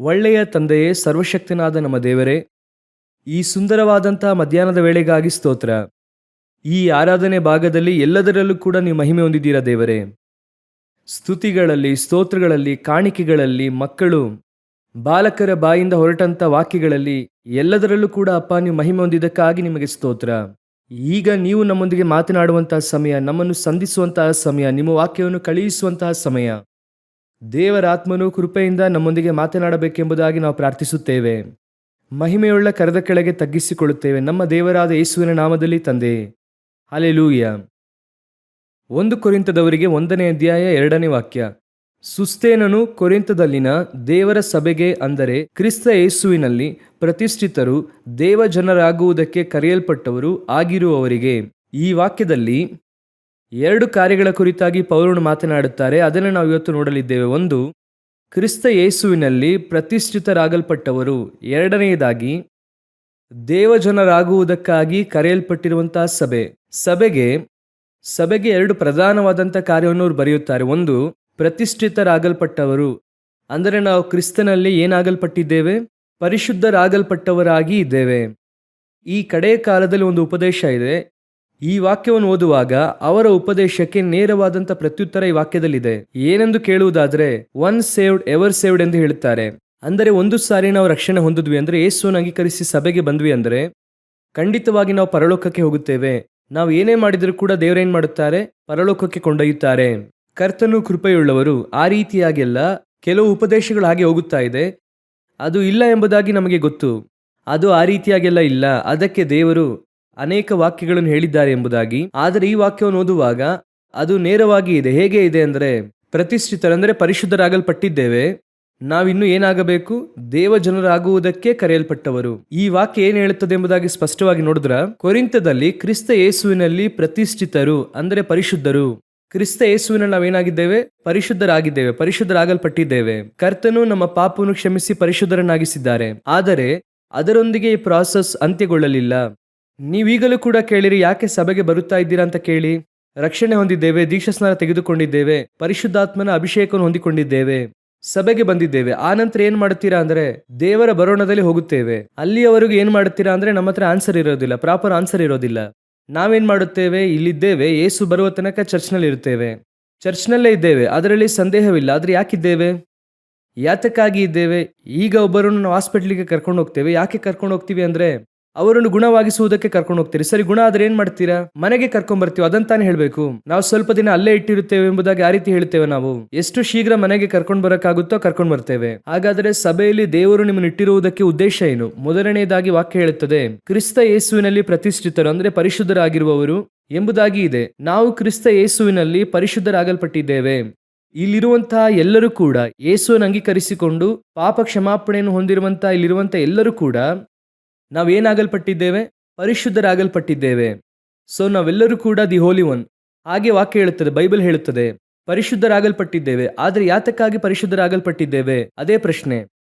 ಒಳ್ಳೆಯ ತಂದೆಯೇ, ಸರ್ವಶಕ್ತನಾದ ನಮ್ಮ ದೇವರೇ, ಈ ಸುಂದರವಾದಂತಹ ಮಧ್ಯಾಹ್ನದ ವೇಳೆಗಾಗಿ ಸ್ತೋತ್ರ. ಈ ಆರಾಧನೆ ಭಾಗದಲ್ಲಿ ಎಲ್ಲದರಲ್ಲೂ ಕೂಡ ನೀವು ಮಹಿಮೆ ಹೊಂದಿದ್ದೀರಾ ದೇವರೇ. ಸ್ತುತಿಗಳಲ್ಲಿ, ಸ್ತೋತ್ರಗಳಲ್ಲಿ, ಕಾಣಿಕೆಗಳಲ್ಲಿ, ಮಕ್ಕಳು ಬಾಲಕರ ಬಾಯಿಂದ ಹೊರಟಂಥ ವಾಕ್ಯಗಳಲ್ಲಿ ಎಲ್ಲದರಲ್ಲೂ ಕೂಡ ಅಪ್ಪ ನೀವು ಮಹಿಮೆ ಹೊಂದಿದ್ದಕ್ಕಾಗಿ ನಿಮಗೆ ಸ್ತೋತ್ರ. ಈಗ ನೀವು ನಮ್ಮೊಂದಿಗೆ ಮಾತನಾಡುವಂತಹ ಸಮಯ, ನಮ್ಮನ್ನು ಸಂಧಿಸುವಂತಹ ಸಮಯ, ನಿಮ್ಮ ವಾಕ್ಯವನ್ನು ಕಳುಹಿಸುವಂತಹ ಸಮಯ. ದೇವರ ಆತ್ಮನು ಕೃಪೆಯಿಂದ ನಮ್ಮೊಂದಿಗೆ ಮಾತನಾಡಬೇಕೆಂಬುದಾಗಿ ನಾವು ಪ್ರಾರ್ಥಿಸುತ್ತೇವೆ. ಮಹಿಮೆಯುಳ್ಳ ಕರದ ಕೆಳಗೆ ತಗ್ಗಿಸಿಕೊಳ್ಳುತ್ತೇವೆ ನಮ್ಮ ದೇವರಾದ ಯೇಸುವಿನ ನಾಮದಲ್ಲಿ ತಂದೆ. ಹಲ್ಲೆಲೂಯಾ. 1 ಕೊರಿಂಥದವರಿಗೆ 1ನೇ ಅಧ್ಯಾಯ 2ನೇ ವಾಕ್ಯ. ಸುಸ್ತೇನನು ಕೊರಿಂಥದಲ್ಲಿನ ದೇವರ ಸಭೆಗೆ, ಅಂದರೆ ಕ್ರಿಸ್ತ ಯೇಸುವಿನಲ್ಲಿ ಪ್ರತಿಷ್ಠಿತರು, ದೇವಜನರಾಗುವುದಕ್ಕೆ ಕರೆಯಲ್ಪಟ್ಟವರು ಆಗಿರುವವರಿಗೆ. ಈ ವಾಕ್ಯದಲ್ಲಿ 2 ಕಾರ್ಯಗಳ ಕುರಿತಾಗಿ ಪೌಲನು ಮಾತನಾಡುತ್ತಾರೆ. ಅದನ್ನು ನಾವು ಇವತ್ತು ನೋಡಲಿದ್ದೇವೆ. 1, ಕ್ರಿಸ್ತ ಯೇಸುವಿನಲ್ಲಿ ಪ್ರತಿಷ್ಠಿತರಾಗಲ್ಪಟ್ಟವರು. 2ನೇದಾಗಿ, ದೇವಜನರಾಗುವುದಕ್ಕಾಗಿ ಕರೆಯಲ್ಪಟ್ಟಿರುವಂತಹ ಸಭೆ. ಸಭೆಗೆ 2 ಪ್ರಧಾನವಾದಂಥ ಕಾರ್ಯವನ್ನು ಅವರು ಬರೆಯುತ್ತಾರೆ. 1, ಪ್ರತಿಷ್ಠಿತರಾಗಲ್ಪಟ್ಟವರು, ಅಂದರೆ ನಾವು ಕ್ರಿಸ್ತನಲ್ಲಿ ಏನಾಗಲ್ಪಟ್ಟಿದ್ದೇವೆ? ಪರಿಶುದ್ಧರಾಗಲ್ಪಟ್ಟವರಾಗಿ ಇದ್ದೇವೆ. ಈ ಕಡೆಯ ಕಾಲದಲ್ಲಿ ಒಂದು ಉಪದೇಶ ಇದೆ. ಈ ವಾಕ್ಯವನ್ನು ಓದುವಾಗ ಅವರ ಉಪದೇಶಕ್ಕೆ ನೇರವಾದಂಥ ಪ್ರತ್ಯುತ್ತರ ಈ ವಾಕ್ಯದಲ್ಲಿದೆ. ಏನೆಂದು ಕೇಳುವುದಾದರೆ, ಒನ್ ಸೇವ್ಡ್ ಎವರ್ ಸೇವ್ಡ್ ಎಂದು ಹೇಳುತ್ತಾರೆ. ಅಂದರೆ ಒಂದು ಸಾರಿ ನಾವು ರಕ್ಷಣೆ ಹೊಂದಿದ್ವಿ ಅಂದರೆ, ಯೇಸುವನ್ನು ಅಂಗೀಕರಿಸಿ ಸಭೆಗೆ ಬಂದ್ವಿ ಅಂದರೆ ಖಂಡಿತವಾಗಿ ನಾವು ಪರಲೋಕಕ್ಕೆ ಹೋಗುತ್ತೇವೆ. ನಾವು ಏನೇ ಮಾಡಿದರೂ ಕೂಡ ದೇವರೇನು ಮಾಡುತ್ತಾರೆ? ಪರಲೋಕಕ್ಕೆ ಕೊಂಡೊಯ್ಯುತ್ತಾರೆ. ಕರ್ತನು ಕೃಪೆಯುಳ್ಳವರು. ಆ ರೀತಿಯಾಗೆಲ್ಲ ಕೆಲವು ಉಪದೇಶಗಳು ಹಾಗೆ ಹೋಗುತ್ತಾ ಇದೆ. ಅದು ಇಲ್ಲ ಎಂಬುದಾಗಿ ನಮಗೆ ಗೊತ್ತು. ಅದು ಆ ರೀತಿಯಾಗೆಲ್ಲ ಇಲ್ಲ. ಅದಕ್ಕೆ ದೇವರು ಅನೇಕ ವಾಕ್ಯಗಳನ್ನು ಹೇಳಿದ್ದಾರೆ ಎಂಬುದಾಗಿ. ಆದರೆ ಈ ವಾಕ್ಯವನ್ನು ಓದುವಾಗ ಅದು ನೇರವಾಗಿ ಇದೆ. ಹೇಗೆ ಇದೆ ಅಂದರೆ, ಪ್ರತಿಷ್ಠಿತರಂದರೆ ಪರಿಶುದ್ಧರಾಗಲ್ಪಟ್ಟಿದ್ದೇವೆ. ನಾವಿನ್ನೂ ಏನಾಗಬೇಕು? ದೇವಜನರಾಗುವುದಕ್ಕೆ ಕರೆಯಲ್ಪಟ್ಟವರು. ಈ ವಾಕ್ಯ ಏನು ಹೇಳುತ್ತದೆ ಎಂಬುದಾಗಿ ಸ್ಪಷ್ಟವಾಗಿ ನೋಡಿದ್ರ, ಕೊರಿಂಥದಲ್ಲಿ ಕ್ರಿಸ್ತ ಯೇಸುವಿನಲ್ಲಿ ಪ್ರತಿಷ್ಠಿತರು ಅಂದರೆ ಪರಿಶುದ್ಧರು. ಕ್ರಿಸ್ತ ಯೇಸುವಿನಲ್ಲಿ ನಾವೇನಾಗಿದ್ದೇವೆ? ಪರಿಶುದ್ಧರಾಗಿದ್ದೇವೆ, ಪರಿಶುದ್ಧರಾಗಲ್ಪಟ್ಟಿದ್ದೇವೆ. ಕರ್ತನು ನಮ್ಮ ಪಾಪವನ್ನು ಕ್ಷಮಿಸಿ ಪರಿಶುದ್ಧರನ್ನಾಗಿಸಿದ್ದಾರೆ. ಆದರೆ ಅದರೊಂದಿಗೆ ಈ ಪ್ರಾಸೆಸ್ ಅಂತ್ಯಗೊಳ್ಳಲಿಲ್ಲ. ನೀವೀಗಲೂ ಕೂಡ ಕೇಳಿರಿ, ಯಾಕೆ ಸಭೆಗೆ ಬರುತ್ತಾ ಇದ್ದೀರಾ ಅಂತ ಕೇಳಿ. ರಕ್ಷಣೆ ಹೊಂದಿದ್ದೇವೆ, ದೀಕ್ಷಾಸ್ನಾನ ತೆಗೆದುಕೊಂಡಿದ್ದೇವೆ, ಪರಿಶುದ್ಧಾತ್ಮನ ಅಭಿಷೇಕವನ್ನು ಹೊಂದಿಕೊಂಡಿದ್ದೇವೆ, ಸಭೆಗೆ ಬಂದಿದ್ದೇವೆ. ಆ ನಂತರ ಏನ್ ಮಾಡುತ್ತೀರಾ ಅಂದ್ರೆ, ದೇವರ ಬರೋಣದಲ್ಲಿ ಹೋಗುತ್ತೇವೆ. ಅಲ್ಲಿಯವರೆಗೂ ಏನ್ ಮಾಡುತ್ತೀರಾ ಅಂದ್ರೆ, ನಮ್ಮ ಹತ್ರ ಆನ್ಸರ್ ಇರೋದಿಲ್ಲ, ಪ್ರಾಪರ್ ಆನ್ಸರ್ ಇರೋದಿಲ್ಲ. ನಾವೇನ್ ಮಾಡುತ್ತೇವೆ? ಇಲ್ಲಿದ್ದೇವೆ, ಯೇಸು ಬರುವ ತನಕ ಚರ್ಚ್ನಲ್ಲಿ ಇರುತ್ತೇವೆ, ಚರ್ಚ್ನಲ್ಲೇ ಇದ್ದೇವೆ, ಅದರಲ್ಲಿ ಸಂದೇಹವಿಲ್ಲ. ಆದ್ರೆ ಯಾಕಿದ್ದೇವೆ? ಯಾತಕ್ಕಾಗಿ ಇದ್ದೇವೆ? ಈಗ ಒಬ್ಬರನ್ನು ನಾವು ಹಾಸ್ಪಿಟ್ಲಿಗೆ ಕರ್ಕೊಂಡು ಹೋಗ್ತೇವೆ. ಯಾಕೆ ಕರ್ಕೊಂಡು ಹೋಗ್ತೀವಿ ಅಂದ್ರೆ, ಅವರನ್ನು ಗುಣವಾಗಿಸುವುದಕ್ಕೆ ಕರ್ಕೊಂಡು ಹೋಗ್ತೀರಿ. ಸರಿ, ಗುಣ ಆದ್ರೆ ಏನ್ ಮಾಡ್ತೀರಾ? ಮನೆಗೆ ಕರ್ಕೊಂಡ್ ಬರ್ತೀವಿ, ಅದಂತಾನೆ ಹೇಳ್ಬೇಕು. ನಾವು ಸ್ವಲ್ಪ ದಿನ ಅಲ್ಲೇ ಇಟ್ಟಿರುತ್ತೇವೆ ಎಂಬುದಾಗಿ ಆ ರೀತಿ ಹೇಳ್ತೇವೆ. ನಾವು ಎಷ್ಟು ಶೀಘ್ರ ಮನೆಗೆ ಕರ್ಕೊಂಡು ಬರಕ್ಕಾಗುತ್ತೋ ಕರ್ಕೊಂಡು ಬರ್ತೇವೆ. ಹಾಗಾದ್ರೆ ಸಭೆಯಲ್ಲಿ ದೇವರು ನಿಮ್ಮನ್ನು ಇಟ್ಟಿರುವುದಕ್ಕೆ ಉದ್ದೇಶ ಏನು? ಮೊದಲನೇದಾಗಿ ವಾಕ್ಯ ಹೇಳುತ್ತದೆ, ಕ್ರಿಸ್ತ ಯೇಸುವಿನಲ್ಲಿ ಪ್ರತಿಷ್ಠಿತರು ಅಂದರೆ ಪರಿಶುದ್ಧರಾಗಿರುವವರು ಎಂಬುದಾಗಿ ಇದೆ. ನಾವು ಕ್ರಿಸ್ತ ಯೇಸುವಿನಲ್ಲಿ ಪರಿಶುದ್ಧರಾಗಲ್ಪಟ್ಟಿದ್ದೇವೆ. ಇಲ್ಲಿರುವಂತಹ ಎಲ್ಲರೂ ಕೂಡ ಯೇಸುವನ್ನು ಅಂಗೀಕರಿಸಿಕೊಂಡು ಪಾಪ ಕ್ಷಮಾಪಣೆಯನ್ನು ಹೊಂದಿರುವಂತಹ ಇಲ್ಲಿರುವಂತಹ ಎಲ್ಲರೂ ಕೂಡ ನಾವೇನಾಗಲ್ಪಟ್ಟಿದ್ದೇವೆ? ಪರಿಶುದ್ಧರಾಗಲ್ಪಟ್ಟಿದ್ದೇವೆ. ಸೊ ನಾವೆಲ್ಲರೂ ಕೂಡ ದಿ ಹೋಲಿ ಒನ್. ಹಾಗೆ ವಾಕ್ಯ ಹೇಳುತ್ತದೆ, ಬೈಬಲ್ ಹೇಳುತ್ತದೆ, ಪರಿಶುದ್ಧರಾಗಲ್ಪಟ್ಟಿದ್ದೇವೆ. ಆದರೆ ಯಾತಕ್ಕಾಗಿ ಪರಿಶುದ್ಧರಾಗಲ್ಪಟ್ಟಿದ್ದೇವೆ? ಅದೇ ಪ್ರಶ್ನೆ.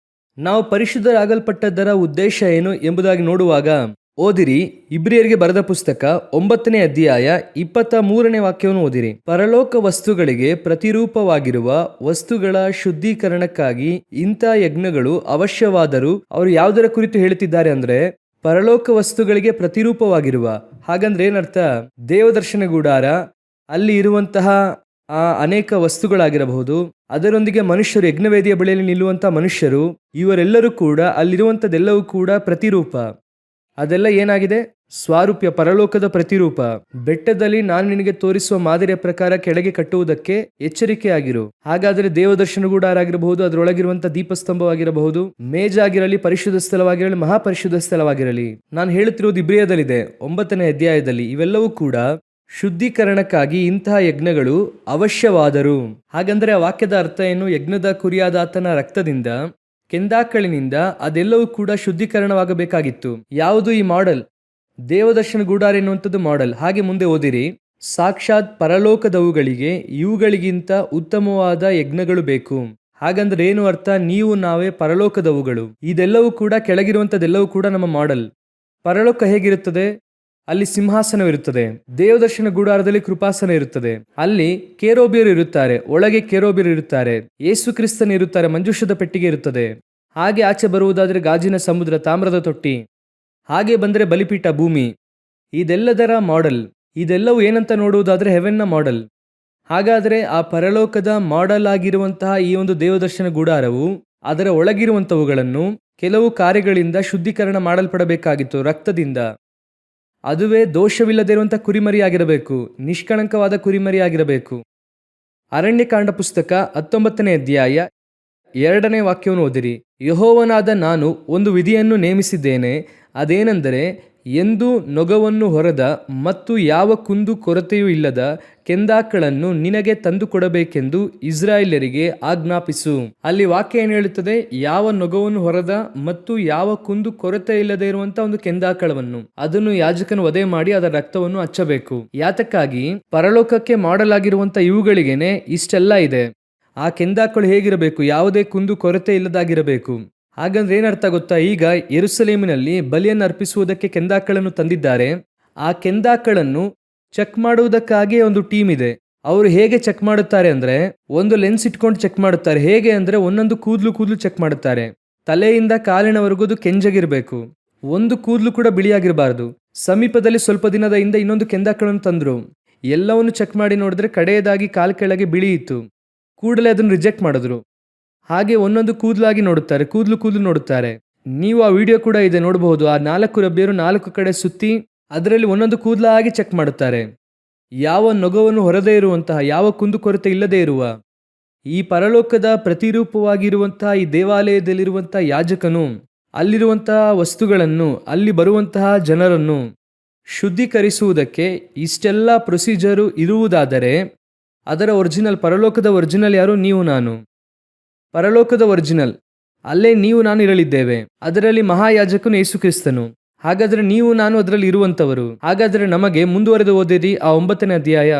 ನಾವು ಪರಿಶುದ್ಧರಾಗಲ್ಪಟ್ಟದ್ದರ ಉದ್ದೇಶ ಏನು ಎಂಬುದಾಗಿ ನೋಡುವಾಗ, ಓದಿರಿ ಇಬ್ರಿಯರಿಗೆ ಬರೆದ ಪುಸ್ತಕ 9ನೇ ಅಧ್ಯಾಯ 23ನೇ ವಾಕ್ಯವನ್ನು ಓದಿರಿ. ಪರಲೋಕ ವಸ್ತುಗಳಿಗೆ ಪ್ರತಿರೂಪವಾಗಿರುವ ವಸ್ತುಗಳ ಶುದ್ಧೀಕರಣಕ್ಕಾಗಿ ಇಂಥ ಯಜ್ಞಗಳು ಅವಶ್ಯವಾದರೂ. ಅವರು ಯಾವುದರ ಕುರಿತು ಹೇಳುತ್ತಿದ್ದಾರೆ ಅಂದ್ರೆ, ಪರಲೋಕ ವಸ್ತುಗಳಿಗೆ ಪ್ರತಿರೂಪವಾಗಿರುವ. ಹಾಗಂದ್ರೆ ಏನರ್ಥ? ದೇವದರ್ಶನ ಗುಡಾರ, ಅಲ್ಲಿ ಇರುವಂತಹ ಅನೇಕ ವಸ್ತುಗಳಾಗಿರಬಹುದು, ಅದರೊಂದಿಗೆ ಮನುಷ್ಯರು, ಯಜ್ಞವೇದಿಯ ಬಳಿಯಲ್ಲಿ ನಿಲ್ಲುವಂತಹ ಮನುಷ್ಯರು, ಇವರೆಲ್ಲರೂ ಕೂಡ ಅಲ್ಲಿರುವಂಥದ್ದೆಲ್ಲವೂ ಕೂಡ ಪ್ರತಿರೂಪ. ಅದೆಲ್ಲ ಏನಾಗಿದೆ? ಸ್ವಾರೂಪ್ಯ, ಪರಲೋಕದ ಪ್ರತಿರೂಪ. ಬೆಟ್ಟದಲ್ಲಿ ನಾನು ನಿನಗೆ ತೋರಿಸುವ ಮಾದರಿಯ ಪ್ರಕಾರ ಕೆಳಗೆ ಕಟ್ಟುವುದಕ್ಕೆ ಎಚ್ಚರಿಕೆಯಾಗಿರು. ಹಾಗಾದರೆ ದೇವದರ್ಶನ ಗುಡಾರ ಆಗಿರಬಹುದು, ಅದರೊಳಗಿರುವಂತಹ ದೀಪಸ್ತಂಭವಾಗಿರಬಹುದು, ಮೇಜಾಗಿರಲಿ, ಪರಿಶುದ್ಧ ಸ್ಥಳವಾಗಿರಲಿ, ಮಹಾಪರಿಶುದ್ಧ ಸ್ಥಳವಾಗಿರಲಿ, ನಾನು ಹೇಳುತ್ತಿರುವುದು ಇಬ್ರಿಯದಲ್ಲಿದೆ 9ನೇ ಅಧ್ಯಾಯದಲ್ಲಿ. ಇವೆಲ್ಲವೂ ಕೂಡ ಶುದ್ಧೀಕರಣಕ್ಕಾಗಿ ಇಂತಹ ಯಜ್ಞಗಳು ಅವಶ್ಯವಾದರು. ಹಾಗಂದ್ರೆ ಆ ವಾಕ್ಯದ ಅರ್ಥ ಏನು? ಯಜ್ಞದ ಕುರಿಯಾದ ಆತನ ರಕ್ತದಿಂದ, ಕೆಂದಾಕಳಿನಿಂದ ಅದೆಲ್ಲವೂ ಕೂಡ ಶುದ್ಧೀಕರಣವಾಗಬೇಕಾಗಿತ್ತು. ಯಾವುದು ಈ ಮಾಡೆಲ್? ದೇವದರ್ಶನ ಗುಡಾರ ಎನ್ನುವಂಥದ್ದು ಮಾಡೆಲ್. ಹಾಗೆ ಮುಂದೆ ಓದಿರಿ, ಸಾಕ್ಷಾತ್ ಪರಲೋಕದವುಗಳಿಗೆ ಇವುಗಳಿಗಿಂತ ಉತ್ತಮವಾದ ಯಜ್ಞಗಳು ಬೇಕು. ಹಾಗಂದ್ರೆ ಏನು ಅರ್ಥ? ನೀವು ನಾವೇ ಪರಲೋಕದವುಗಳು. ಇದೆಲ್ಲವೂ ಕೂಡ, ಕೆಳಗಿರುವಂಥದ್ದೆಲ್ಲವೂ ಕೂಡ ನಮ್ಮ ಮಾಡೆಲ್. ಪರಲೋಕ ಹೇಗಿರುತ್ತದೆ? ಅಲ್ಲಿ ಸಿಂಹಾಸನವಿರುತ್ತದೆ. ದೇವದರ್ಶನ ಗುಡಾರದಲ್ಲಿ ಕೃಪಾಸನ ಇರುತ್ತದೆ. ಅಲ್ಲಿ ಕೇರೋಬಿಯರು ಇರುತ್ತಾರೆ, ಒಳಗೆ ಕೇರೋಬಿಯರು ಇರುತ್ತಾರೆ, ಯೇಸು ಕ್ರಿಸ್ತನ ಇರುತ್ತಾರೆ, ಮಂಜೂಷದ ಪೆಟ್ಟಿಗೆ ಇರುತ್ತದೆ. ಹಾಗೆ ಆಚೆ ಬರುವುದಾದರೆ ಗಾಜಿನ ಸಮುದ್ರ, ತಾಮ್ರದ ತೊಟ್ಟಿ, ಹಾಗೆ ಬಂದರೆ ಬಲಿಪೀಠ, ಭೂಮಿ, ಇದೆಲ್ಲದರ ಮಾಡೆಲ್. ಇದೆಲ್ಲವೂ ಏನಂತ ನೋಡುವುದಾದರೆ ಹೆವೆನ್ನ ಮಾಡೆಲ್. ಹಾಗಾದರೆ ಆ ಪರಲೋಕದ ಮಾಡೆಲ್ ಆಗಿರುವಂತಹ ಈ ಒಂದು ದೇವದರ್ಶನ ಗುಡಾರವು ಅದರ ಒಳಗಿರುವಂಥವುಗಳನ್ನು ಕೆಲವು ಕಾರ್ಯಗಳಿಂದ ಶುದ್ಧೀಕರಣ ಮಾಡಲ್ಪಡಬೇಕಾಗಿತ್ತು, ರಕ್ತದಿಂದ. ಅದುವೇ ದೋಷವಿಲ್ಲದಿರುವಂಥ ಕುರಿಮರಿಯಾಗಿರಬೇಕು, ನಿಷ್ಕಳಂಕವಾದ ಕುರಿಮರಿಯಾಗಿರಬೇಕು. ಅರಣ್ಯಕಾಂಡ ಪುಸ್ತಕ 19ನೇ ಅಧ್ಯಾಯ 2ನೇ ವಾಕ್ಯವನ್ನು ಓದಿರಿ. ಯೆಹೋವನಾದ ನಾನು ಒಂದು ವಿಧಿಯನ್ನು ನೇಮಿಸಿದ್ದೇನೆ, ಅದೇನೆಂದರೆ ಎಂದು ನೊಗವನ್ನು ಹೊರದ ಮತ್ತು ಯಾವ ಕುಂದು ಕೊರತೆಯೂ ಇಲ್ಲದ ಕೆಂದಾಕಳನ್ನು ನಿನಗೆ ತಂದು ಕೊಡಬೇಕೆಂದು ಇಸ್ರಾಯೇಲ್ಯರಿಗೆ ಆಜ್ಞಾಪಿಸು. ಅಲ್ಲಿ ವಾಕ್ಯ ಏನು ಹೇಳುತ್ತದೆ? ಯಾವ ನೊಗವನ್ನು ಹೊರದ ಮತ್ತು ಯಾವ ಕುಂದು ಕೊರತೆ ಇಲ್ಲದೆ ಇರುವಂತ ಒಂದು ಕೆಂದಾಕಳವನ್ನು, ಅದನ್ನು ಯಾಜಕನು ವಧೆ ಮಾಡಿ ಅದರ ರಕ್ತವನ್ನು ಹಚ್ಚಬೇಕು. ಯಾತಕ್ಕಾಗಿ? ಪರಲೋಕಕ್ಕೆ ಮಾಡಲಾಗಿರುವಂತ ಇವುಗಳಿಗೇನೆ ಇಷ್ಟೆಲ್ಲ ಇದೆ. ಆ ಕೆಂದಾಕಳು ಹೇಗಿರಬೇಕು? ಯಾವುದೇ ಕುಂದು ಕೊರತೆ ಇಲ್ಲದಾಗಿರಬೇಕು. ಹಾಗಂದ್ರೆ ಏನರ್ಥ ಗೊತ್ತಾ? ಈಗ ಯೆರೂಸಲೇಮಿನಲ್ಲಿ ಬಲಿಯನ್ನು ಅರ್ಪಿಸುವುದಕ್ಕೆ ಕೆಂದಾಕಳನ್ನು ತಂದಿದ್ದಾರೆ. ಆ ಕೆಂದಾಕಳನ್ನು ಚೆಕ್ ಮಾಡುವುದಕ್ಕಾಗಿ ಒಂದು ಟೀಮ್ ಇದೆ. ಅವರು ಹೇಗೆ ಚೆಕ್ ಮಾಡುತ್ತಾರೆ ಅಂದ್ರೆ, ಒಂದು ಲೆನ್ಸ್ ಇಟ್ಕೊಂಡು ಚೆಕ್ ಮಾಡುತ್ತಾರೆ. ಹೇಗೆ ಅಂದ್ರೆ ಒಂದೊಂದು ಕೂದಲು ಚೆಕ್ ಮಾಡುತ್ತಾರೆ. ತಲೆಯಿಂದ ಕಾಲಿನವರೆಗೂ ಕೆಂಜಗಿರ್ಬೇಕು, ಒಂದು ಕೂದಲು ಕೂಡ ಬಿಳಿಯಾಗಿರಬಾರದು. ಸಮೀಪದಲ್ಲಿ ಸ್ವಲ್ಪ ದಿನದ ಹಿಂದೆ ಇನ್ನೊಂದು ಕೆಂದಾಕಳನ್ನು ತಂದ್ರು. ಎಲ್ಲವನ್ನು ಚೆಕ್ ಮಾಡಿ ನೋಡಿದ್ರೆ ಕಡೆಯದಾಗಿ ಕಾಲ್ ಕೆಳಗೆ ಬಿಳಿ ಇತ್ತು. ಕೂಡಲೇ ಅದನ್ನು ರಿಜೆಕ್ಟ್ ಮಾಡಿದ್ರು. ಹಾಗೆ ಒಂದೊಂದು ಕೂದಲಾಗಿ ನೋಡುತ್ತಾರೆ, ಕೂದಲು ನೋಡುತ್ತಾರೆ. ನೀವು ಆ ವಿಡಿಯೋ ಕೂಡ ಇದೆ, ನೋಡಬಹುದು. ಆ 4 ರಬ್ಬಿಯರು 4 ಕಡೆ ಸುತ್ತಿ ಅದರಲ್ಲಿ ಒಂದೊಂದು ಕೂದಲಾಗಿ ಚೆಕ್ ಮಾಡುತ್ತಾರೆ. ಯಾವ ನೊಗವನ್ನು ಹೊರದೇ ಇರುವಂತಹ, ಯಾವ ಕುಂದು ಕೊರತೆ ಇಲ್ಲದೆ ಇರುವ ಈ ಪರಲೋಕದ ಪ್ರತಿರೂಪವಾಗಿರುವಂತಹ ಈ ದೇವಾಲಯದಲ್ಲಿರುವಂತಹ ಯಾಜಕನು ಅಲ್ಲಿರುವಂತಹ ವಸ್ತುಗಳನ್ನು, ಅಲ್ಲಿ ಬರುವಂತಹ ಜನರನ್ನು ಶುದ್ಧೀಕರಿಸುವುದಕ್ಕೆ ಇಷ್ಟೆಲ್ಲ ಪ್ರೊಸೀಜರು ಇರುವುದಾದರೆ ಅದರ ಒರಿಜಿನಲ್, ಪರಲೋಕದ ಒರಿಜಿನಲ್ ಯಾರು? ನೀವು ನಾನು. ಪರಲೋಕದ ಒರಿಜಿನಲ್ ಅಲ್ಲೇ ನೀವು ನಾನು ಇರಲಿದ್ದೇವೆ. ಅದರಲ್ಲಿ ಮಹಾಯಾಜಕನು ಯೇಸು ಕ್ರಿಸ್ತನು. ಹಾಗಾದರೆ ನೀವು ನಾನು ಅದರಲ್ಲಿ ಇರುವಂತವರು. ಹಾಗಾದರೆ ನಮಗೆ ಮುಂದುವರೆದು ಓದಿರಿ ಆ 9ನೇ ಅಧ್ಯಾಯ.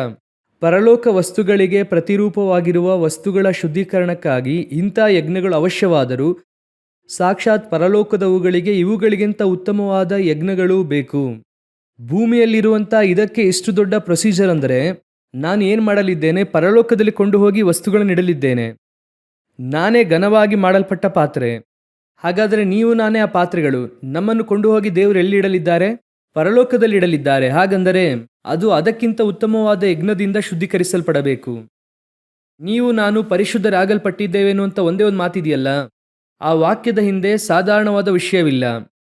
ಪರಲೋಕ ವಸ್ತುಗಳಿಗೆ ಪ್ರತಿರೂಪವಾಗಿರುವ ವಸ್ತುಗಳ ಶುದ್ಧೀಕರಣಕ್ಕಾಗಿ ಇಂಥ ಯಜ್ಞಗಳು ಅವಶ್ಯವಾದರೂ ಸಾಕ್ಷಾತ್ ಪರಲೋಕದವುಗಳಿಗೆ ಇವುಗಳಿಗಿಂತ ಉತ್ತಮವಾದ ಯಜ್ಞಗಳು ಬೇಕು. ಭೂಮಿಯಲ್ಲಿರುವಂಥ ಇದಕ್ಕೆ ಎಷ್ಟು ದೊಡ್ಡ ಪ್ರೊಸೀಜರ್ ಅಂದರೆ, ನಾನು ಏನು ಮಾಡಲಿದ್ದೇನೆ? ಪರಲೋಕದಲ್ಲಿ ಕೊಂಡು ಹೋಗಿ ವಸ್ತುಗಳನ್ನು ಇಡಲಿದ್ದೇನೆ. ನಾನೇ ಘನವಾಗಿ ಮಾಡಲ್ಪಟ್ಟ ಪಾತ್ರೆ. ಹಾಗಾದರೆ ನೀವು ನಾನೇ ಆ ಪಾತ್ರೆಗಳು. ನಮ್ಮನ್ನು ಕೊಂಡು ಹೋಗಿ ದೇವರು ಎಲ್ಲಿ ಇಡಲಿದ್ದಾರೆ? ಪರಲೋಕದಲ್ಲಿ ಇಡಲಿದ್ದಾರೆ. ಹಾಗಂದರೆ ಅದು ಅದಕ್ಕಿಂತ ಉತ್ತಮವಾದ ಯಜ್ಞದಿಂದ ಶುದ್ಧೀಕರಿಸಲ್ಪಡಬೇಕು. ನೀವು ನಾನು ಪರಿಶುದ್ಧರಾಗಲ್ಪಟ್ಟಿದ್ದೇವೆ ಅನ್ನುವಂಥ ಒಂದೇ ಒಂದು ಮಾತಿದೆಯಲ್ಲ, ಆ ವಾಕ್ಯದ ಹಿಂದೆ ಸಾಧಾರಣವಾದ ವಿಷಯವಿಲ್ಲ.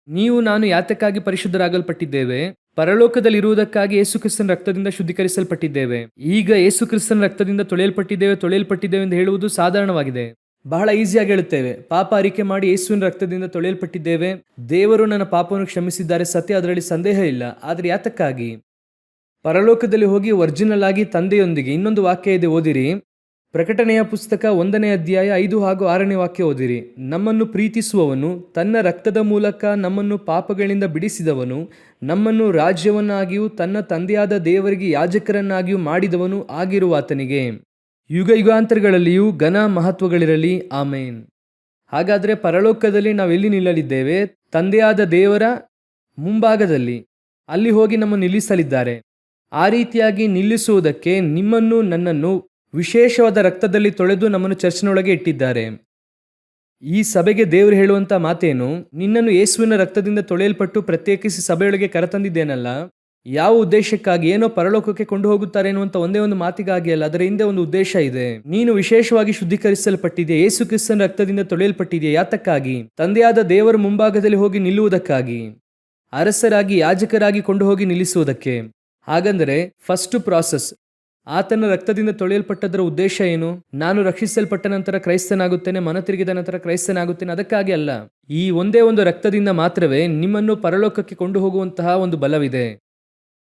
ನೀವು ನಾನು ಯಾತಕ್ಕಾಗಿ ಪರಿಶುದ್ಧರಾಗಲ್ಪಟ್ಟಿದ್ದೇವೆ? ಪರಲೋಕದಲ್ಲಿರುವುದಕ್ಕಾಗಿ ಯೇಸು ಕ್ರಿಸ್ತನ ರಕ್ತದಿಂದ ಶುದ್ಧೀಕರಿಸಲ್ಪಟ್ಟಿದ್ದೇವೆ. ಈಗ ಯೇಸು ಕ್ರಿಸ್ತನ ರಕ್ತದಿಂದ ತೊಳೆಯಲ್ಪಟ್ಟಿದ್ದೇವೆ ಎಂದು ಹೇಳುವುದು ಸಾಧಾರಣವಾಗಿದೆ. ಬಹಳ ಈಸಿಯಾಗಿ ಹೇಳುತ್ತೇವೆ. ಪಾಪ ಅರಿಕೆ ಮಾಡಿ ಯೇಸುವಿನ ರಕ್ತದಿಂದ ತೊಳೆಯಲ್ಪಟ್ಟಿದ್ದೇವೆ, ದೇವರು ನನ್ನ ಪಾಪವನ್ನು ಕ್ಷಮಿಸಿದ್ದಾರೆ, ಸತ್ಯ, ಅದರಲ್ಲಿ ಸಂದೇಹ ಇಲ್ಲ. ಆದರೆ ಯಾತಕ್ಕಾಗಿ? ಪರಲೋಕದಲ್ಲಿ ಹೋಗಿ ಒರಿಜಿನಲ್ ಆಗಿ ತಂದೆಯೊಂದಿಗೆ. ಇನ್ನೊಂದು ವಾಕ್ಯ ಇದೆ, ಓದಿರಿ. ಪ್ರಕಟಣೆಯ ಪುಸ್ತಕ 1ನೇ ಅಧ್ಯಾಯ 5 ಹಾಗೂ 6ನೇ ವಾಕ್ಯ ಓದಿರಿ. ನಮ್ಮನ್ನು ಪ್ರೀತಿಸುವವನು, ತನ್ನ ರಕ್ತದ ಮೂಲಕ ನಮ್ಮನ್ನು ಪಾಪಗಳಿಂದ ಬಿಡಿಸಿದವನು, ನಮ್ಮನ್ನು ರಾಜ್ಯವನ್ನಾಗಿಯೂ ತನ್ನ ತಂದೆಯಾದ ದೇವರಿಗೆ ಯಾಜಕರನ್ನಾಗಿಯೂ ಮಾಡಿದವನು ಆಗಿರುವ ಆತನಿಗೆ ಯುಗ ಯುಗಾಂತರಗಳಲ್ಲಿಯೂ ಘನ ಮಹತ್ವಗಳಿರಲಿ, ಆಮೇನ್. ಹಾಗಾದರೆ ಪರಲೋಕದಲ್ಲಿ ನಾವೆಲ್ಲಿ ನಿಲ್ಲಲಿದ್ದೇವೆ? ತಂದೆಯಾದ ದೇವರ ಮುಂಭಾಗದಲ್ಲಿ. ಅಲ್ಲಿ ಹೋಗಿ ನಮ್ಮನ್ನು ನಿಲ್ಲಿಸಲಿದ್ದಾರೆ. ಆ ರೀತಿಯಾಗಿ ನಿಲ್ಲಿಸುವುದಕ್ಕೆ ನಿಮ್ಮನ್ನು ನನ್ನನ್ನು ವಿಶೇಷವಾದ ರಕ್ತದಲ್ಲಿ ತೊಳೆದು ನಮ್ಮನ್ನು ಚರ್ಚಿನೊಳಗೆ ಇಟ್ಟಿದ್ದಾರೆ. ಈ ಸಭೆಗೆ ದೇವರು ಹೇಳುವಂಥ ಮಾತೇನು? ನಿನ್ನನ್ನು ಯೇಸುವಿನ ರಕ್ತದಿಂದ ತೊಳೆಯಲ್ಪಟ್ಟು ಪ್ರತ್ಯೇಕಿಸಿ ಸಭೆಯೊಳಗೆ ಕರೆತಂದಿದ್ದೇನಲ್ಲ. ಯಾವ ಉದ್ದೇಶಕ್ಕಾಗಿ? ಏನೋ ಪರಲೋಕಕ್ಕೆ ಕೊಂಡು ಹೋಗುತ್ತಾರೆ ಎನ್ನುವಂಥ ಒಂದೇ ಒಂದು ಮಾತಿಗಾಗಿ ಅಲ್ಲ, ಅದರ ಹಿಂದೆ ಒಂದು ಉದ್ದೇಶ ಇದೆ. ನೀನು ವಿಶೇಷವಾಗಿ ಶುದ್ಧೀಕರಿಸಲ್ಪಟ್ಟಿದೆಯಾ, ಯೇಸು ಕ್ರಿಸ್ತನ ರಕ್ತದಿಂದ ತೊಳೆಯಲ್ಪಟ್ಟಿದೆಯಾ. ಯಾತಕ್ಕಾಗಿ? ತಂದೆಯಾದ ದೇವರ ಮುಂಭಾಗದಲ್ಲಿ ಹೋಗಿ ನಿಲ್ಲುವುದಕ್ಕಾಗಿ, ಅರಸರಾಗಿ ಯಾಜಕರಾಗಿ ಕೊಂಡು ಹೋಗಿ ನಿಲ್ಲಿಸುವುದಕ್ಕೆ. ಹಾಗಂದರೆ ಫಸ್ಟ್ ಪ್ರಾಸೆಸ್, ಆತನ ರಕ್ತದಿಂದ ತೊಳೆಯಲ್ಪಟ್ಟದರ ಉದ್ದೇಶ ಏನು? ನಾನು ರಕ್ಷಿಸಲ್ಪಟ್ಟ ನಂತರ ಕ್ರೈಸ್ತನಾಗುತ್ತೇನೆ, ಮನ ತಿರುಗಿದ ನಂತರ ಕ್ರೈಸ್ತನಾಗುತ್ತೇನೆ, ಅದಕ್ಕಾಗಿ ಅಲ್ಲ. ಈ ಒಂದೇ ಒಂದು ರಕ್ತದಿಂದ ಮಾತ್ರವೇ ನಿಮ್ಮನ್ನು ಪರಲೋಕಕ್ಕೆ ಕೊಂಡು ಹೋಗುವಂತಹ ಒಂದು ಬಲವಿದೆ.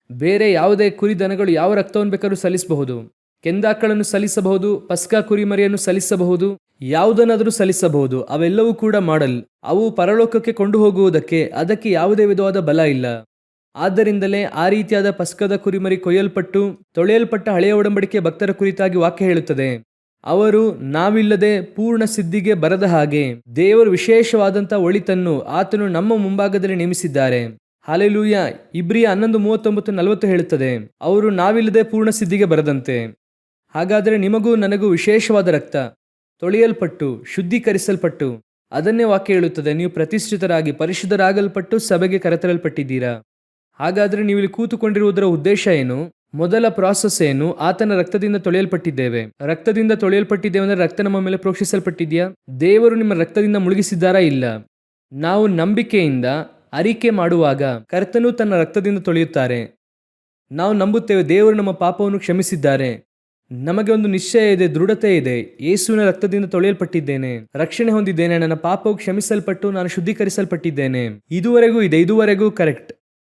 ಬೇರೆ ಯಾವುದೇ ಕುರಿ ದನಗಳು ಯಾವ ರಕ್ತವನ್ನು ಬೇಕಾದ್ರೂ ಸಲ್ಲಿಸಬಹುದು. ಕೆಂದಾಕಳನ್ನು ಸಲ್ಲಿಸಬಹುದು, ಪಸ್ಕಾ ಕುರಿಮರಿಯನ್ನು ಸಲ್ಲಿಸಬಹುದು, ಯಾವುದನ್ನಾದರೂ ಸಲ್ಲಿಸಬಹುದು. ಅವೆಲ್ಲವೂ ಕೂಡ ಮಾಡಲ್. ಅವು ಪರಲೋಕಕ್ಕೆ ಕೊಂಡು ಹೋಗುವುದಕ್ಕೆ ಅದಕ್ಕೆ ಯಾವುದೇ ವಿಧವಾದ ಬಲ ಇಲ್ಲ. ಆದ್ದರಿಂದಲೇ ಆ ರೀತಿಯಾದ ಪಸ್ಕದ ಕುರಿಮರಿ ಕೊಯ್ಯಲ್ಪಟ್ಟು ತೊಳೆಯಲ್ಪಟ್ಟ ಹಳೆಯ ಒಡಂಬಡಿಕೆ ಭಕ್ತರ ಕುರಿತಾಗಿ ವಾಕ್ಯ ಹೇಳುತ್ತದೆ. ಅವರು ನಾವಿಲ್ಲದೆ ಪೂರ್ಣ ಸಿದ್ಧಿಗೆ ಬರದ ಹಾಗೆ ದೇವರು ವಿಶೇಷವಾದಂಥ ಒಳಿತನ್ನು ಆತನು ನಮ್ಮ ಮುಂಭಾಗದಲ್ಲಿ ನೇಮಿಸಿದ್ದಾರೆ. ಹಲ್ಲೆಲೂಯಾ. ಇಬ್ರಿಯ 11:39-40 ಹೇಳುತ್ತದೆ, ಅವರು ನಾವಿಲ್ಲದೆ ಪೂರ್ಣ ಸಿದ್ಧಿಗೆ ಬರದಂತೆ. ಹಾಗಾದರೆ ನಿಮಗೂ ನನಗೂ ವಿಶೇಷವಾದ ರಕ್ತ ತೊಳೆಯಲ್ಪಟ್ಟು ಶುದ್ಧೀಕರಿಸಲ್ಪಟ್ಟು ಅದನ್ನೇ ವಾಕ್ಯ ಹೇಳುತ್ತದೆ, ನೀವು ಪ್ರತಿಷ್ಠಿತರಾಗಿ ಪರಿಶುದ್ಧರಾಗಲ್ಪಟ್ಟು ಸಭೆಗೆ ಕರೆತರಲ್ಪಟ್ಟಿದ್ದೀರಾ. ಹಾಗಾದ್ರೆ ನೀವು ಇಲ್ಲಿ ಕೂತುಕೊಂಡಿರುವುದರ ಉದ್ದೇಶ ಏನು? ಮೊದಲ ಪ್ರಾಸೆಸ್ ಏನು? ಆತನ ರಕ್ತದಿಂದ ತೊಳೆಯಲ್ಪಟ್ಟಿದ್ದೇವೆ. ರಕ್ತದಿಂದ ತೊಳೆಯಲ್ಪಟ್ಟಿದ್ದೇವೆ ಅಂದ್ರೆ ರಕ್ತ ನಮ್ಮ ಮೇಲೆ ಪ್ರೋಕ್ಷಿಸಲ್ಪಟ್ಟಿದ್ಯಾ? ದೇವರು ನಿಮ್ಮ ರಕ್ತದಿಂದ ಮುಳುಗಿಸಿದ್ದಾರಾ? ಇಲ್ಲ. ನಾವು ನಂಬಿಕೆಯಿಂದ ಅರಿಕೆ ಮಾಡುವಾಗ ಕರ್ತನು ತನ್ನ ರಕ್ತದಿಂದ ತೊಳೆಯುತ್ತಾರೆ. ನಾವು ನಂಬುತ್ತೇವೆ ದೇವರು ನಮ್ಮ ಪಾಪವನ್ನು ಕ್ಷಮಿಸಿದ್ದಾರೆ. ನಮಗೆ ಒಂದು ನಿಶ್ಚಯ ಇದೆ, ದೃಢತೆ ಇದೆ. ಯೇಸುವಿನ ರಕ್ತದಿಂದ ತೊಳೆಯಲ್ಪಟ್ಟಿದ್ದೇನೆ, ರಕ್ಷಣೆ ಹೊಂದಿದ್ದೇನೆ, ನನ್ನ ಪಾಪವು ಕ್ಷಮಿಸಲ್ಪಟ್ಟು ನಾನು ಶುದ್ಧೀಕರಿಸಲ್ಪಟ್ಟಿದ್ದೇನೆ. ಇದುವರೆಗೂ ಕರೆಕ್ಟ್.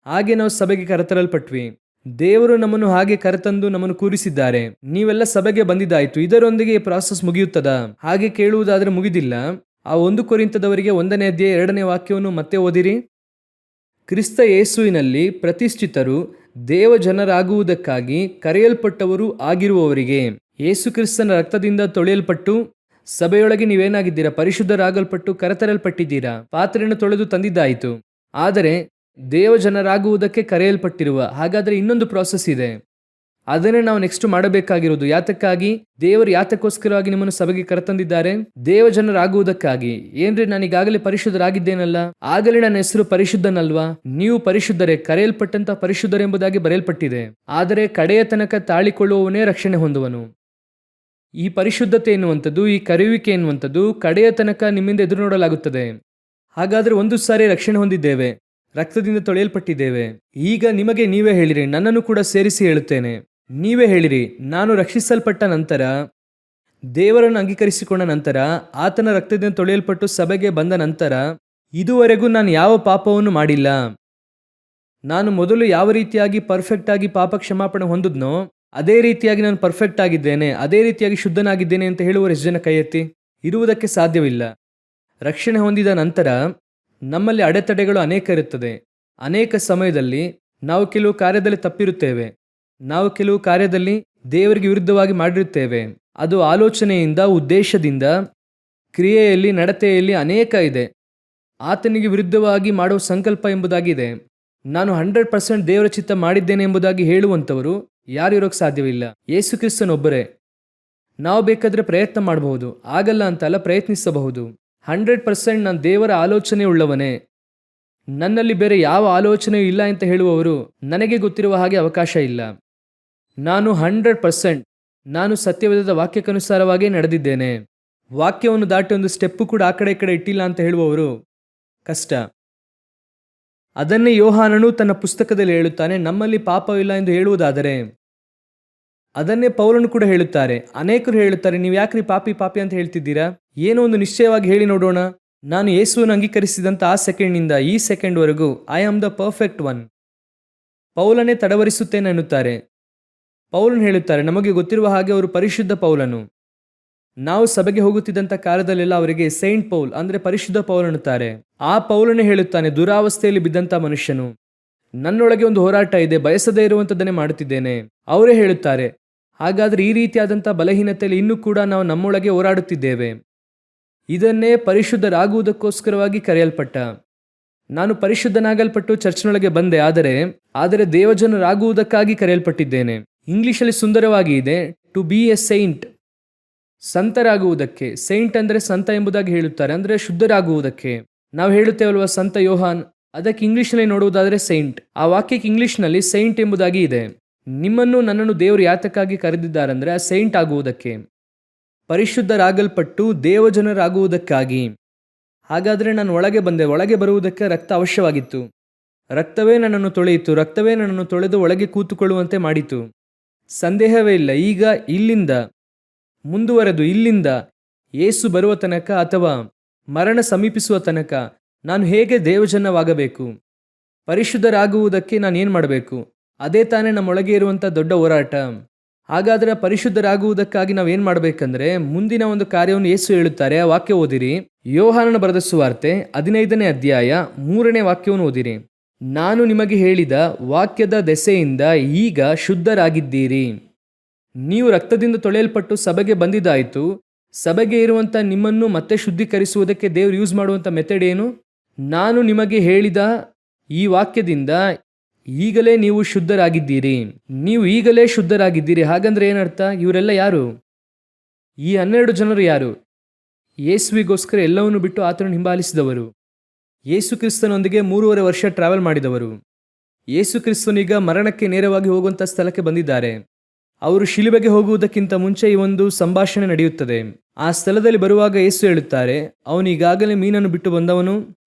ಹಾಗೆ ನಾವು ಸಭೆಗೆ ಕರೆತರಲ್ಪಟ್ವಿ. ದೇವರು ನಮ್ಮನ್ನು ಹಾಗೆ ಕರೆತಂದು ನಮ್ಮನ್ನು ಕೂರಿಸಿದ್ದಾರೆ. ನೀವೆಲ್ಲ ಸಭೆಗೆ ಬಂದಿದ್ದಾಯ್ತು, ಇದರೊಂದಿಗೆ ಈ ಪ್ರಾಸೆಸ್ ಮುಗಿಯುತ್ತದಾ? ಹಾಗೆ ಕೇಳುವುದಾದ್ರೆ ಮುಗಿದಿಲ್ಲ. ಆ 1 ಕೊರಿಂಥದವರಿಗೆ 1ನೇ ಅಧ್ಯಾಯ 2ನೇ ವಾಕ್ಯವನ್ನು ಮತ್ತೆ ಓದಿರಿ. ಕ್ರಿಸ್ತ ಯೇಸುವಿನಲ್ಲಿ ಪ್ರತಿಷ್ಠಿತರು ದೇವಜನರಾಗುವುದಕ್ಕಾಗಿ ಕರೆಯಲ್ಪಟ್ಟವರು ಆಗಿರುವವರಿಗೆ ಯೇಸು ಕ್ರಿಸ್ತನ ರಕ್ತದಿಂದ ತೊಳೆಯಲ್ಪಟ್ಟು ಸಭೆಯೊಳಗೆ ನೀವೇನಾಗಿದ್ದೀರಾ? ಪರಿಶುದ್ಧರಾಗಲ್ಪಟ್ಟು ಕರೆತರಲ್ಪಟ್ಟಿದ್ದೀರಾ. ಪಾತ್ರೆಯನ್ನು ತೊಳೆದು ತಂದಿದ್ದಾಯಿತು. ಆದರೆ ದೇವಜನರಾಗುವುದಕ್ಕೆ ಕರೆಯಲ್ಪಟ್ಟಿರುವ, ಹಾಗಾದರೆ ಇನ್ನೊಂದು ಪ್ರಾಸೆಸ್ ಇದೆ. ಅದನ್ನೇ ನಾವು ನೆಕ್ಸ್ಟ್ ಮಾಡಬೇಕಾಗಿರೋದು. ಯಾತಕ್ಕಾಗಿ? ದೇವರು ಯಾತಕ್ಕೋಸ್ಕರವಾಗಿ ನಿಮ್ಮನ್ನು ಸಭೆಗೆ ಕರೆತಂದಿದ್ದಾರೆ? ದೇವಜನರಾಗುವುದಕ್ಕಾಗಿ. ಏನ್ರಿ, ನಾನು ಈಗಾಗಲೇ ಪರಿಶುದ್ಧರಾಗಿದ್ದೇನಲ್ಲ, ಆಗಲೇ ನನ್ನ ಹೆಸರು ಪರಿಶುದ್ಧನಲ್ವಾ? ನೀವು ಪರಿಶುದ್ಧರೇ, ಕರೆಯಲ್ಪಟ್ಟಂತ ಪರಿಶುದ್ಧರೆಂಬುದಾಗಿ ಬರೆಯಲ್ಪಟ್ಟಿದೆ. ಆದರೆ ಕಡೆಯ ತನಕ ತಾಳಿಕೊಳ್ಳುವವನೇ ರಕ್ಷಣೆ ಹೊಂದುವನು. ಈ ಪರಿಶುದ್ಧತೆ ಎನ್ನುವಂಥದ್ದು, ಈ ಕರೆಯುವಿಕೆ ಎನ್ನುವಂಥದ್ದು ಕಡೆಯ ತನಕ ನಿಮ್ಮಿಂದ ಎದುರು ನೋಡಲಾಗುತ್ತದೆ. ಹಾಗಾದ್ರೆ ಒಂದು ಸಾರಿ ರಕ್ಷಣೆ ಹೊಂದಿದ್ದೇವೆ, ರಕ್ತದಿಂದ ತೊಳೆಯಲ್ಪಟ್ಟಿದ್ದೇವೆ. ಈಗ ನಿಮಗೆ ನೀವೇ ಹೇಳಿರಿ, ನನ್ನನ್ನು ಕೂಡ ಸೇರಿಸಿ ಹೇಳುತ್ತೇನೆ. ನೀವೇ ಹೇಳಿರಿ, ನಾನು ರಕ್ಷಿಸಲ್ಪಟ್ಟ ನಂತರ, ದೇವರನ್ನು ಅಂಗೀಕರಿಸಿಕೊಂಡ ನಂತರ, ಆತನ ರಕ್ತದಿಂದ ತೊಳೆಯಲ್ಪಟ್ಟು ಸಭೆಗೆ ಬಂದ ನಂತರ ಇದುವರೆಗೂ ನಾನು ಯಾವ ಪಾಪವನ್ನು ಮಾಡಿಲ್ಲ. ನಾನು ಮೊದಲು ಯಾವ ರೀತಿಯಾಗಿ ಪರ್ಫೆಕ್ಟ್ ಆಗಿ ಪಾಪ ಕ್ಷಮಾಪಣೆ ಹೊಂದಿದ್ನೋ ಅದೇ ರೀತಿಯಾಗಿ ನಾನು ಪರ್ಫೆಕ್ಟ್ ಆಗಿದ್ದೇನೆ, ಅದೇ ರೀತಿಯಾಗಿ ಶುದ್ಧನಾಗಿದ್ದೇನೆ ಅಂತ ಹೇಳುವವರು ಎಷ್ಟು ಜನ ಕೈ ಎತ್ತಿ? ಇರುವುದಕ್ಕೆ ಸಾಧ್ಯವಿಲ್ಲ. ರಕ್ಷಣೆ ಹೊಂದಿದ ನಂತರ ನಮ್ಮಲ್ಲಿ ಅಡೆತಡೆಗಳು ಅನೇಕ ಇರುತ್ತದೆ. ಅನೇಕ ಸಮಯದಲ್ಲಿ ನಾವು ಕೆಲವು ಕಾರ್ಯದಲ್ಲಿ ತಪ್ಪಿರುತ್ತೇವೆ. ನಾವು ಕೆಲವು ಕಾರ್ಯದಲ್ಲಿ ದೇವರಿಗೆ ವಿರುದ್ಧವಾಗಿ ಮಾಡಿರುತ್ತೇವೆ. ಅದು ಆಲೋಚನೆಯಿಂದ, ಉದ್ದೇಶದಿಂದ, ಕ್ರಿಯೆಯಲ್ಲಿ, ನಡತೆಯಲ್ಲಿ ಅನೇಕ ಇದೆ. ಆತನಿಗೆ ವಿರುದ್ಧವಾಗಿ ಮಾಡುವ ಸಂಕಲ್ಪ ಎಂಬುದಾಗಿದೆ. ನಾನು 100% ದೇವರ ಚಿತ್ತ ಮಾಡಿದ್ದೇನೆ ಎಂಬುದಾಗಿ ಹೇಳುವಂಥವರು ಯಾರು ಇರೋಕ್ಕೆ ಸಾಧ್ಯವಿಲ್ಲ. ಯೇಸು ಕ್ರಿಸ್ತನೊಬ್ಬರೇ. ನಾವು ಬೇಕಾದರೆ ಪ್ರಯತ್ನ ಮಾಡಬಹುದು, ಆಗಲ್ಲ ಅಂತಲ್ಲ, ಪ್ರಯತ್ನಿಸಬಹುದು. 100% ನಾನು ದೇವರ ಆಲೋಚನೆ ಉಳ್ಳವನೇ, ನನ್ನಲ್ಲಿ ಬೇರೆ ಯಾವ ಆಲೋಚನೆಯೂ ಇಲ್ಲ ಅಂತ ಹೇಳುವವರು ನನಗೆ ಗೊತ್ತಿರುವ ಹಾಗೆ ಅವಕಾಶ ಇಲ್ಲ. ನಾನು 100% ನಾನು ಸತ್ಯವೇದದ ವಾಕ್ಯಕ್ಕನುಸಾರವಾಗಿ ನಡೆದಿದ್ದೇನೆ. ವಾಕ್ಯವನ್ನು ದಾಟಿ ಒಂದು ಸ್ಟೆಪ್ಪು ಕೂಡ ಆ ಕಡೆ ಈ ಕಡೆ ಇಟ್ಟಿಲ್ಲ ಅಂತ ಹೇಳುವವರು ಕಷ್ಟ. ಅದನ್ನೇ ಯೋಹಾನನು ತನ್ನ ಪುಸ್ತಕದಲ್ಲಿ ಹೇಳುತ್ತಾನೆ. ನಮ್ಮಲ್ಲಿ ಪಾಪವಿಲ್ಲ ಎಂದು ಹೇಳುವುದಾದರೆ ಅದನ್ನೇ ಪೌಲನು ಕೂಡ ಹೇಳುತ್ತಾರೆ. ಅನೇಕರು ಹೇಳುತ್ತಾರೆ, ನೀವು ಯಾಕ್ರಿ ಪಾಪಿ ಅಂತ ಹೇಳ್ತಿದ್ದೀರಾ? ಏನೋ ಒಂದು ನಿಶ್ಚಯವಾಗಿ ಹೇಳಿ ನೋಡೋಣ. ನಾನು ಯೇಸುವನ್ನು ಅಂಗೀಕರಿಸಿದಂಥ ಆ ಸೆಕೆಂಡ್ನಿಂದ ಈ ಸೆಕೆಂಡ್ವರೆಗೂ I am the perfect one. ಪೌಲನೇ ತಡವರಿಸುತ್ತೇನೆ ಅನ್ನುತ್ತಾರೆ. ಪೌಲನು ಹೇಳುತ್ತಾರೆ, ನಮಗೆ ಗೊತ್ತಿರುವ ಹಾಗೆ ಅವರು ಪರಿಶುದ್ಧ ಪೌಲನು. ನಾವು ಸಭೆಗೆ ಹೋಗುತ್ತಿದ್ದಂಥ ಕಾಲದಲ್ಲೆಲ್ಲ ಅವರಿಗೆ ಸೈಂಟ್ ಪೌಲ್ ಅಂದರೆ ಪರಿಶುದ್ಧ ಪೌಲ್ ಅನ್ನುತ್ತಾರೆ. ಆ ಪೌಲನೇ ಹೇಳುತ್ತಾನೆ, ದುರಾವಸ್ಥೆಯಲ್ಲಿ ಬಿದ್ದಂಥ ಮನುಷ್ಯನು, ನನ್ನೊಳಗೆ ಒಂದು ಹೋರಾಟ ಇದೆ, ಬಯಸದೇ ಇರುವಂಥದ್ದನ್ನೇ ಮಾಡುತ್ತಿದ್ದೇನೆ. ಅವರೇ ಹೇಳುತ್ತಾರೆ, ಹಾಗಾದರೆ ಈ ರೀತಿಯಾದಂಥ ಬಲಹೀನತೆಯಲ್ಲಿ ಇನ್ನೂ ಕೂಡ ನಾವು ನಮ್ಮೊಳಗೆ ಹೋರಾಡುತ್ತಿದ್ದೇವೆ. ಇದನ್ನೇ ಪರಿಶುದ್ಧರಾಗುವುದಕ್ಕೋಸ್ಕರವಾಗಿ ಕರೆಯಲ್ಪಟ್ಟ. ನಾನು ಪರಿಶುದ್ಧನಾಗಲ್ಪಟ್ಟು ಚರ್ಚ್ನೊಳಗೆ ಬಂದೆ, ಆದರೆ ದೇವಜನರಾಗುವುದಕ್ಕಾಗಿ ಕರೆಯಲ್ಪಟ್ಟಿದ್ದೇನೆ. ಇಂಗ್ಲಿಷಲ್ಲಿ ಸುಂದರವಾಗಿ ಇದೆ, ಟು ಬಿ ಎ ಸೈಂಟ್, ಸಂತರಾಗುವುದಕ್ಕೆ. ಸೈಂಟ್ ಅಂದರೆ ಸಂತ ಎಂಬುದಾಗಿ ಹೇಳುತ್ತಾರೆ, ಅಂದರೆ ಶುದ್ಧರಾಗುವುದಕ್ಕೆ. ನಾವು ಹೇಳುತ್ತೇವಲ್ವ ಸಂತ ಯೋಹಾನ್, ಅದಕ್ಕೆ ಇಂಗ್ಲಿಷ್ನಲ್ಲಿ ನೋಡುವುದಾದರೆ ಸೈಂಟ್. ಆ ವಾಕ್ಯಕ್ಕೆ ಇಂಗ್ಲಿಷ್ನಲ್ಲಿ ಸೈಂಟ್ ಎಂಬುದಾಗಿ ಇದೆ. ನಿಮ್ಮನ್ನು ನನ್ನನ್ನು ದೇವರು ಯಾತಕ್ಕಾಗಿ ಕರೆದಿದ್ದಾರೆಂದರೆ ಆ ಸೈಂಟ್ ಆಗುವುದಕ್ಕೆ, ಪರಿಶುದ್ಧರಾಗಲ್ಪಟ್ಟು ದೇವಜನರಾಗುವುದಕ್ಕಾಗಿ. ಹಾಗಾದರೆ ನಾನು ಒಳಗೆ ಬಂದೆ. ಒಳಗೆ ಬರುವುದಕ್ಕೆ ರಕ್ತ ಅವಶ್ಯವಾಗಿತ್ತು. ರಕ್ತವೇ ನನ್ನನ್ನು ತೊಳೆಯಿತು. ರಕ್ತವೇ ನನ್ನನ್ನು ತೊಳೆದು ಒಳಗೆ ಕೂತುಕೊಳ್ಳುವಂತೆ ಮಾಡಿತು. ಸಂದೇಹವೇ ಇಲ್ಲ. ಈಗ ಇಲ್ಲಿಂದ ಮುಂದುವರೆದು, ಇಲ್ಲಿಂದ ಯೇಸು ಬರುವ ತನಕ ಅಥವಾ ಮರಣ ಸಮೀಪಿಸುವ ತನಕ ನಾನು ಹೇಗೆ ದೇವಜನವಾಗಬೇಕು, ಪರಿಶುದ್ಧರಾಗುವುದಕ್ಕೆ ನಾನು ಏನು ಮಾಡಬೇಕು? ಅದೇ ತಾನೇ ನಮ್ಮೊಳಗೆ ಇರುವಂಥ ದೊಡ್ಡ ಹೋರಾಟ. ಹಾಗಾದರೆ ಪರಿಶುದ್ಧರಾಗುವುದಕ್ಕಾಗಿ ನಾವು ಏನು ಮಾಡಬೇಕಂದ್ರೆ ಮುಂದಿನ ಒಂದು ಕಾರ್ಯವನ್ನು ಯೇಸು ಹೇಳುತ್ತಾರೆ. ಆ ವಾಕ್ಯ ಓದಿರಿ. ಯೋಹಾನನ ಬರೆದ ಸುವಾರ್ತೆ 15ನೇ ಅಧ್ಯಾಯ 3ನೇ ವಾಕ್ಯವನ್ನು ಓದಿರಿ. ನಾನು ನಿಮಗೆ ಹೇಳಿದ ವಾಕ್ಯದ ದೆಸೆಯಿಂದ ಈಗ ಶುದ್ಧರಾಗಿದ್ದೀರಿ. ನೀವು ರಕ್ತದಿಂದ ತೊಳೆಯಲ್ಪಟ್ಟು ಸಭೆಗೆ ಬಂದಿದ್ದಾಯಿತು. ಸಭೆಗೆ ಇರುವಂಥ ನಿಮ್ಮನ್ನು ಮತ್ತೆ ಶುದ್ಧೀಕರಿಸುವುದಕ್ಕೆ ದೇವರು ಯೂಸ್ ಮಾಡುವಂಥ ಮೆಥಡ್ ಏನು? ನಾನು ನಿಮಗೆ ಹೇಳಿದ ಈ ವಾಕ್ಯದಿಂದ ಈಗಲೇ ನೀವು ಶುದ್ಧರಾಗಿದ್ದೀರಿ. ನೀವು ಈಗಲೇ ಶುದ್ಧರಾಗಿದ್ದೀರಿ. ಹಾಗಂದ್ರೆ ಏನರ್ಥ? ಇವರೆಲ್ಲ ಯಾರು? ಈ 12 ಜನರು ಯಾರು? ಯೇಸುವಿಗೋಸ್ಕರ ಎಲ್ಲವನ್ನು ಬಿಟ್ಟು ಆತನನ್ನು ಹಿಂಬಾಲಿಸಿದವರು. ಯೇಸು ಕ್ರಿಸ್ತನೊಂದಿಗೆ 3.5 ವರ್ಷ ಟ್ರಾವೆಲ್ ಮಾಡಿದವರು. ಯೇಸು ಕ್ರಿಸ್ತನೀಗ ಮರಣಕ್ಕೆ ನೇರವಾಗಿ ಹೋಗುವಂಥ ಸ್ಥಳಕ್ಕೆ ಬಂದಿದ್ದಾರೆ. ಅವರು ಶಿಲುಬೆಗೆ ಹೋಗುವುದಕ್ಕಿಂತ ಮುಂಚೆ ಈ ಒಂದು ಸಂಭಾಷಣೆ ನಡೆಯುತ್ತದೆ. ಆ ಸ್ಥಳದಲ್ಲಿ ಬರುವಾಗ ಯೇಸು ಹೇಳುತ್ತಾರೆ, ಅವನು ಈಗಾಗಲೇ ಮೀನನ್ನು ಬಿಟ್ಟು ಬಂದವನು,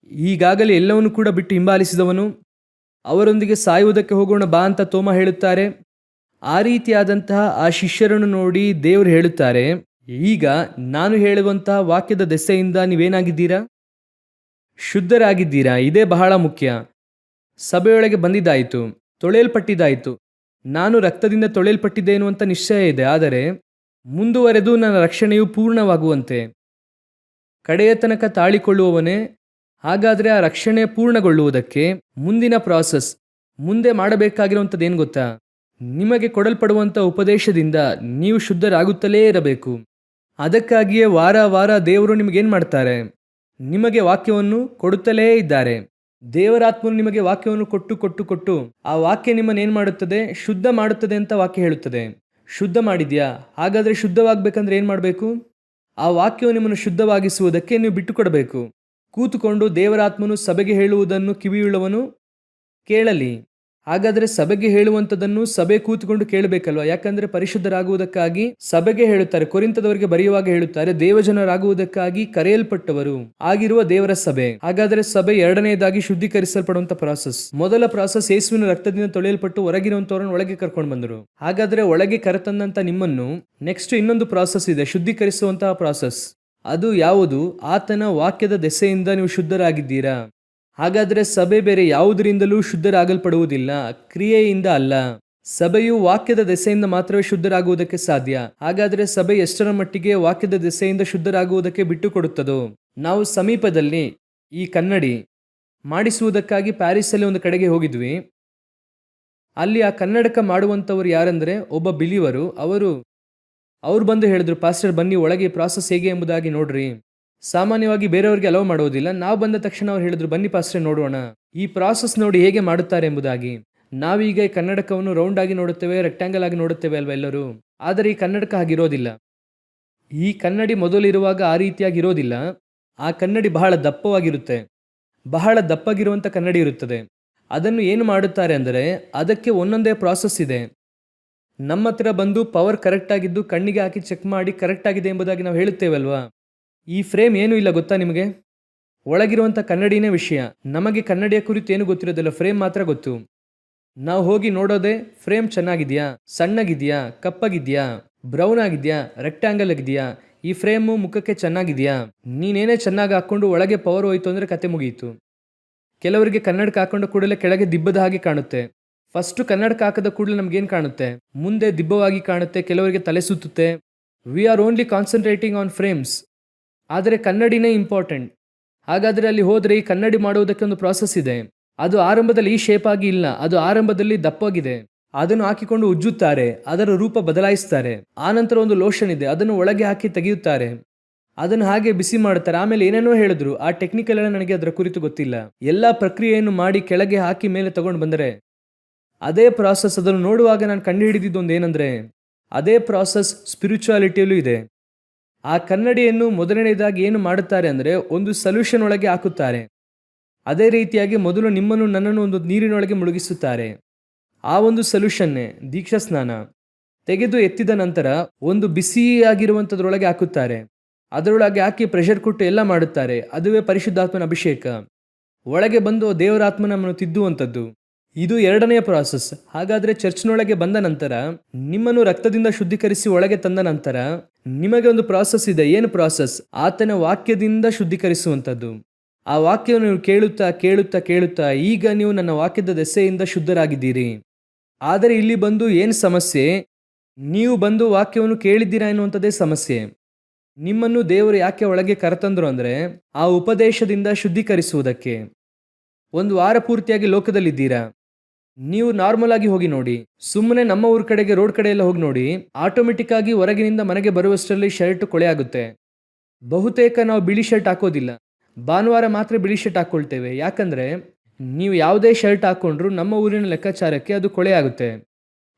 ಈಗಾಗಲೇ ಎಲ್ಲವನ್ನು ಕೂಡ ಬಿಟ್ಟು ಹಿಂಬಾಲಿಸಿದವನು, ಅವರೊಂದಿಗೆ ಸಾಯುವುದಕ್ಕೆ ಹೋಗೋಣ ಬಾ ಅಂತ ತೋಮ ಹೇಳುತ್ತಾರೆ. ಆ ರೀತಿಯಾದಂತಹ ಆ ಶಿಷ್ಯರನ್ನು ನೋಡಿ ದೇವರು ಹೇಳುತ್ತಾರೆ, ಈಗ ನಾನು ಹೇಳುವಂತಹ ವಾಕ್ಯದ ದೆಸೆಯಿಂದ ನೀವೇನಾಗಿದ್ದೀರಾ? ಶುದ್ಧರಾಗಿದ್ದೀರಾ. ಇದೇ ಬಹಳ ಮುಖ್ಯ. ಸಭೆಯೊಳಗೆ ಬಂದಿದ್ದಾಯಿತು, ತೊಳೆಯಲ್ಪಟ್ಟಿದ್ದಾಯಿತು, ನಾನು ರಕ್ತದಿಂದ ತೊಳೆಯಲ್ಪಟ್ಟಿದ್ದೇನು ಅಂತ ನಿಶ್ಚಯ ಇದೆ. ಆದರೆ ಮುಂದುವರೆದು ನನ್ನ ರಕ್ಷಣೆಯು ಪೂರ್ಣವಾಗುವಂತೆ ಕಡೆಯ ತನಕ ತಾಳಿಕೊಳ್ಳುವವನೇ. ಹಾಗಾದರೆ ಆ ರಕ್ಷಣೆ ಪೂರ್ಣಗೊಳ್ಳುವುದಕ್ಕೆ ಮುಂದಿನ ಪ್ರಾಸೆಸ್, ಮುಂದೆ ಮಾಡಬೇಕಾಗಿರುವಂಥದ್ದು ಏನು ಗೊತ್ತಾ? ನಿಮಗೆ ಕೊಡಲ್ಪಡುವಂಥ ಉಪದೇಶದಿಂದ ನೀವು ಶುದ್ಧರಾಗುತ್ತಲೇ ಇರಬೇಕು. ಅದಕ್ಕಾಗಿಯೇ ವಾರ ವಾರ ದೇವರು ನಿಮಗೇನು ಮಾಡ್ತಾರೆ? ನಿಮಗೆ ವಾಕ್ಯವನ್ನು ಕೊಡುತ್ತಲೇ ಇದ್ದಾರೆ. ದೇವರಾತ್ಮನು ನಿಮಗೆ ವಾಕ್ಯವನ್ನು ಕೊಟ್ಟು ಕೊಟ್ಟು ಕೊಟ್ಟು ಆ ವಾಕ್ಯ ನಿಮ್ಮನ್ನು ಏನು ಮಾಡುತ್ತದೆ? ಶುದ್ಧ ಮಾಡುತ್ತದೆ ಅಂತ ವಾಕ್ಯ ಹೇಳುತ್ತದೆ. ಶುದ್ಧ ಮಾಡಿದ್ಯಾ? ಹಾಗಾದರೆ ಶುದ್ಧವಾಗಬೇಕಂದ್ರೆ ಏನು ಮಾಡಬೇಕು? ಆ ವಾಕ್ಯವು ನಿಮ್ಮನ್ನು ಶುದ್ಧವಾಗಿಸುವುದಕ್ಕೆ ನೀವು ಬಿಟ್ಟುಕೊಡಬೇಕು. ಕೂತುಕೊಂಡು ದೇವರಾತ್ಮನು ಸಭೆಗೆ ಹೇಳುವುದನ್ನು ಕಿವಿಯುಳ್ಳವನು ಕೇಳಲಿ. ಹಾಗಾದರೆ ಸಭೆಗೆ ಹೇಳುವಂಥದ್ದನ್ನು ಸಭೆ ಕೂತುಕೊಂಡು ಕೇಳಬೇಕಲ್ವ? ಯಾಕಂದರೆ ಪರಿಶುದ್ಧರಾಗುವುದಕ್ಕಾಗಿ ಸಭೆಗೆ ಹೇಳುತ್ತಾರೆ. ಕೊರಿಂಥದವರಿಗೆ ಬರೆಯುವಾಗ ಹೇಳುತ್ತಾರೆ, ದೇವಜನರಾಗುವುದಕ್ಕಾಗಿ ಕರೆಯಲ್ಪಟ್ಟವರು ಆಗಿರುವ ದೇವರ ಸಭೆ. ಹಾಗಾದರೆ ಸಭೆ ಎರಡನೆಯದಾಗಿ ಶುದ್ಧೀಕರಿಸಲ್ಪಡುವಂಥ ಪ್ರಾಸೆಸ್. ಮೊದಲ ಪ್ರಾಸೆಸ್ ಯೇಸುವಿನ ರಕ್ತದಿಂದ ತೊಳೆಯಲ್ಪಟ್ಟು ಹೊರಗಿರುವಂಥವರನ್ನು ಒಳಗೆ ಕರ್ಕೊಂಡು ಬಂದರು. ಹಾಗಾದರೆ ಒಳಗೆ ಕರೆತಂದಂಥ ನಿಮ್ಮನ್ನು ನೆಕ್ಸ್ಟ್ ಇನ್ನೊಂದು ಪ್ರಾಸೆಸ್ ಇದೆ, ಶುದ್ಧೀಕರಿಸುವಂತಹ ಪ್ರಾಸೆಸ್. ಅದು ಯಾವುದು? ಆತನ ವಾಕ್ಯದ ದೆಸೆಯಿಂದ ನೀವು ಶುದ್ಧರಾಗಿದ್ದೀರಾ. ಹಾಗಾದರೆ ಸಭೆ ಬೇರೆ ಯಾವುದರಿಂದಲೂ ಶುದ್ಧರಾಗಲ್ಪಡುವುದಿಲ್ಲ, ಕ್ರಿಯೆಯಿಂದ ಅಲ್ಲ. ಸಭೆಯು ವಾಕ್ಯದ ದೆಸೆಯಿಂದ ಮಾತ್ರವೇ ಶುದ್ಧರಾಗುವುದಕ್ಕೆ ಸಾಧ್ಯ. ಹಾಗಾದರೆ ಸಭೆ ಎಷ್ಟರ ಮಟ್ಟಿಗೆ ವಾಕ್ಯದ ದೆಸೆಯಿಂದ ಶುದ್ಧರಾಗುವುದಕ್ಕೆ ಬಿಟ್ಟು ಕೊಡುತ್ತದೋ? ನಾವು ಸಮೀಪದಲ್ಲಿ ಈ ಕನ್ನಡಿ ಮಾಡಿಸುವುದಕ್ಕಾಗಿ ಪ್ಯಾರಿಸಲ್ಲಿ ಒಂದು ಕಡೆಗೆ ಹೋಗಿದ್ವಿ. ಅಲ್ಲಿ ಆ ಕನ್ನಡಕ ಮಾಡುವಂಥವ್ರು ಯಾರಂದರೆ ಒಬ್ಬ ಬಿಲಿವರು. ಅವರು ಬಂದು ಹೇಳಿದ್ರು, ಪಾಸ್ಟರ್ ಬನ್ನಿ ಒಳಗೆ ಪ್ರಾಸೆಸ್ ಹೇಗೆ ಎಂಬುದಾಗಿ ನೋಡ್ರಿ. ಸಾಮಾನ್ಯವಾಗಿ ಬೇರೆಯವರಿಗೆ ಅಲೋ ಮಾಡೋದಿಲ್ಲ. ನಾವು ಬಂದ ತಕ್ಷಣ ಅವ್ರು ಹೇಳಿದ್ರು, ಬನ್ನಿ ಪಾಸ್ಟರ್ ನೋಡೋಣ, ಈ ಪ್ರಾಸೆಸ್ ನೋಡಿ ಹೇಗೆ ಮಾಡುತ್ತಾರೆ ಎಂಬುದಾಗಿ. ನಾವೀಗ ಈ ಕನ್ನಡಕವನ್ನು ರೌಂಡ್ ಆಗಿ ನೋಡುತ್ತೇವೆ, ರೆಕ್ಟ್ಯಾಂಗಲ್ ಆಗಿ ನೋಡುತ್ತೇವೆ ಅಲ್ವಾ ಎಲ್ಲರೂ. ಆದರೆ ಈ ಕನ್ನಡಕ ಹಾಗಿರೋದಿಲ್ಲ. ಈ ಕನ್ನಡಿ ಮೊದಲಿರುವಾಗ ಆ ರೀತಿಯಾಗಿ ಇರೋದಿಲ್ಲ. ಆ ಕನ್ನಡಿ ಬಹಳ ದಪ್ಪವಾಗಿರುತ್ತೆ. ಬಹಳ ದಪ್ಪಗಿರುವಂಥ ಕನ್ನಡಿ ಇರುತ್ತದೆ. ಅದನ್ನು ಏನು ಮಾಡುತ್ತಾರೆ ಅಂದರೆ ಅದಕ್ಕೆ ಒಂದೊಂದೇ ಪ್ರಾಸೆಸ್ ಇದೆ. ನಮ್ಮ ಹತ್ರ ಬಂದು ಪವರ್ ಕರೆಕ್ಟ್ ಆಗಿದ್ದು ಕಣ್ಣಿಗೆ ಹಾಕಿ ಚೆಕ್ ಮಾಡಿ ಕರೆಕ್ಟ್ ಆಗಿದೆ ಎಂಬುದಾಗಿ ನಾವು ಹೇಳುತ್ತೇವಲ್ವಾ. ಈ ಫ್ರೇಮ್ ಏನೂ ಇಲ್ಲ ಗೊತ್ತಾ ನಿಮಗೆ? ಒಳಗಿರುವಂಥ ಕನ್ನಡಿನೇ ವಿಷಯ. ನಮಗೆ ಕನ್ನಡಿಯ ಕುರಿತು ಏನು ಗೊತ್ತಿರೋದಿಲ್ಲ, ಫ್ರೇಮ್ ಮಾತ್ರ ಗೊತ್ತು. ನಾವು ಹೋಗಿ ನೋಡೋದೆ ಫ್ರೇಮ್ ಚೆನ್ನಾಗಿದೆಯಾ, ಸಣ್ಣಗಿದೆಯಾ, ಕಪ್ಪಗಿದೆಯಾ, ಬ್ರೌನ್ ಆಗಿದೆಯಾ, ರೆಕ್ಟ್ಯಾಂಗಲ್ ಆಗಿದೆಯಾ, ಈ ಫ್ರೇಮು ಮುಖಕ್ಕೆ ಚೆನ್ನಾಗಿದೆಯಾ. ನೀನೇನೇ ಚೆನ್ನಾಗಿ ಹಾಕ್ಕೊಂಡು ಒಳಗೆ ಪವರ್ ಹೋಯಿತು ಅಂದರೆ ಕತೆ ಮುಗಿಯಿತು. ಕೆಲವರಿಗೆ ಕನ್ನಡಕ ಹಾಕೊಂಡು ಕೂಡಲೇ ಕೆಳಗೆ ದಿಬ್ಬದ ಹಾಗೆ ಕಾಣುತ್ತೆ. ಫಸ್ಟು ಕನ್ನಡಕ ಹಾಕದ ಕೂಡಲೇ ನಮಗೇನು ಕಾಣುತ್ತೆ? ಮುಂದೆ ದಿಬ್ಬವಾಗಿ ಕಾಣುತ್ತೆ. ಕೆಲವರಿಗೆ ತಲೆ ಸುತ್ತುತ್ತೆ. We are only concentrating on frames. ಆದರೆ ಕನ್ನಡಿನೇ ಇಂಪಾರ್ಟೆಂಟ್. ಹಾಗಾದರೆ ಅಲ್ಲಿ ಹೋದರೆ ಈ ಕನ್ನಡಿ ಮಾಡುವುದಕ್ಕೆ ಒಂದು ಪ್ರಾಸೆಸ್ ಇದೆ. ಅದು ಆರಂಭದಲ್ಲಿ ಈ ಶೇಪ್ ಆಗಿ ಇಲ್ಲ, ಅದು ಆರಂಭದಲ್ಲಿ ದಪ್ಪಗಿದೆ. ಅದನ್ನು ಹಾಕಿಕೊಂಡು ಉಜ್ಜುತ್ತಾರೆ, ಅದರ ರೂಪ ಬದಲಾಯಿಸ್ತಾರೆ. ಆನಂತರ ಒಂದು ಲೋಷನ್ ಇದೆ, ಅದನ್ನು ಒಳಗೆ ಹಾಕಿ ತೆಗೆಯುತ್ತಾರೆ, ಅದನ್ನು ಹಾಗೆ ಬಿಸಿ ಮಾಡುತ್ತಾರೆ. ಆಮೇಲೆ ಏನೇನೋ ಹೇಳಿದ್ರು, ಆ ಟೆಕ್ನಿಕಲ್ ಎಲ್ಲ ನನಗೆ ಅದರ ಕುರಿತು ಗೊತ್ತಿಲ್ಲ. ಎಲ್ಲ ಪ್ರಕ್ರಿಯೆಯನ್ನು ಮಾಡಿ ಕೆಳಗೆ ಹಾಕಿ ಮೇಲೆ ತಗೊಂಡು ಬಂದರೆ ಅದೇ ಪ್ರಾಸೆಸ್. ಅದನ್ನು ನೋಡುವಾಗ ನಾನು ಕಂಡುಹಿಡಿದಿದ್ದೊಂದು ಏನಂದರೆ, ಅದೇ ಪ್ರಾಸೆಸ್ ಸ್ಪಿರಿಚುವಾಲಿಟಿಯಲ್ಲೂ ಇದೆ. ಆ ಕನ್ನಡಿಯನ್ನು ಮೊದಲನೇದಾಗಿ ಏನು ಮಾಡುತ್ತಾರೆ ಅಂದರೆ ಒಂದು ಸೊಲ್ಯೂಷನ್ ಒಳಗೆ ಹಾಕುತ್ತಾರೆ. ಅದೇ ರೀತಿಯಾಗಿ ಮೊದಲು ನಿಮ್ಮನ್ನು ನನ್ನನ್ನು ಒಂದು ನೀರಿನೊಳಗೆ ಮುಳುಗಿಸುತ್ತಾರೆ. ಆ ಒಂದು ಸೊಲ್ಯೂಷನ್ನೇ ದೀಕ್ಷಾ ಸ್ನಾನ. ತೆಗೆದು ಎತ್ತಿದ ನಂತರ ಒಂದು ಬಿಸಿಯಾಗಿರುವಂಥದ್ರೊಳಗೆ ಹಾಕುತ್ತಾರೆ. ಅದರೊಳಗೆ ಹಾಕಿ ಪ್ರೆಷರ್ ಕೊಟ್ಟು ಎಲ್ಲ ಮಾಡುತ್ತಾರೆ. ಅದುವೇ ಪರಿಶುದ್ಧಾತ್ಮನ ಅಭಿಷೇಕ. ಒಳಗೆ ಬಂದು ದೇವರಾತ್ಮ ನಮ್ಮನ್ನು ತಿದ್ದುವಂಥದ್ದು. ಇದು ಎರಡನೆಯ ಪ್ರಾಸೆಸ್. ಹಾಗಾದರೆ ಚರ್ಚ್ನೊಳಗೆ ಬಂದ ನಂತರ ನಿಮ್ಮನ್ನು ರಕ್ತದಿಂದ ಶುದ್ಧೀಕರಿಸಿ ಒಳಗೆ ತಂದ ನಂತರ ನಿಮಗೆ ಒಂದು ಪ್ರಾಸೆಸ್ ಇದೆ. ಏನು ಪ್ರಾಸೆಸ್? ಆತನ ವಾಕ್ಯದಿಂದ ಶುದ್ಧೀಕರಿಸುವಂಥದ್ದು. ಆ ವಾಕ್ಯವನ್ನು ನೀವು ಕೇಳುತ್ತಾ ಕೇಳುತ್ತಾ ಕೇಳುತ್ತಾ ಈಗ ನೀವು ನನ್ನ ವಾಕ್ಯದ ದೆಸೆಯಿಂದ ಶುದ್ಧರಾಗಿದ್ದೀರಿ. ಆದರೆ ಇಲ್ಲಿ ಬಂದು ಏನು ಸಮಸ್ಯೆ? ನೀವು ಬಂದು ವಾಕ್ಯವನ್ನು ಕೇಳಿದ್ದೀರಾ ಎನ್ನುವಂಥದ್ದೇ ಸಮಸ್ಯೆ. ನಿಮ್ಮನ್ನು ದೇವರು ಯಾಕೆ ಒಳಗೆ ಕರೆತಂದ್ರು ಅಂದರೆ ಆ ಉಪದೇಶದಿಂದ ಶುದ್ಧೀಕರಿಸುವುದಕ್ಕೆ. ಒಂದು ವಾರ ಪೂರ್ತಿಯಾಗಿ ಲೋಕದಲ್ಲಿದ್ದೀರಾ. ನೀವು ನಾರ್ಮಲ್ ಆಗಿ ಹೋಗಿ ನೋಡಿ, ಸುಮ್ಮನೆ ನಮ್ಮ ಊರ ಕಡೆಗೆ ರೋಡ್ ಕಡೆ ಎಲ್ಲ ಹೋಗಿ ನೋಡಿ, ಆಟೋಮೆಟಿಕ್ ಆಗಿ ಹೊರಗಿನಿಂದ ಮನೆಗೆ ಬರುವಷ್ಟರಲ್ಲಿ ಶರ್ಟ್ ಕೊಳೆ ಆಗುತ್ತೆ. ಬಹುತೇಕ ನಾವು ಬಿಳಿ ಶರ್ಟ್ ಹಾಕೋದಿಲ್ಲ, ಭಾನುವಾರ ಮಾತ್ರ ಬಿಳಿ ಶರ್ಟ್ ಹಾಕ್ಕೊಳ್ತೇವೆ. ಯಾಕಂದರೆ ನೀವು ಯಾವುದೇ ಶರ್ಟ್ ಹಾಕ್ಕೊಂಡ್ರು ನಮ್ಮ ಊರಿನ ಲೆಕ್ಕಾಚಾರಕ್ಕೆ ಅದು ಕೊಳೆ ಆಗುತ್ತೆ,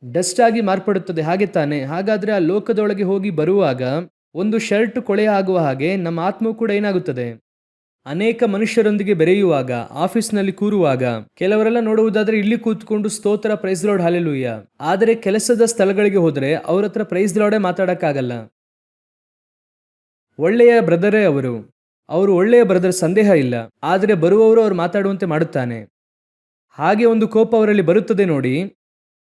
ಡಸ್ಟ್ ಆಗಿ ಮಾರ್ಪಡುತ್ತದೆ. ಹಾಗೆ ತಾನೆ. ಹಾಗಾದರೆ ಆ ಲೋಕದೊಳಗೆ ಹೋಗಿ ಬರುವಾಗ ಒಂದು ಶರ್ಟ್ ಕೊಳೆ ಆಗುವ ಹಾಗೆ ನಮ್ಮ ಆತ್ಮವು ಕೂಡ ಏನಾಗುತ್ತದೆ. ಅನೇಕ ಮನುಷ್ಯರೊಂದಿಗೆ ಬೆರೆಯುವಾಗ, ಆಫೀಸ್ನಲ್ಲಿ ಕೂರುವಾಗ ಕೆಲವರೆಲ್ಲ ನೋಡುವುದಾದ್ರೆ ಇಲ್ಲಿ ಕೂತ್ಕೊಂಡು ಸ್ತೋತ್ರ, ಪ್ರೈಸ್ ಲಾರ್ಡ್, ಹಾಲೆಲೂಯ. ಆದರೆ ಕೆಲಸದ ಸ್ಥಳಗಳಿಗೆ ಹೋದರೆ ಅವ್ರ ಹತ್ರ ಪ್ರೈಸ್ ಲಾರ್ಡೇ ಮಾತಾಡಕ್ಕಾಗಲ್ಲ. ಒಳ್ಳೆಯ ಬ್ರದರೇ ಅವರು ಒಳ್ಳೆಯ ಬ್ರದರ್, ಸಂದೇಹ ಇಲ್ಲ. ಆದರೆ ಬರುವವರು ಅವ್ರು ಮಾತಾಡುವಂತೆ ಮಾಡುತ್ತಾನೆ. ಹಾಗೆ ಒಂದು ಕೋಪ ಅವರಲ್ಲಿ ಬರುತ್ತದೆ ನೋಡಿ.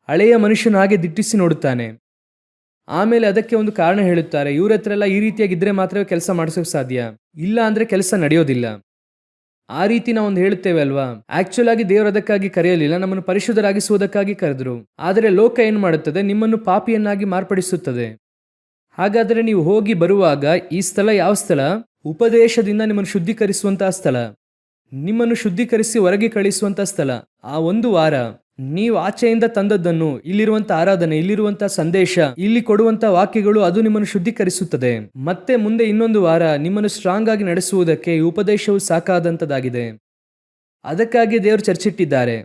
ಹಳೆಯ ಮನುಷ್ಯನ ಹಾಗೆ ದಿಟ್ಟಿಸಿ ನೋಡುತ್ತಾನೆ. ಆಮೇಲೆ ಅದಕ್ಕೆ ಒಂದು ಕಾರಣ ಹೇಳುತ್ತಾರೆ. ಇವ್ರ ಹತ್ರ ಎಲ್ಲ ಈ ರೀತಿಯಾಗಿದ್ದರೆ ಮಾತ್ರವೇ ಕೆಲಸ ಮಾಡಿಸೋಕೆ ಸಾಧ್ಯ, ಇಲ್ಲ ಅಂದರೆ ಕೆಲಸ ನಡೆಯೋದಿಲ್ಲ. ಆ ರೀತಿ ನಾವು ಒಂದು ಹೇಳುತ್ತೇವೆ ಅಲ್ವಾ. ಆಕ್ಚುಲ್ ಆಗಿ ದೇವರು ಅದಕ್ಕಾಗಿ ಕರೆಯಲಿಲ್ಲ, ನಮ್ಮನ್ನು ಪರಿಶುದ್ಧರಾಗಿಸುವುದಕ್ಕಾಗಿ ಕರೆದರು. ಆದರೆ ಲೋಕ ಏನು ಮಾಡುತ್ತದೆ, ನಿಮ್ಮನ್ನು ಪಾಪಿಯನ್ನಾಗಿ ಮಾರ್ಪಡಿಸುತ್ತದೆ. ಹಾಗಾದರೆ ನೀವು ಹೋಗಿ ಬರುವಾಗ ಈ ಸ್ಥಳ ಯಾವ ಸ್ಥಳ? ಉಪದೇಶದಿಂದ ನಿಮ್ಮನ್ನು ಶುದ್ಧೀಕರಿಸುವಂತಹ ಸ್ಥಳ, ನಿಮ್ಮನ್ನು ಶುದ್ಧೀಕರಿಸಿ ಹೊರಗೆ ಕಳಿಸುವಂಥ ಸ್ಥಳ. ಆ ಒಂದು ವಾರ ನೀವು ಆಚೆಯಿಂದ ತಂದದ್ದನ್ನು, ಇಲ್ಲಿರುವಂಥ ಆರಾಧನೆ, ಇಲ್ಲಿರುವಂಥ ಸಂದೇಶ, ಇಲ್ಲಿ ಕೊಡುವಂಥ ವಾಕ್ಯಗಳು, ಅದು ನಿಮ್ಮನ್ನು ಶುದ್ಧೀಕರಿಸುತ್ತದೆ. ಮತ್ತೆ ಮುಂದೆ ಇನ್ನೊಂದು ವಾರ ನಿಮ್ಮನ್ನು ಸ್ಟ್ರಾಂಗ್ ಆಗಿ ನಡೆಸುವುದಕ್ಕೆ ಈ ಉಪದೇಶವು ಸಾಕಾದಂಥದ್ದಾಗಿದೆ. ಅದಕ್ಕಾಗಿ ದೇವರು ಚರ್ಚಿಟ್ಟಿದ್ದಾರೆ.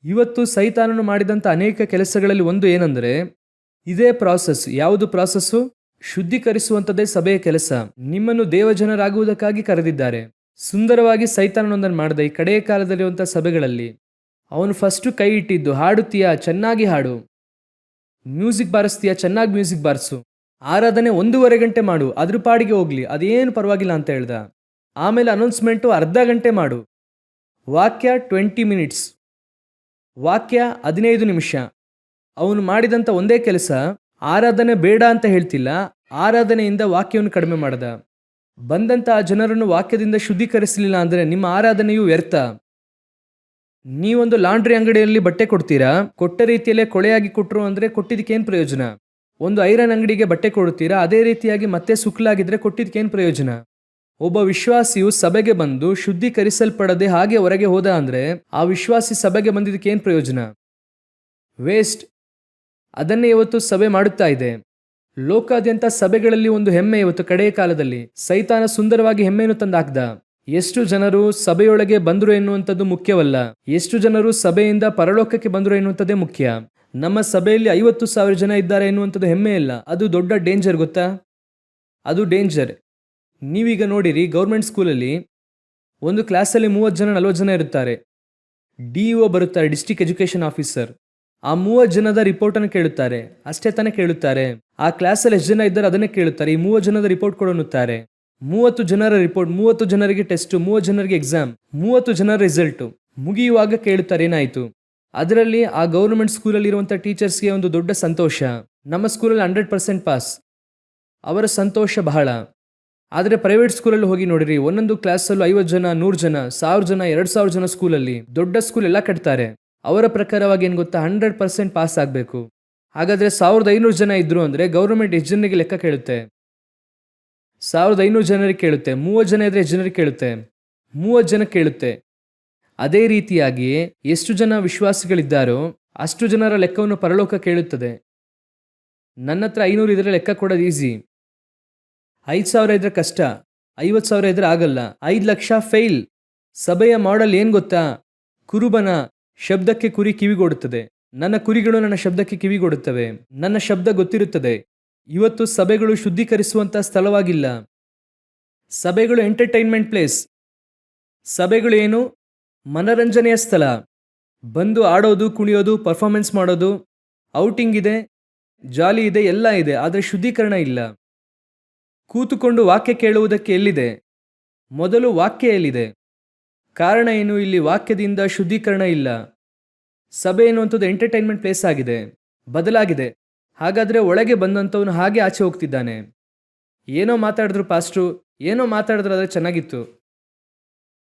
ಇವತ್ತು ಸೈತಾನನು ಮಾಡಿದಂಥ ಅನೇಕ ಕೆಲಸಗಳಲ್ಲಿ ಒಂದು ಏನೆಂದರೆ ಇದೇ ಪ್ರಾಸೆಸ್. ಯಾವುದು ಪ್ರಾಸೆಸ್ಸು? ಶುದ್ಧೀಕರಿಸುವಂಥದ್ದೇ ಸಭೆಯ ಕೆಲಸ. ನಿಮ್ಮನ್ನು ದೇವಜನರಾಗುವುದಕ್ಕಾಗಿ ಕರೆದಿದ್ದಾರೆ. ಸುಂದರವಾಗಿ ಸೈತಾನನೊಂದನ್ನು ಮಾಡಿದ ಈ ಕಡೆಯ ಕಾಲದಲ್ಲಿರುವಂಥ ಸಭೆಗಳಲ್ಲಿ ಅವನು ಫಸ್ಟು ಕೈ ಇಟ್ಟಿದ್ದು, ಹಾಡುತ್ತೀಯಾ, ಚೆನ್ನಾಗಿ ಹಾಡು. ಮ್ಯೂಸಿಕ್ ಬಾರಿಸ್ತೀಯಾ, ಚೆನ್ನಾಗಿ ಮ್ಯೂಸಿಕ್ ಬಾರಿಸು. ಆರಾಧನೆ 1.5 ಗಂಟೆ ಮಾಡು, ಅದ್ರ ಪಾಡಿಗೆ ಹೋಗ್ಲಿ, ಅದೇನು ಪರವಾಗಿಲ್ಲ ಅಂತ ಹೇಳ್ದ. ಆಮೇಲೆ ಅನೌನ್ಸ್ಮೆಂಟು ಅರ್ಧ ಗಂಟೆ ಮಾಡು. ವಾಕ್ಯ 20 ಮಿನಿಟ್ಸ್, ವಾಕ್ಯ 15 ನಿಮಿಷ. ಅವನು ಮಾಡಿದಂಥ ಒಂದೇ ಕೆಲಸ, ಆರಾಧನೆ ಬೇಡ ಅಂತ ಹೇಳ್ತಿಲ್ಲ, ಆರಾಧನೆಯಿಂದ ವಾಕ್ಯವನ್ನು ಕಡಿಮೆ ಮಾಡದ. ಬಂದಂಥ ಆ ಜನರನ್ನು ವಾಕ್ಯದಿಂದ ಶುದ್ಧೀಕರಿಸಲಿಲ್ಲ ಅಂದರೆ ನಿಮ್ಮ ಆರಾಧನೆಯು ವ್ಯರ್ಥ. ನೀವೊಂದು ಲಾಂಡ್ರಿ ಅಂಗಡಿಯಲ್ಲಿ ಬಟ್ಟೆ ಕೊಡ್ತೀರಾ, ಕೊಟ್ಟ ರೀತಿಯಲ್ಲೇ ಕೊಳೆಯಾಗಿ ಕೊಟ್ಟರು ಅಂದರೆ ಕೊಟ್ಟಿದ್ದಕ್ಕೇನು ಪ್ರಯೋಜನ? ಒಂದು ಐರನ್ ಅಂಗಡಿಗೆ ಬಟ್ಟೆ ಕೊಡ್ತೀರಾ, ಅದೇ ರೀತಿಯಾಗಿ ಮತ್ತೆ ಸುಕ್ಕಲಾಗಿದ್ರೆ ಕೊಟ್ಟಿದ್ದಕ್ಕೇನು ಪ್ರಯೋಜನ? ಒಬ್ಬ ವಿಶ್ವಾಸಿಯು ಸಭೆಗೆ ಬಂದು ಶುದ್ಧೀಕರಿಸಲ್ಪಡದೆ ಹಾಗೆ ಹೊರಗೆ ಹೋದ ಅಂದರೆ ಆ ವಿಶ್ವಾಸಿ ಸಭೆಗೆ ಬಂದಿದ್ದಕ್ಕೇನು ಪ್ರಯೋಜನ? ವೇಸ್ಟ್. ಅದನ್ನೇ ಇವತ್ತು ಸಭೆ ಮಾಡುತ್ತಾ ಇದೆ. ಲೋಕಾದ್ಯಂತ ಸಭೆಗಳಲ್ಲಿ ಒಂದು ಹೆಮ್ಮೆ ಇವತ್ತು ಕಡೆಯ ಕಾಲದಲ್ಲಿ. ಸೈತಾನ ಸುಂದರವಾಗಿ ಹೆಮ್ಮೆಯನ್ನು ತಂದಾಕ್ದ. ಎಷ್ಟು ಜನರು ಸಭೆಯೊಳಗೆ ಬಂದರು ಎನ್ನುವಂಥದ್ದು ಮುಖ್ಯವಲ್ಲ, ಎಷ್ಟು ಜನರು ಸಭೆಯಿಂದ ಪರಲೋಕಕ್ಕೆ ಬಂದರು ಎನ್ನುವಂಥದ್ದೇ ಮುಖ್ಯ. ನಮ್ಮ ಸಭೆಯಲ್ಲಿ 50,000 ಜನ ಇದ್ದಾರೆ ಎನ್ನುವಂಥದ್ದು ಹೆಮ್ಮೆ ಇಲ್ಲ, ಅದು ದೊಡ್ಡ ಡೇಂಜರ್, ಗೊತ್ತಾ? ಅದು ಡೇಂಜರ್. ನೀವೀಗ ನೋಡಿರಿ, ಗೌರ್ಮೆಂಟ್ ಸ್ಕೂಲಲ್ಲಿ ಒಂದು ಕ್ಲಾಸಲ್ಲಿ 30 ಜನ 40 ಜನ ಇರುತ್ತಾರೆ. DEO ಬರುತ್ತಾರೆ, ಡಿಸ್ಟ್ರಿಕ್ಟ್ ಎಜುಕೇಷನ್ ಆಫೀಸರ್. ಆ 30 ಜನದ ರಿಪೋರ್ಟನ್ನು ಕೇಳುತ್ತಾರೆ, ಅಷ್ಟೇ ತಾನೇ ಕೇಳುತ್ತಾರೆ. ಆ ಕ್ಲಾಸಲ್ಲಿ ಎಷ್ಟು ಜನ ಇದ್ದಾರೆ ಅದನ್ನೇ ಕೇಳುತ್ತಾರೆ. ಈ 30 ಜನದ ರಿಪೋರ್ಟ್ ಕೊಡೋನ್ನುತ್ತಾರೆ. 30 ಜನರ ರಿಪೋರ್ಟ್, 30 ಜನರಿಗೆ ಟೆಸ್ಟ್, 30 ಜನರಿಗೆ ಎಕ್ಸಾಮ್, 30 ಜನರ ರಿಸಲ್ಟು ಮುಗಿಯುವಾಗ ಕೇಳುತ್ತಾರೆ ಏನಾಯಿತು. ಅದರಲ್ಲಿ ಆ ಗೌರ್ಮೆಂಟ್ ಸ್ಕೂಲಲ್ಲಿ ಇರುವಂಥ ಟೀಚರ್ಸ್ಗೆ ಒಂದು ದೊಡ್ಡ ಸಂತೋಷ, ನಮ್ಮ ಸ್ಕೂಲಲ್ಲಿ 100% ಪಾಸ್. ಅವರ ಸಂತೋಷ ಬಹಳ. ಆದರೆ ಪ್ರೈವೇಟ್ ಸ್ಕೂಲಲ್ಲಿ ಹೋಗಿ ನೋಡಿರಿ, ಒಂದೊಂದು ಕ್ಲಾಸಲ್ಲೂ 50 ಜನ, 100 ಜನ, 1000 ಜನ, 2000 ಜನ ಸ್ಕೂಲಲ್ಲಿ, ದೊಡ್ಡ ಸ್ಕೂಲ್ ಎಲ್ಲ ಕಟ್ತಾರೆ. ಅವರ ಪ್ರಕಾರವಾಗಿ ಏನು ಗೊತ್ತಾ, 100% ಪಾಸ್ ಆಗಬೇಕು. ಹಾಗಾದರೆ 1500 ಜನ ಇದ್ರು ಅಂದರೆ ಗೌರ್ಮೆಂಟ್ ಎಷ್ಟು ಜನರಿಗೆ ಲೆಕ್ಕ ಕೇಳುತ್ತೆ? 1500 ಜನರಿಗೆ ಕೇಳುತ್ತೆ. 30 ಜನ ಇದ್ರೆ ಎಷ್ಟು ಜನರಿಗೆ ಕೇಳುತ್ತೆ? 30 ಜನ ಕೇಳುತ್ತೆ. ಅದೇ ರೀತಿಯಾಗಿ ಎಷ್ಟು ಜನ ವಿಶ್ವಾಸಿಗಳಿದ್ದಾರೋ ಅಷ್ಟು ಜನರ ಲೆಕ್ಕವನ್ನು ಪರಲೋಕ ಕೇಳುತ್ತದೆ. ನನ್ನ ಹತ್ರ 500 ಇದ್ರೆ ಲೆಕ್ಕ ಕೊಡೋದು ಈಸಿ. 5,000 ಇದ್ರೆ ಕಷ್ಟ, 50,000 ಇದ್ರೆ ಆಗಲ್ಲ, 5 ಲಕ್ಷ ಫೇಲ್. ಸಭೆಯ ಮಾಡೆಲ್ ಏನು ಗೊತ್ತಾ? ಕುರುಬನ ಶಬ್ದಕ್ಕೆ ಕುರಿ ಕಿವಿಗೊಡುತ್ತದೆ. ನನ್ನ ಕುರಿಗಳು ನನ್ನ ಶಬ್ದಕ್ಕೆ ಕಿವಿಗೊಡುತ್ತವೆ. ನನ್ನ ಶಬ್ದ ಗೊತ್ತಿರುತ್ತದೆ. ಇವತ್ತು ಸಭೆಗಳು ಶುದ್ಧೀಕರಿಸುವಂಥ ಸ್ಥಳವಾಗಿಲ್ಲ. ಸಭೆಗಳು ಎಂಟರ್ಟೈನ್ಮೆಂಟ್ ಪ್ಲೇಸ್. ಸಭೆಗಳು ಏನು? ಮನರಂಜನೆಯ ಸ್ಥಳ. ಬಂದು ಆಡೋದು, ಕುಣಿಯೋದು, ಪರ್ಫಾರ್ಮೆನ್ಸ್ ಮಾಡೋದು, ಔಟಿಂಗ್ ಇದೆ, ಜಾಲಿ ಇದೆ, ಎಲ್ಲ ಇದೆ. ಆದರೆ ಶುದ್ಧೀಕರಣ ಇಲ್ಲ. ಕೂತುಕೊಂಡು ವಾಕ್ಯ ಕೇಳುವುದಕ್ಕೆ ಎಲ್ಲಿದೆ? ಮೊದಲು ವಾಕ್ಯ ಎಲ್ಲಿದೆ? ಕಾರಣ ಏನು? ಇಲ್ಲಿ ವಾಕ್ಯದಿಂದ ಶುದ್ಧೀಕರಣ ಇಲ್ಲ. ಸಭೆ ಎನ್ನುವಂಥದ್ದು ಎಂಟರ್ಟೈನ್ಮೆಂಟ್ ಪ್ಲೇಸ್ ಆಗಿದೆ, ಬದಲಾಗಿದೆ. ಹಾಗಾದರೆ ಒಳಗೆ ಬಂದಂಥವನು ಹಾಗೆ ಆಚೆ ಹೋಗ್ತಿದ್ದಾನೆ. ಏನೋ ಮಾತಾಡಿದ್ರು ಪಾಸ್ಟ್ರು, ಏನೋ ಮಾತಾಡಿದ್ರು, ಆದರೆ ಚೆನ್ನಾಗಿತ್ತು.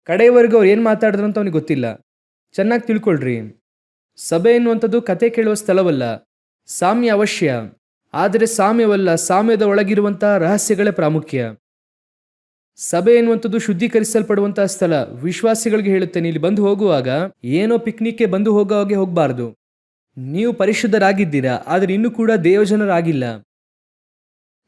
ಕಡೆಯವರೆಗೂ ಅವ್ರು ಏನು ಮಾತಾಡಿದ್ರು ಅಂತ ಅವನಿಗೆ ಗೊತ್ತಿಲ್ಲ. ಚೆನ್ನಾಗಿ ತಿಳ್ಕೊಳ್ರಿ, ಸಭೆ ಎನ್ನುವಂಥದ್ದು ಕತೆ ಕೇಳುವ ಸ್ಥಳವಲ್ಲ. ಸಾಮ್ಯ ಅವಶ್ಯ, ಆದರೆ ಸಾಮ್ಯವಲ್ಲ, ಸಾಮ್ಯದ ಒಳಗಿರುವಂಥ ರಹಸ್ಯಗಳೇ ಪ್ರಾಮುಖ್ಯ. ಸಭೆ ಎನ್ನುವಂಥದ್ದು ಶುದ್ಧೀಕರಿಸಲ್ಪಡುವಂತಹ ಸ್ಥಳ. ವಿಶ್ವಾಸಿಗಳಿಗೆ ಹೇಳುತ್ತೇನೆ, ಇಲ್ಲಿ ಬಂದು ಹೋಗುವಾಗ ಏನೋ ಪಿಕ್ನಿಕ್ಗೆ ಬಂದು ಹೋಗೋ ಹಾಗೆ ಹೋಗಬಾರ್ದು. ನೀವು ಪರಿಶುದ್ಧರಾಗಿದ್ದೀರಾ, ಆದರೆ ಇನ್ನೂ ಕೂಡ ದೇವಜನರಾಗಿಲ್ಲ.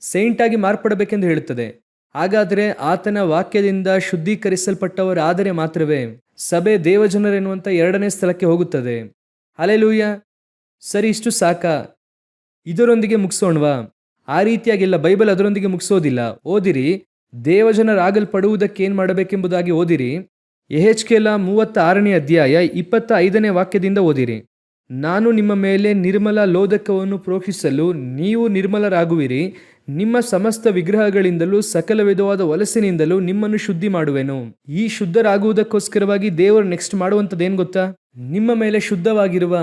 ಸೈಂಟಾಗಿ ಮಾರ್ಪಡಬೇಕೆಂದು ಹೇಳುತ್ತದೆ. ಹಾಗಾದರೆ ಆತನ ವಾಕ್ಯದಿಂದ ಶುದ್ಧೀಕರಿಸಲ್ಪಟ್ಟವರಾದರೆ ಮಾತ್ರವೇ ಸಭೆ ದೇವಜನರೆನ್ನುವಂಥ 2ನೇ ಸ್ಥಳಕ್ಕೆ ಹೋಗುತ್ತದೆ. ಹಲ್ಲೆಲೂಯಾ. ಸರಿ, ಇಷ್ಟು ಸಾಕಾ? ಇದರೊಂದಿಗೆ ಮುಗಿಸೋಣವಾ? ಆ ರೀತಿಯಾಗಿಲ್ಲ. ಬೈಬಲ್ ಅದರೊಂದಿಗೆ ಮುಗಿಸೋದಿಲ್ಲ. ಓದಿರಿ, ದೇವಜನರಾಗಲ್ಪಡುವುದಕ್ಕೆ ಏನು ಮಾಡಬೇಕೆಂಬುದಾಗಿ ಓದಿರಿ. ಯೆಹೆಜ್ಕೇಲ 36ನೇ ಅಧ್ಯಾಯ 25ನೇ ವಾಕ್ಯದಿಂದ ಓದಿರಿ. ನಾನು ನಿಮ್ಮ ಮೇಲೆ ನಿರ್ಮಲ ಲೋದಕವನ್ನು ಪ್ರೋಕ್ಷಿಸಲು ನೀವು ನಿರ್ಮಲರಾಗುವಿರಿ. ನಿಮ್ಮ ಸಮಸ್ತ ವಿಗ್ರಹಗಳಿಂದಲೂ ಸಕಲ ವಿಧವಾದ ಹೊಲಸಿನಿಂದಲೂ ನಿಮ್ಮನ್ನು ಶುದ್ಧಿ ಮಾಡುವೆನು. ಈ ಶುದ್ಧರಾಗುವುದಕ್ಕೋಸ್ಕರವಾಗಿ ದೇವರು ನೆಕ್ಸ್ಟ್ ಮಾಡುವಂಥದ್ದೇನು ಗೊತ್ತಾ? ನಿಮ್ಮ ಮೇಲೆ ಶುದ್ಧವಾಗಿರುವ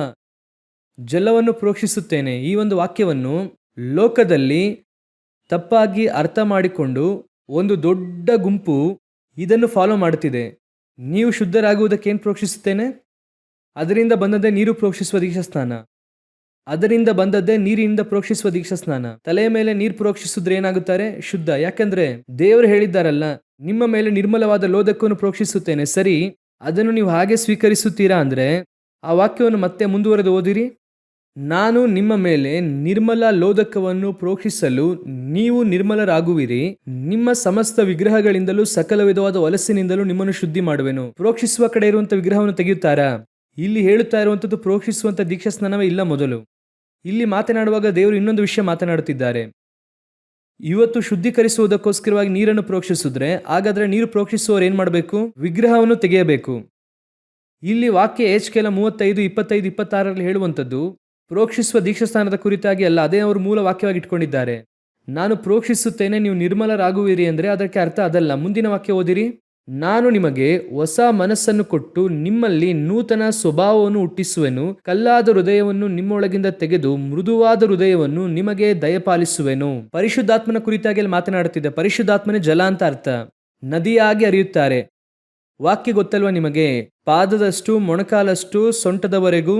ಜಲವನ್ನು ಪ್ರೋಕ್ಷಿಸುತ್ತೇನೆ. ಈ ಒಂದು ವಾಕ್ಯವನ್ನು ಲೋಕದಲ್ಲಿ ತಪ್ಪಾಗಿ ಅರ್ಥ ಮಾಡಿಕೊಂಡು ಒಂದು ದೊಡ್ಡ ಗುಂಪು ಇದನ್ನು ಫಾಲೋ ಮಾಡುತ್ತಿದೆ. ನೀವು ಶುದ್ಧರಾಗುವುದಕ್ಕೆ ಏನು ಪ್ರೋಕ್ಷಿಸುತ್ತೇನೆ? ಅದರಿಂದ ಬಂದದ್ದೇ ನೀರು ಪ್ರೋಕ್ಷಿಸುವ ದೀಕ್ಷಾಸ್ನಾನ. ಅದರಿಂದ ಬಂದದ್ದೇ ನೀರಿನಿಂದ ಪ್ರೋಕ್ಷಿಸುವ ದೀಕ್ಷಾಸ್ನಾನ. ತಲೆಯ ಮೇಲೆ ನೀರು ಪ್ರೋಕ್ಷಿಸಿದ್ರೆ ಏನಾಗುತ್ತಾರೆ? ಶುದ್ಧ. ಯಾಕಂದ್ರೆ ದೇವರು ಹೇಳಿದ್ದಾರಲ್ಲ, ನಿಮ್ಮ ಮೇಲೆ ನಿರ್ಮಲವಾದ ಲೋದಕವನ್ನು ಪ್ರೋಕ್ಷಿಸುತ್ತೇನೆ. ಸರಿ, ಅದನ್ನು ನೀವು ಹಾಗೆ ಸ್ವೀಕರಿಸುತ್ತೀರಾ ಅಂದ್ರೆ ಆ ವಾಕ್ಯವನ್ನು ಮತ್ತೆ ಮುಂದುವರೆದು ಓದಿರಿ. ನಾನು ನಿಮ್ಮ ಮೇಲೆ ನಿರ್ಮಲ ಲೋದಕವನ್ನು ಪ್ರೋಕ್ಷಿಸಲು ನೀವು ನಿರ್ಮಲರಾಗುವಿರಿ. ನಿಮ್ಮ ಸಮಸ್ತ ವಿಗ್ರಹಗಳಿಂದಲೂ ಸಕಲ ವಿಧವಾದ ಹೊಲಸಿನಿಂದಲೂ ನಿಮ್ಮನ್ನು ಶುದ್ಧಿ ಮಾಡುವೆನು. ಪ್ರೋಕ್ಷಿಸುವ ಕಡೆ ಇರುವಂತ ವಿಗ್ರಹವನ್ನು ತೆಗೆಯುತ್ತಾರಾ? ಇಲ್ಲಿ ಹೇಳುತ್ತಾ ಇರುವಂತದ್ದು ಪ್ರೋಕ್ಷಿಸುವಂತ ದೀಕ್ಷಾ ಸ್ನಾನವೇ ಇಲ್ಲ. ಮೊದಲು ಇಲ್ಲಿ ಮಾತನಾಡುವಾಗ ದೇವರು ಇನ್ನೊಂದು ವಿಷಯ ಮಾತನಾಡುತ್ತಿದ್ದಾರೆ. ಇವತ್ತು ಶುದ್ಧೀಕರಿಸುವುದಕ್ಕೋಸ್ಕರವಾಗಿ ನೀರನ್ನು ಪ್ರೋಕ್ಷಿಸಿದ್ರೆ, ಹಾಗಾದ್ರೆ ನೀರು ಪ್ರೋಕ್ಷಿಸುವವರು ಏನ್ ಮಾಡಬೇಕು? ವಿಗ್ರಹವನ್ನು ತೆಗೆಯಬೇಕು. ಇಲ್ಲಿ ವಾಕ್ಯ ಯೆಹೆಜ್ಕೇಲ 35, 25, 26ರಲ್ಲಿ ಹೇಳುವಂಥದ್ದು ಪ್ರೋಕ್ಷಿಸುವ ದೀಕ್ಷಾಸ್ನಾನದ ಕುರಿತಾಗಿ ಅಲ್ಲ. ಅದೇ ಅವರು ಮೂಲ ವಾಕ್ಯವಾಗಿ ಇಟ್ಕೊಂಡಿದ್ದಾರೆ. ನಾನು ಪ್ರೋಕ್ಷಿಸುತ್ತೇನೆ, ನೀವು ನಿರ್ಮಲರಾಗುವಿರಿ ಅಂದ್ರೆ ಅದಕ್ಕೆ ಅರ್ಥ ಅದಲ್ಲ. ಮುಂದಿನ ವಾಕ್ಯ ಓದಿರಿ. ನಾನು ನಿಮಗೆ ಹೊಸ ಮನಸ್ಸನ್ನು ಕೊಟ್ಟು ನಿಮ್ಮಲ್ಲಿ ನೂತನ ಸ್ವಭಾವವನ್ನು ಹುಟ್ಟಿಸುವೆನು. ಕಲ್ಲಾದ ಹೃದಯವನ್ನು ನಿಮ್ಮೊಳಗಿಂದ ತೆಗೆದು ಮೃದುವಾದ ಹೃದಯವನ್ನು ನಿಮಗೆ ದಯಪಾಲಿಸುವೆನು. ಪರಿಶುದ್ಧಾತ್ಮನ ಕುರಿತಾಗಿ ಅಲ್ಲಿ ಮಾತನಾಡುತ್ತಿದ್ದೆ. ಪರಿಶುದ್ಧಾತ್ಮನೇ ಜಲ ಅಂತ ಅರ್ಥ. ನದಿಯಾಗಿ ಹರಿಯುತ್ತಾರೆ. ವಾಕ್ಯ ಗೊತ್ತಲ್ವಾ ನಿಮಗೆ? ಪಾದದಷ್ಟು, ಮೊಣಕಾಲಷ್ಟು, ಸೊಂಟದವರೆಗೂ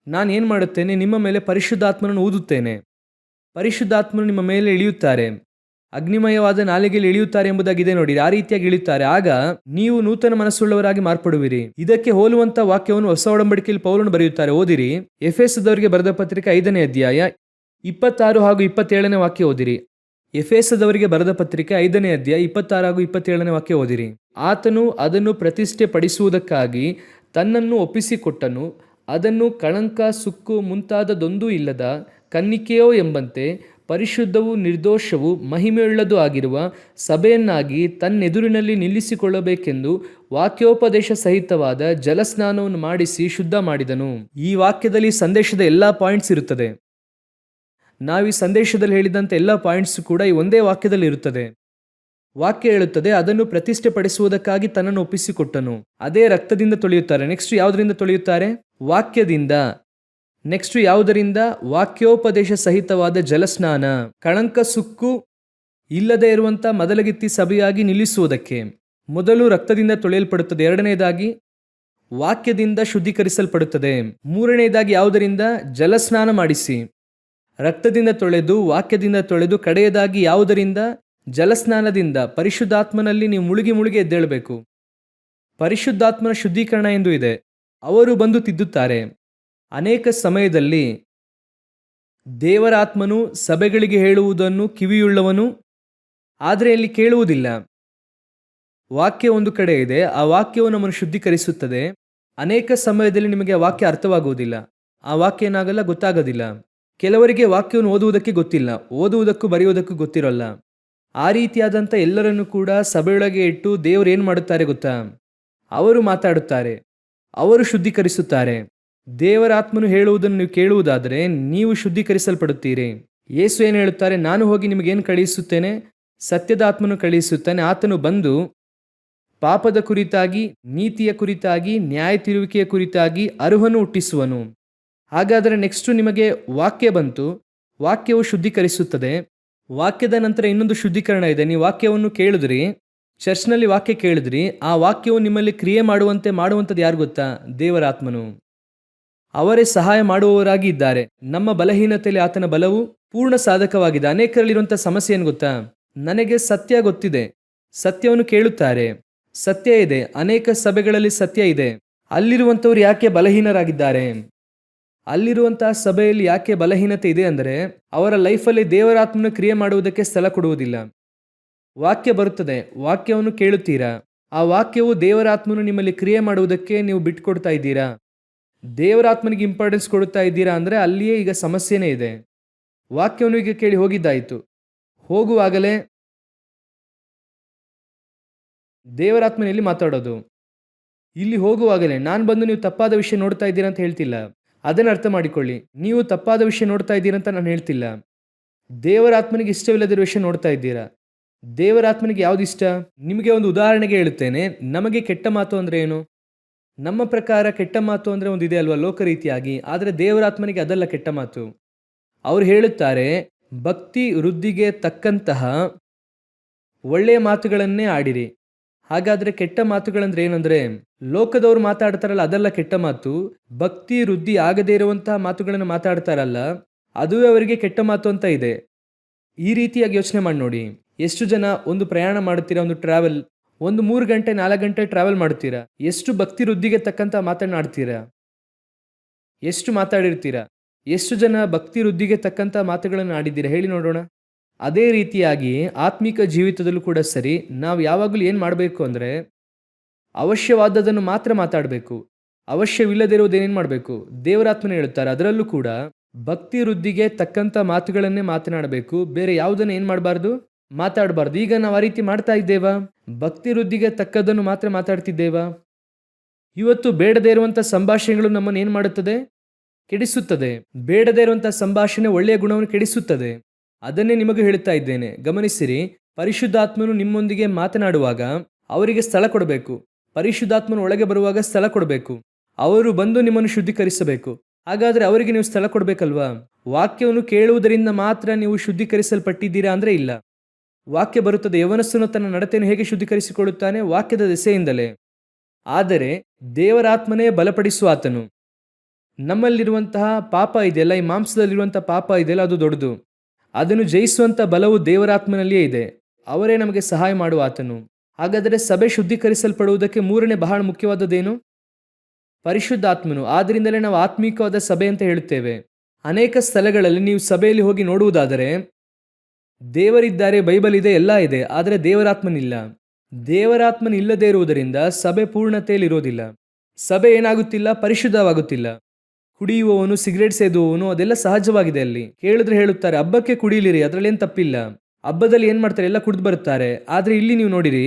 ನಾನು ಏನು ಮಾಡುತ್ತೇನೆ? ನಿಮ್ಮ ಮೇಲೆ ಪರಿಶುದ್ಧಾತ್ಮನನ್ನು ಊದುತ್ತೇನೆ. ಪರಿಶುದ್ಧಾತ್ಮನು ನಿಮ್ಮ ಮೇಲೆ ಇಳಿಯುತ್ತಾರೆ. ಅಗ್ನಿಮಯವಾದ ನಾಲಿಗೆಯಲ್ಲಿ ಇಳಿಯುತ್ತಾರೆ ಎಂಬುದಾಗಿದೆ ನೋಡಿ. ಆ ರೀತಿಯಾಗಿ ಇಳಿಯುತ್ತಾರೆ. ಆಗ ನೀವು ನೂತನ ಮನಸ್ಸುಳ್ಳವರಾಗಿ ಮಾರ್ಪಡುವಿರಿ. ಇದಕ್ಕೆ ಹೋಲುವಂತ ವಾಕ್ಯವನ್ನು ಹೊಸ ಒಡಂಬಡಿಕೆಯಲ್ಲಿ ಪೌಲನು ಬರೆಯುತ್ತಾರೆ. ಓದಿರಿ, ಎಫೆಸದವರಿಗೆ ಬರೆದ ಪತ್ರಿಕೆ 5ನೇ ಅಧ್ಯಾಯ 26 ಹಾಗೂ 27ನೇ ವಾಕ್ಯ ಓದಿರಿ. ಎಫೆಸದವರಿಗೆ ಬರೆದ ಪತ್ರಿಕೆ 5ನೇ ಅಧ್ಯಾಯ 26 ಹಾಗೂ 27ನೇ ವಾಕ್ಯ ಓದಿರಿ. ಆತನು ಅದನ್ನು ಪ್ರತಿಷ್ಠೆ ಪಡಿಸುವುದಕ್ಕಾಗಿ ತನ್ನನ್ನು ಒಪ್ಪಿಸಿಕೊಟ್ಟನು. ಅದನ್ನು ಕಳಂಕ, ಸುಕ್ಕು ಮುಂತಾದದೊಂದೂ ಇಲ್ಲದ ಕನ್ನಿಕೆಯೋ ಎಂಬಂತೆ ಪರಿಶುದ್ಧವೂ ನಿರ್ದೋಷವೂ ಮಹಿಮೆಯುಳ್ಳದೂ ಆಗಿರುವ ಸಭೆಯನ್ನಾಗಿ ತನ್ನೆದುರಿನಲ್ಲಿ ನಿಲ್ಲಿಸಿಕೊಳ್ಳಬೇಕೆಂದು ವಾಕ್ಯೋಪದೇಶ ಸಹಿತವಾದ ಜಲಸ್ನಾನವನ್ನು ಮಾಡಿಸಿ ಶುದ್ಧ ಮಾಡಿದನು. ಈ ವಾಕ್ಯದಲ್ಲಿ ಸಂದೇಶದ ಎಲ್ಲಾ ಪಾಯಿಂಟ್ಸ್ ಇರುತ್ತದೆ. ನಾವು ಈ ಸಂದೇಶದಲ್ಲಿ ಹೇಳಿದಂತೆ ಎಲ್ಲ ಪಾಯಿಂಟ್ಸ್ ಕೂಡ ಈ ಒಂದೇ ವಾಕ್ಯದಲ್ಲಿ ಇರುತ್ತದೆ. ವಾಕ್ಯ ಹೇಳುತ್ತದೆ, ಅದನ್ನು ಪ್ರತಿಷ್ಠೆ ಪಡಿಸುವುದಕ್ಕಾಗಿ ತನ್ನನ್ನು ಒಪ್ಪಿಸಿಕೊಟ್ಟನು. ಅದೇ ರಕ್ತದಿಂದ ತೊಳೆಯುತ್ತಾರೆ. ನೆಕ್ಸ್ಟ್ ಯಾವುದರಿಂದ ತೊಳೆಯುತ್ತಾರೆ? ವಾಕ್ಯದಿಂದ. ನೆಕ್ಸ್ಟ್ ಯಾವುದರಿಂದ? ವಾಕ್ಯೋಪದೇಶ ಸಹಿತವಾದ ಜಲಸ್ನಾನ. ಕಳಂಕ, ಸುಕ್ಕು ಇಲ್ಲದೆ ಇರುವಂತ ಮೊದಲಗಿತ್ತಿ ಸಭೆಯಾಗಿ ನಿಲ್ಲಿಸುವುದಕ್ಕೆ ಮೊದಲು ರಕ್ತದಿಂದ ತೊಳೆಯಲ್ಪಡುತ್ತದೆ. ಎರಡನೇದಾಗಿ ವಾಕ್ಯದಿಂದ ಶುದ್ಧೀಕರಿಸಲ್ಪಡುತ್ತದೆ. ಮೂರನೇದಾಗಿ ಯಾವುದರಿಂದ? ಜಲಸ್ನಾನ ಮಾಡಿಸಿ ರಕ್ತದಿಂದ ತೊಳೆದು, ವಾಕ್ಯದಿಂದ ತೊಳೆದು, ಕಡೆಯದಾಗಿ ಯಾವುದರಿಂದ? ಜಲಸ್ನಾನದಿಂದ. ಪರಿಶುದ್ಧಾತ್ಮನಲ್ಲಿ ನೀವು ಮುಳುಗಿ ಮುಳುಗಿ ಎದ್ದೇಳಬೇಕು. ಪರಿಶುದ್ಧಾತ್ಮನ ಶುದ್ಧೀಕರಣ ಎಂದು ಇದೆ. ಅವರು ಬಂದು ತಿದ್ದುತ್ತಾರೆ. ಅನೇಕ ಸಮಯದಲ್ಲಿ ದೇವರ ಆತ್ಮನು ಸಭೆಗಳಿಗೆ ಹೇಳುವುದನ್ನು ಕಿವಿಯುಳ್ಳವನು, ಆದರೆ ಇಲ್ಲಿ ಕೇಳುವುದಿಲ್ಲ. ವಾಕ್ಯ ಒಂದು ಕಡೆ ಇದೆ, ಆ ವಾಕ್ಯವು ನಮ್ಮನ್ನು ಶುದ್ಧೀಕರಿಸುತ್ತದೆ. ಅನೇಕ ಸಮಯದಲ್ಲಿ ನಿಮಗೆ ಆ ವಾಕ್ಯ ಅರ್ಥವಾಗುವುದಿಲ್ಲ. ಆ ವಾಕ್ಯ ಏನಾಗಲ್ಲ, ಗೊತ್ತಾಗೋದಿಲ್ಲ. ಕೆಲವರಿಗೆ ವಾಕ್ಯವನ್ನು ಓದುವುದಕ್ಕೆ ಗೊತ್ತಿಲ್ಲ, ಓದುವುದಕ್ಕೂ ಬರೆಯುವುದಕ್ಕೂ ಗೊತ್ತಿರೋಲ್ಲ. ಆ ರೀತಿಯಾದಂಥ ಎಲ್ಲರನ್ನು ಕೂಡ ಸಭೆಯೊಳಗೆ ಇಟ್ಟು ದೇವರು ಏನು ಮಾಡುತ್ತಾರೆ ಗೊತ್ತಾ? ಅವರು ಮಾತಾಡುತ್ತಾರೆ, ಅವರು ಶುದ್ಧೀಕರಿಸುತ್ತಾರೆ. ದೇವರ ಆತ್ಮನು ಹೇಳುವುದನ್ನು ನೀವು ಕೇಳುವುದಾದರೆ ನೀವು ಶುದ್ಧೀಕರಿಸಲ್ಪಡುತ್ತೀರಿ. ಯೇಸು ಏನು ಹೇಳುತ್ತಾರೆ? ನಾನು ಹೋಗಿ ನಿಮಗೇನು ಕಳುಹಿಸುತ್ತೇನೆ? ಸತ್ಯದ ಆತ್ಮನು ಕಳುಹಿಸುತ್ತಾನೆ. ಆತನು ಬಂದು ಪಾಪದ ಕುರಿತಾಗಿ, ನೀತಿಯ ಕುರಿತಾಗಿ, ನ್ಯಾಯ ತೀರುವಿಕೆಯ ಕುರಿತಾಗಿ ಅರುಹನ್ನು ಹುಟ್ಟಿಸುವನು. ಹಾಗಾದರೆ ನೆಕ್ಸ್ಟು ನಿಮಗೆ ವಾಕ್ಯ ಬಂತು. ವಾಕ್ಯವು ಶುದ್ಧೀಕರಿಸುತ್ತದೆ. ವಾಕ್ಯದ ನಂತರ ಇನ್ನೊಂದು ಶುದ್ಧೀಕರಣ ಇದೆ. ನೀವು ವಾಕ್ಯವನ್ನು ಕೇಳಿದ್ರಿ, ಚರ್ಚ್ನಲ್ಲಿ ವಾಕ್ಯ ಕೇಳಿದ್ರಿ, ಆ ವಾಕ್ಯವು ನಿಮ್ಮಲ್ಲಿ ಕ್ರಿಯೆ ಮಾಡುವಂಥದ್ದು ಯಾರು ಗೊತ್ತಾ? ದೇವರ ಆತ್ಮನು. ಅವರೇ ಸಹಾಯ ಮಾಡುವವರಾಗಿ ಇದ್ದಾರೆ. ನಮ್ಮ ಬಲಹೀನತೆಯಲ್ಲಿ ಆತನ ಬಲವು ಪೂರ್ಣ ಸಾಧಕವಾಗಿದೆ. ಅನೇಕರಲ್ಲಿರುವಂಥ ಸಮಸ್ಯೆ ಏನು ಗೊತ್ತಾ? ನನಗೆ ಸತ್ಯ ಗೊತ್ತಿದೆ, ಸತ್ಯವನ್ನು ಕೇಳುತ್ತಾರೆ, ಸತ್ಯ ಇದೆ, ಅನೇಕ ಸಭೆಗಳಲ್ಲಿ ಸತ್ಯ ಇದೆ. ಅಲ್ಲಿರುವಂಥವ್ರು ಯಾಕೆ ಬಲಹೀನರಾಗಿದ್ದಾರೆ? ಅಲ್ಲಿರುವಂತಹ ಸಭೆಯಲ್ಲಿ ಯಾಕೆ ಬಲಹೀನತೆ ಇದೆ ಅಂದರೆ ಅವರ ಲೈಫಲ್ಲಿ ದೇವರಾತ್ಮನ ಕ್ರಿಯೆ ಮಾಡುವುದಕ್ಕೆ ಸ್ಥಳ ಕೊಡುವುದಿಲ್ಲ. ವಾಕ್ಯ ಬರುತ್ತದೆ, ವಾಕ್ಯವನ್ನು ಕೇಳುತ್ತೀರಾ, ಆ ವಾಕ್ಯವು ದೇವರಾತ್ಮನು ನಿಮ್ಮಲ್ಲಿ ಕ್ರಿಯೆ ಮಾಡುವುದಕ್ಕೆ ನೀವು ಬಿಟ್ಕೊಡ್ತಾ ಇದ್ದೀರಾ? ದೇವರಾತ್ಮನಿಗೆ ಇಂಪಾರ್ಟೆನ್ಸ್ ಕೊಡುತ್ತಾ ಇದ್ದೀರಾ ಅಂದರೆ ಅಲ್ಲಿಯೇ ಈಗ ಸಮಸ್ಯೆನೇ ಇದೆ. ವಾಕ್ಯವನ್ನು ಈಗ ಕೇಳಿ ಹೋಗಿದ್ದಾಯಿತು. ಹೋಗುವಾಗಲೇ ದೇವರಾತ್ಮನಲ್ಲಿ ಮಾತಾಡೋದು. ಇಲ್ಲಿ ಹೋಗುವಾಗಲೇ ನಾನು ಬಂದು ನೀವು ತಪ್ಪಾದ ವಿಷಯ ನೋಡ್ತಾ ಇದ್ದೀರಾ ಅಂತ ಹೇಳ್ತಿಲ್ಲ. ಅದನ್ನು ಅರ್ಥ ಮಾಡಿಕೊಳ್ಳಿ. ನೀವು ತಪ್ಪಾದ ವಿಷಯ ನೋಡ್ತಾ ಇದ್ದೀರಾ ಅಂತ ನಾನು ಹೇಳ್ತಿಲ್ಲ. ದೇವರಾತ್ಮನಿಗೆ ಇಷ್ಟವಿಲ್ಲದಿರೋ ವಿಷಯ ನೋಡ್ತಾ ಇದ್ದೀರಾ. ದೇವರಾತ್ಮನಿಗೆ ಯಾವ್ದು ಇಷ್ಟ? ನಿಮಗೆ ಒಂದು ಉದಾಹರಣೆಗೆ ಹೇಳುತ್ತೇನೆ. ನಮಗೆ ಕೆಟ್ಟ ಮಾತು ಅಂದರೆ ಏನು? ನಮ್ಮ ಪ್ರಕಾರ ಕೆಟ್ಟ ಮಾತು ಅಂದರೆ ಒಂದು ಇದೆ ಅಲ್ವಾ, ಲೋಕರೀತಿಯಾಗಿ. ಆದರೆ ದೇವರಾತ್ಮನಿಗೆ ಅದಲ್ಲ ಕೆಟ್ಟ ಮಾತು. ಅವರು ಹೇಳುತ್ತಾರೆ, ಭಕ್ತಿ ವೃದ್ಧಿಗೆ ತಕ್ಕಂತಹ ಒಳ್ಳೆಯ ಮಾತುಗಳನ್ನೇ ಆಡಿರಿ. ಹಾಗಾದರೆ ಕೆಟ್ಟ ಮಾತುಗಳಂದ್ರೆ ಏನಂದ್ರೆ, ಲೋಕದವ್ರು ಮಾತಾಡ್ತಾರಲ್ಲ ಅದಲ್ಲ ಕೆಟ್ಟ ಮಾತು. ಭಕ್ತಿ ವೃದ್ಧಿ ಆಗದೇ ಇರುವಂತಹ ಮಾತುಗಳನ್ನು ಮಾತಾಡ್ತಾರಲ್ಲ, ಅದುವೇ ಅವರಿಗೆ ಕೆಟ್ಟ ಮಾತು ಅಂತ ಇದೆ. ಈ ರೀತಿಯಾಗಿ ಯೋಚನೆ ಮಾಡಿ ನೋಡಿ. ಎಷ್ಟು ಜನ ಒಂದು ಪ್ರಯಾಣ ಮಾಡುತ್ತೀರಾ, ಒಂದು ಟ್ರಾವೆಲ್, ಒಂದು 3 ಗಂಟೆ 4 ಗಂಟೆ ಟ್ರಾವೆಲ್ ಮಾಡುತ್ತೀರಾ. ಎಷ್ಟು ಭಕ್ತಿ ವೃದ್ಧಿಗೆ ತಕ್ಕಂಥ ಮಾತನಾಡ್ತೀರಾ? ಎಷ್ಟು ಮಾತಾಡಿರ್ತೀರಾ? ಎಷ್ಟು ಜನ ಭಕ್ತಿ ವೃದ್ಧಿಗೆ ತಕ್ಕಂಥ ಮಾತುಗಳನ್ನು ಆಡಿದ್ದೀರಾ ಹೇಳಿ ನೋಡೋಣ. ಅದೇ ರೀತಿಯಾಗಿ ಆತ್ಮಿಕ ಜೀವಿತದಲ್ಲೂ ಕೂಡ ಸರಿ, ನಾವು ಯಾವಾಗಲೂ ಏನು ಮಾಡಬೇಕು ಅಂದರೆ, ಅವಶ್ಯವಾದದನ್ನು ಮಾತ್ರ ಮಾತಾಡಬೇಕು. ಅವಶ್ಯವಿಲ್ಲದಿರುವುದೇನೇನು ಮಾಡಬೇಕು? ದೇವರಾತ್ಮನ ಹೇಳುತ್ತಾರೆ ಅದರಲ್ಲೂ ಕೂಡ ಭಕ್ತಿ ವೃದ್ಧಿಗೆ ತಕ್ಕಂಥ ಮಾತುಗಳನ್ನೇ ಮಾತನಾಡಬೇಕು. ಬೇರೆ ಯಾವುದನ್ನು ಏನು ಮಾಡಬಾರ್ದು? ಮಾತಾಡಬಾರ್ದು. ಈಗ ನಾವು ಆ ರೀತಿ ಮಾಡ್ತಾ ಇದ್ದೇವಾ? ಭಕ್ತಿ ವೃದ್ಧಿಗೆ ತಕ್ಕದನ್ನು ಮಾತ್ರ ಮಾತಾಡ್ತಿದ್ದೇವಾ? ಇವತ್ತು ಬೇಡದೇ ಇರುವಂಥ ಸಂಭಾಷಣೆಗಳು ನಮ್ಮನ್ನು ಏನು ಮಾಡುತ್ತದೆ? ಕೆಡಿಸುತ್ತದೆ. ಬೇಡದೇ ಇರುವಂಥ ಸಂಭಾಷಣೆ ಒಳ್ಳೆಯ ಗುಣವನ್ನು ಕೆಡಿಸುತ್ತದೆ. ಅದನ್ನೇ ನಿಮಗೂ ಹೇಳುತ್ತಾ ಇದ್ದೇನೆ, ಗಮನಿಸಿರಿ. ಪರಿಶುದ್ಧಾತ್ಮನು ನಿಮ್ಮೊಂದಿಗೆ ಮಾತನಾಡುವಾಗ ಅವರಿಗೆ ಸ್ಥಳ ಕೊಡಬೇಕು. ಪರಿಶುದ್ಧಾತ್ಮನು ಒಳಗೆ ಬರುವಾಗ ಸ್ಥಳ ಕೊಡಬೇಕು. ಅವರು ಬಂದು ನಿಮ್ಮನ್ನು ಶುದ್ಧೀಕರಿಸಬೇಕು. ಹಾಗಾದರೆ ಅವರಿಗೆ ನೀವು ಸ್ಥಳ ಕೊಡಬೇಕಲ್ವಾ? ವಾಕ್ಯವನ್ನು ಕೇಳುವುದರಿಂದ ಮಾತ್ರ ನೀವು ಶುದ್ಧೀಕರಿಸಲ್ಪಟ್ಟಿದ್ದೀರಾ ಅಂದರೆ ಇಲ್ಲ. ವಾಕ್ಯ ಬರುತ್ತದೆ. ಯವನಸ್ಥನು ತನ್ನ ನಡತೆಯನ್ನು ಹೇಗೆ ಶುದ್ಧೀಕರಿಸಿಕೊಳ್ಳುತ್ತಾನೆ? ವಾಕ್ಯದ ದೆಸೆಯಿಂದಲೇ. ಆದರೆ ದೇವರಾತ್ಮನೇ ಬಲಪಡಿಸುವ ಆತನು. ನಮ್ಮಲ್ಲಿರುವಂತಹ ಪಾಪ ಇದೆಯಲ್ಲ, ಈ ಮಾಂಸದಲ್ಲಿರುವಂತಹ ಪಾಪ ಇದೆಯಲ್ಲ, ಅದು ದೊಡ್ಡದು. ಅದನ್ನು ಜಯಿಸುವಂಥ ಬಲವು ದೇವರಾತ್ಮನಲ್ಲಿಯೇ ಇದೆ. ಅವರೇ ನಮಗೆ ಸಹಾಯ ಮಾಡುವ ಆತನು. ಹಾಗಾದರೆ ಸಭೆ ಶುದ್ಧೀಕರಿಸಲ್ಪಡುವುದಕ್ಕೆ ಮೂರನೇ ಬಹಳ ಮುಖ್ಯವಾದದ್ದೇನು? ಪರಿಶುದ್ಧಾತ್ಮನು. ಆದ್ದರಿಂದಲೇ ನಾವು ಆತ್ಮೀಕವಾದ ಸಭೆ ಅಂತ ಹೇಳುತ್ತೇವೆ. ಅನೇಕ ಸ್ಥಳಗಳಲ್ಲಿ ನೀವು ಸಭೆಯಲ್ಲಿ ಹೋಗಿ ನೋಡುವುದಾದರೆ ದೇವರಿದ್ದಾರೆ, ಬೈಬಲ್ ಇದೆ, ಎಲ್ಲ ಇದೆ, ಆದರೆ ದೇವರಾತ್ಮನಿಲ್ಲ. ದೇವರಾತ್ಮನಿಲ್ಲದೆ ಇರುವುದರಿಂದ ಸಭೆ ಪೂರ್ಣತೆಯಲ್ಲಿರೋದಿಲ್ಲ. ಸಭೆ ಏನಾಗುತ್ತಿಲ್ಲ? ಪರಿಶುದ್ಧವಾಗುತ್ತಿಲ್ಲ. ಕುಡಿಯುವವನು, ಸಿಗರೇಟ್ ಸೇದುವವನು, ಅದೆಲ್ಲ ಸಹಜವಾಗಿದೆ. ಅಲ್ಲಿ ಕೇಳಿದ್ರೆ ಹೇಳುತ್ತಾರೆ ಹಬ್ಬಕ್ಕೆ ಕುಡಿಯಲಿರಿ, ಅದರಲ್ಲೇನು ತಪ್ಪಿಲ್ಲ. ಹಬ್ಬದಲ್ಲಿ ಏನು ಮಾಡ್ತಾರೆ? ಎಲ್ಲ ಕುಡಿದು ಬರುತ್ತಾರೆ. ಆದರೆ ಇಲ್ಲಿ ನೀವು ನೋಡಿರಿ,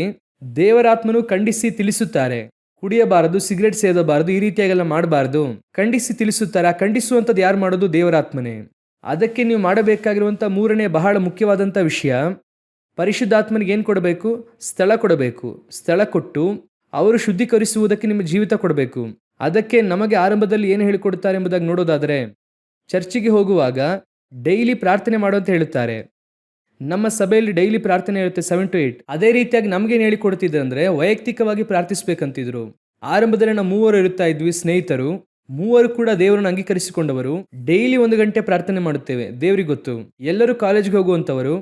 ದೇವರಾತ್ಮನು ಖಂಡಿಸಿ ತಿಳಿಸುತ್ತಾರೆ, ಕುಡಿಯಬಾರದು, ಸಿಗರೇಟ್ ಸೇದಬಾರದು, ಈ ರೀತಿಯಾಗೆಲ್ಲ ಮಾಡಬಾರದು. ಖಂಡಿಸಿ ತಿಳಿಸುತ್ತಾರೆ. ಆ ಖಂಡಿಸುವಂಥದ್ದು ಯಾರು ಮಾಡೋದು? ದೇವರಾತ್ಮನೇ. ಅದಕ್ಕೆ ನೀವು ಮಾಡಬೇಕಾಗಿರುವಂಥ ಮೂರನೇ ಬಹಳ ಮುಖ್ಯವಾದಂಥ ವಿಷಯ, ಪರಿಶುದ್ಧಾತ್ಮನಿಗೆ ಏನು ಕೊಡಬೇಕು? ಸ್ಥಳ ಕೊಡಬೇಕು. ಸ್ಥಳ ಕೊಟ್ಟು ಅವರು ಶುದ್ಧೀಕರಿಸುವುದಕ್ಕೆ ನಿಮ್ಮ ಜೀವಿತ ಕೊಡಬೇಕು. ಅದಕ್ಕೆ ನಮಗೆ ಆರಂಭದಲ್ಲಿ ಏನು ಹೇಳಿಕೊಡುತ್ತಾರೆ ಎಂಬುದಾಗಿ ನೋಡೋದಾದರೆ, ಚರ್ಚಿಗೆ ಹೋಗುವಾಗ ಡೈಲಿ ಪ್ರಾರ್ಥನೆ ಮಾಡುವಂತ ಹೇಳುತ್ತಾರೆ. ನಮ್ಮ ಸಭೆಯಲ್ಲಿ ಡೈಲಿ ಪ್ರಾರ್ಥನೆ ಇರುತ್ತೆ 7 to 8. ಅದೇ ರೀತಿಯಾಗಿ ನಮಗೇನು ಹೇಳಿಕೊಡ್ತಿದ್ರು ಅಂದರೆ, ವೈಯಕ್ತಿಕವಾಗಿ ಪ್ರಾರ್ಥಿಸಬೇಕಂತಿದ್ರು. ಆರಂಭದಲ್ಲಿ ನಾವು 3 ಇರುತ್ತಾ ಇದ್ವಿ, ಸ್ನೇಹಿತರು. 3 ಕೂಡ ದೇವರನ್ನು ಅಂಗೀಕರಿಸಿಕೊಂಡವರು. ಡೈಲಿ 1 ಗಂಟೆ ಪ್ರಾರ್ಥನೆ ಮಾಡುತ್ತೇವೆ, ದೇವರಿಗೆ ಗೊತ್ತು. ಎಲ್ಲರೂ ಕಾಲೇಜ್ಗೆ ಹೋಗುವಂಥವರು.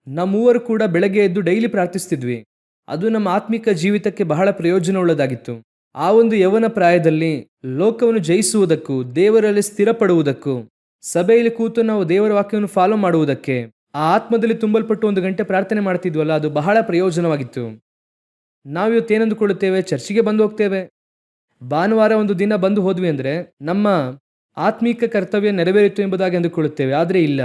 ನಾವು 3 ಕೂಡ ಬೆಳಗ್ಗೆ ಎದ್ದು ಡೈಲಿ ಪ್ರಾರ್ಥಿಸ್ತಿದ್ವಿ. ಅದು ನಮ್ಮ ಆತ್ಮಿಕ ಜೀವಿತಕ್ಕೆ ಬಹಳ ಪ್ರಯೋಜನವುಳ್ಳದಾಗಿತ್ತು. ಆ ಒಂದು ಯೌವನ ಪ್ರಾಯದಲ್ಲಿ ಲೋಕವನ್ನು ಜಯಿಸುವುದಕ್ಕೂ ದೇವರಲ್ಲಿ ಸ್ಥಿರಪಡುವುದಕ್ಕೂ, ಸಭೆಯಲ್ಲಿ ಕೂತು ನಾವು ದೇವರ ವಾಕ್ಯವನ್ನು ಫಾಲೋ ಮಾಡುವುದಕ್ಕೆ, ಆ ಆತ್ಮದಲ್ಲಿ ತುಂಬಲ್ಪಟ್ಟು 1 ಗಂಟೆ ಪ್ರಾರ್ಥನೆ ಮಾಡ್ತಿದ್ವಲ್ಲ, ಅದು ಬಹಳ ಪ್ರಯೋಜನವಾಗಿತ್ತು. ನಾವಿವತ್ತೇನೆಂದುಕೊಳ್ಳುತ್ತೇವೆ? ಚರ್ಚಿಗೆ ಬಂದು ಹೋಗ್ತೇವೆ, ಭಾನುವಾರ ಒಂದು ದಿನ ಬಂದು ಹೋದ್ವಿ ಅಂದರೆ ನಮ್ಮ ಆತ್ಮೀಕ ಕರ್ತವ್ಯ ನೆರವೇರಿತು ಎಂಬುದಾಗಿ ಅಂದುಕೊಳ್ಳುತ್ತೇವೆ. ಆದರೆ ಇಲ್ಲ.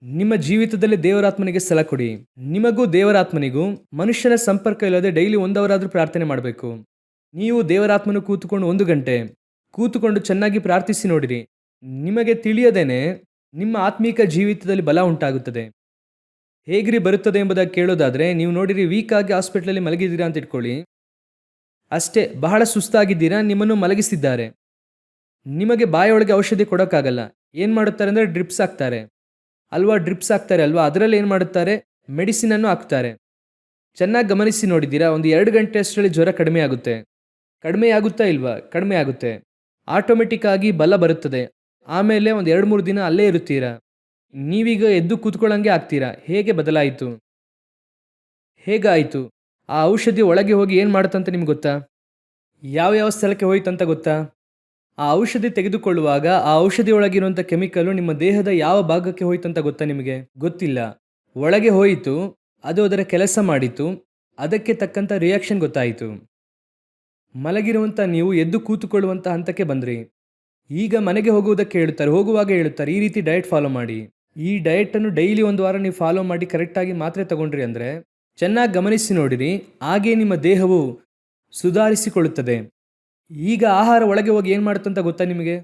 ನಿಮ್ಮ ಜೀವಿತದಲ್ಲಿ ದೇವರಾತ್ಮನಿಗೆ ಸ್ಥಳ ಕೊಡಿ. ನಿಮಗೂ ದೇವರಾತ್ಮನಿಗೂ ಮನುಷ್ಯನ ಸಂಪರ್ಕ ಇಲ್ಲದೆ ಡೈಲಿ 1 ಅವರಾದರೂ ಪ್ರಾರ್ಥನೆ ಮಾಡಬೇಕು. ನೀವು ದೇವರಾತ್ಮನು ಕೂತುಕೊಂಡು 1 ಗಂಟೆ ಕೂತುಕೊಂಡು ಚೆನ್ನಾಗಿ ಪ್ರಾರ್ಥಿಸಿ ನೋಡಿರಿ. ನಿಮಗೆ ತಿಳಿಯದೇನೆ ನಿಮ್ಮ ಆತ್ಮೀಕ ಜೀವಿತದಲ್ಲಿ ಬಲ ಉಂಟಾಗುತ್ತದೆ. ಹೇಗ್ರಿ ಬರುತ್ತದೆ ಎಂಬುದಾಗಿ ಕೇಳೋದಾದರೆ, ನೀವು ನೋಡಿರಿ, ವೀಕ್ ಆಗಿ ಹಾಸ್ಪಿಟ್ಲಲ್ಲಿ ಮಲಗಿದ್ದೀರಾ ಅಂತ ಇಟ್ಕೊಳ್ಳಿ. ಅಷ್ಟೇ, ಬಹಳ ಸುಸ್ತಾಗಿದ್ದೀರಾ, ನಿಮ್ಮನ್ನು ಮಲಗಿಸಿದ್ದಾರೆ. ನಿಮಗೆ ಬಾಯೊಳಗೆ ಔಷಧಿ ಕೊಡೋಕ್ಕಾಗಲ್ಲ. ಏನು ಮಾಡುತ್ತಾರೆ ಅಂದರೆ ಡ್ರಿಪ್ಸ್ ಹಾಕ್ತಾರೆ ಅಲ್ವಾ? ಡ್ರಿಪ್ಸ್ ಹಾಕ್ತಾರೆ ಅಲ್ವಾ? ಅದರಲ್ಲಿ ಏನು ಮಾಡುತ್ತಾರೆ? ಮೆಡಿಸಿನನ್ನು ಹಾಕ್ತಾರೆ. ಚೆನ್ನಾಗಿ ಗಮನಿಸಿ ನೋಡಿದ್ದೀರಾ? ಒಂದು 2 ಗಂಟೆ ಅಷ್ಟರಲ್ಲಿ ಜ್ವರ ಕಡಿಮೆ ಆಗುತ್ತೆ. ಕಡಿಮೆ ಆಗುತ್ತಾ ಇಲ್ವಾ? ಕಡಿಮೆ ಆಗುತ್ತೆ. ಆಟೋಮೆಟಿಕ್ ಆಗಿ ಬಲ ಬರುತ್ತದೆ. ಆಮೇಲೆ ಒಂದು 2-3 ದಿನ ಅಲ್ಲೇ ಇರುತ್ತೀರಾ. ನೀವೀಗ ಎದ್ದು ಕೂತ್ಕೊಳ್ಳಂಗೆ ಆಗ್ತೀರಾ. ಹೇಗೆ ಬದಲಾಯಿತು? ಹೇಗಾಯಿತು? ಆ ಔಷಧಿ ಒಳಗೆ ಹೋಗಿ ಏನು ಮಾಡುತ್ತಂತ ನಿಮ್ಗೆ ಗೊತ್ತಾ? ಯಾವ ಸ್ಥಳಕ್ಕೆ ಹೋಯ್ತಂತ ಗೊತ್ತಾ? ಆ ಔಷಧಿ ತೆಗೆದುಕೊಳ್ಳುವಾಗ ಆ ಔಷಧಿ ಒಳಗಿರುವಂಥ ಕೆಮಿಕಲು ನಿಮ್ಮ ದೇಹದ ಯಾವ ಭಾಗಕ್ಕೆ ಹೋಯ್ತಂತ ಗೊತ್ತಾ ನಿಮಗೆ? ಗೊತ್ತಿಲ್ಲ. ಒಳಗೆ ಹೋಯಿತು, ಅದು ಅದರ ಕೆಲಸ ಮಾಡಿತು, ಅದಕ್ಕೆ ತಕ್ಕಂಥ ರಿಯಾಕ್ಷನ್ ಗೊತ್ತಾಯಿತು. ಮಲಗಿರುವಂಥ ನೀವು ಎದ್ದು ಕೂತುಕೊಳ್ಳುವಂಥ ಹಂತಕ್ಕೆ ಬಂದ್ರಿ. ಈಗ ಮನೆಗೆ ಹೋಗುವುದಕ್ಕೆ ಹೇಳುತ್ತಾರೆ, ಹೋಗುವಾಗ ಹೇಳುತ್ತಾರೆ, ಈ ರೀತಿ ಡಯಟ್ ಫಾಲೋ ಮಾಡಿ. ಈ ಡಯಟನ್ನು ಡೈಲಿ ಒಂದು ವಾರ ನೀವು ಫಾಲೋ ಮಾಡಿ ಕರೆಕ್ಟಾಗಿ ಮಾತ್ರೆ ತಗೊಂಡ್ರಿ ಅಂದರೆ ಚೆನ್ನಾಗಿ ಗಮನಿಸಿ ನೋಡಿರಿ, ಹಾಗೇ ನಿಮ್ಮ ದೇಹವು ಸುಧಾರಿಸಿಕೊಳ್ಳುತ್ತದೆ. ಈಗ ಆಹಾರ ಒಳಗೆ ಹೋಗಿ ಏನು ಮಾಡುತ್ತಂತ ಗೊತ್ತಾ ನಿಮಗೆ?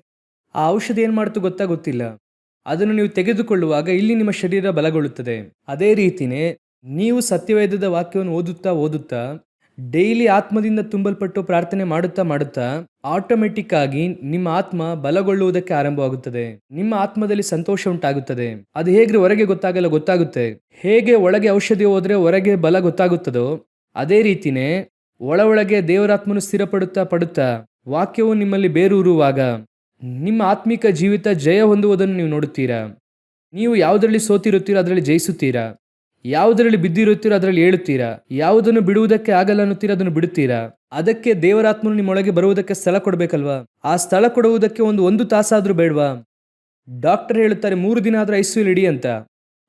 ಆ ಔಷಧಿ ಏನು ಮಾಡ್ತು ಗೊತ್ತಿಲ್ಲ. ಅದನ್ನು ನೀವು ತೆಗೆದುಕೊಳ್ಳುವಾಗ ಇಲ್ಲಿ ನಿಮ್ಮ ಶರೀರ ಬಲಗೊಳ್ಳುತ್ತದೆ. ಅದೇ ರೀತಿಯೇ ನೀವು ಸತ್ಯವೇದದ ವಾಕ್ಯವನ್ನು ಓದುತ್ತಾ ಡೈಲಿ ಆತ್ಮದಿಂದ ತುಂಬಲ್ಪಟ್ಟು ಪ್ರಾರ್ಥನೆ ಮಾಡುತ್ತಾ ಆಟೋಮೆಟಿಕ್ ಆಗಿ ನಿಮ್ಮ ಆತ್ಮ ಬಲಗೊಳ್ಳುವುದಕ್ಕೆ ಆರಂಭವಾಗುತ್ತದೆ. ನಿಮ್ಮ ಆತ್ಮದಲ್ಲಿ ಸಂತೋಷ ಉಂಟಾಗುತ್ತದೆ. ಅದು ಹೇಗೆ ಹೊರಗೆ ಗೊತ್ತಾಗುತ್ತೆ. ಹೇಗೆ ಒಳಗೆ ಔಷಧಿ ಹೋದ್ರೆ ಹೊರಗೆ ಬಲ ಗೊತ್ತಾಗುತ್ತದೋ ಅದೇ ರೀತಿನೇ ಒಳಗೆ ದೇವರಾತ್ಮನು ಸ್ಥಿರಪಡುತ್ತಾ ವಾಕ್ಯವು ನಿಮ್ಮಲ್ಲಿ ಬೇರೂರುವಾಗ ನಿಮ್ಮ ಆತ್ಮಿಕ ಜೀವಿತ ಜಯ ಹೊಂದುವುದನ್ನು ನೀವು ನೋಡುತ್ತೀರಾ. ನೀವು ಯಾವುದರಲ್ಲಿ ಸೋತಿರುತ್ತೀರೋ ಅದರಲ್ಲಿ ಜಯಿಸುತ್ತೀರಾ. ಯಾವುದರಲ್ಲಿ ಬಿದ್ದಿರುತ್ತೀರೋ ಅದರಲ್ಲಿ ಏಳುತ್ತೀರಾ. ಯಾವುದನ್ನು ಬಿಡುವುದಕ್ಕೆ ಆಗಲ್ಲ ಅನ್ನುತ್ತೀರಾ ಅದನ್ನು ಬಿಡುತ್ತೀರಾ. ಅದಕ್ಕೆ ದೇವರಾತ್ಮನು ನಿಮ್ಮೊಳಗೆ ಬರುವುದಕ್ಕೆ ಸ್ಥಳ ಕೊಡಬೇಕಲ್ವಾ? ಆ ಸ್ಥಳ ಕೊಡುವುದಕ್ಕೆ ಒಂದು ತಾಸಾದ್ರೂ ಬೇಡವಾ? ಡಾಕ್ಟರ್ ಹೇಳುತ್ತಾರೆ 3 ದಿನ ಆದ್ರೂ ಐಸಿಯುಲಿ ಇಡಿ ಅಂತ,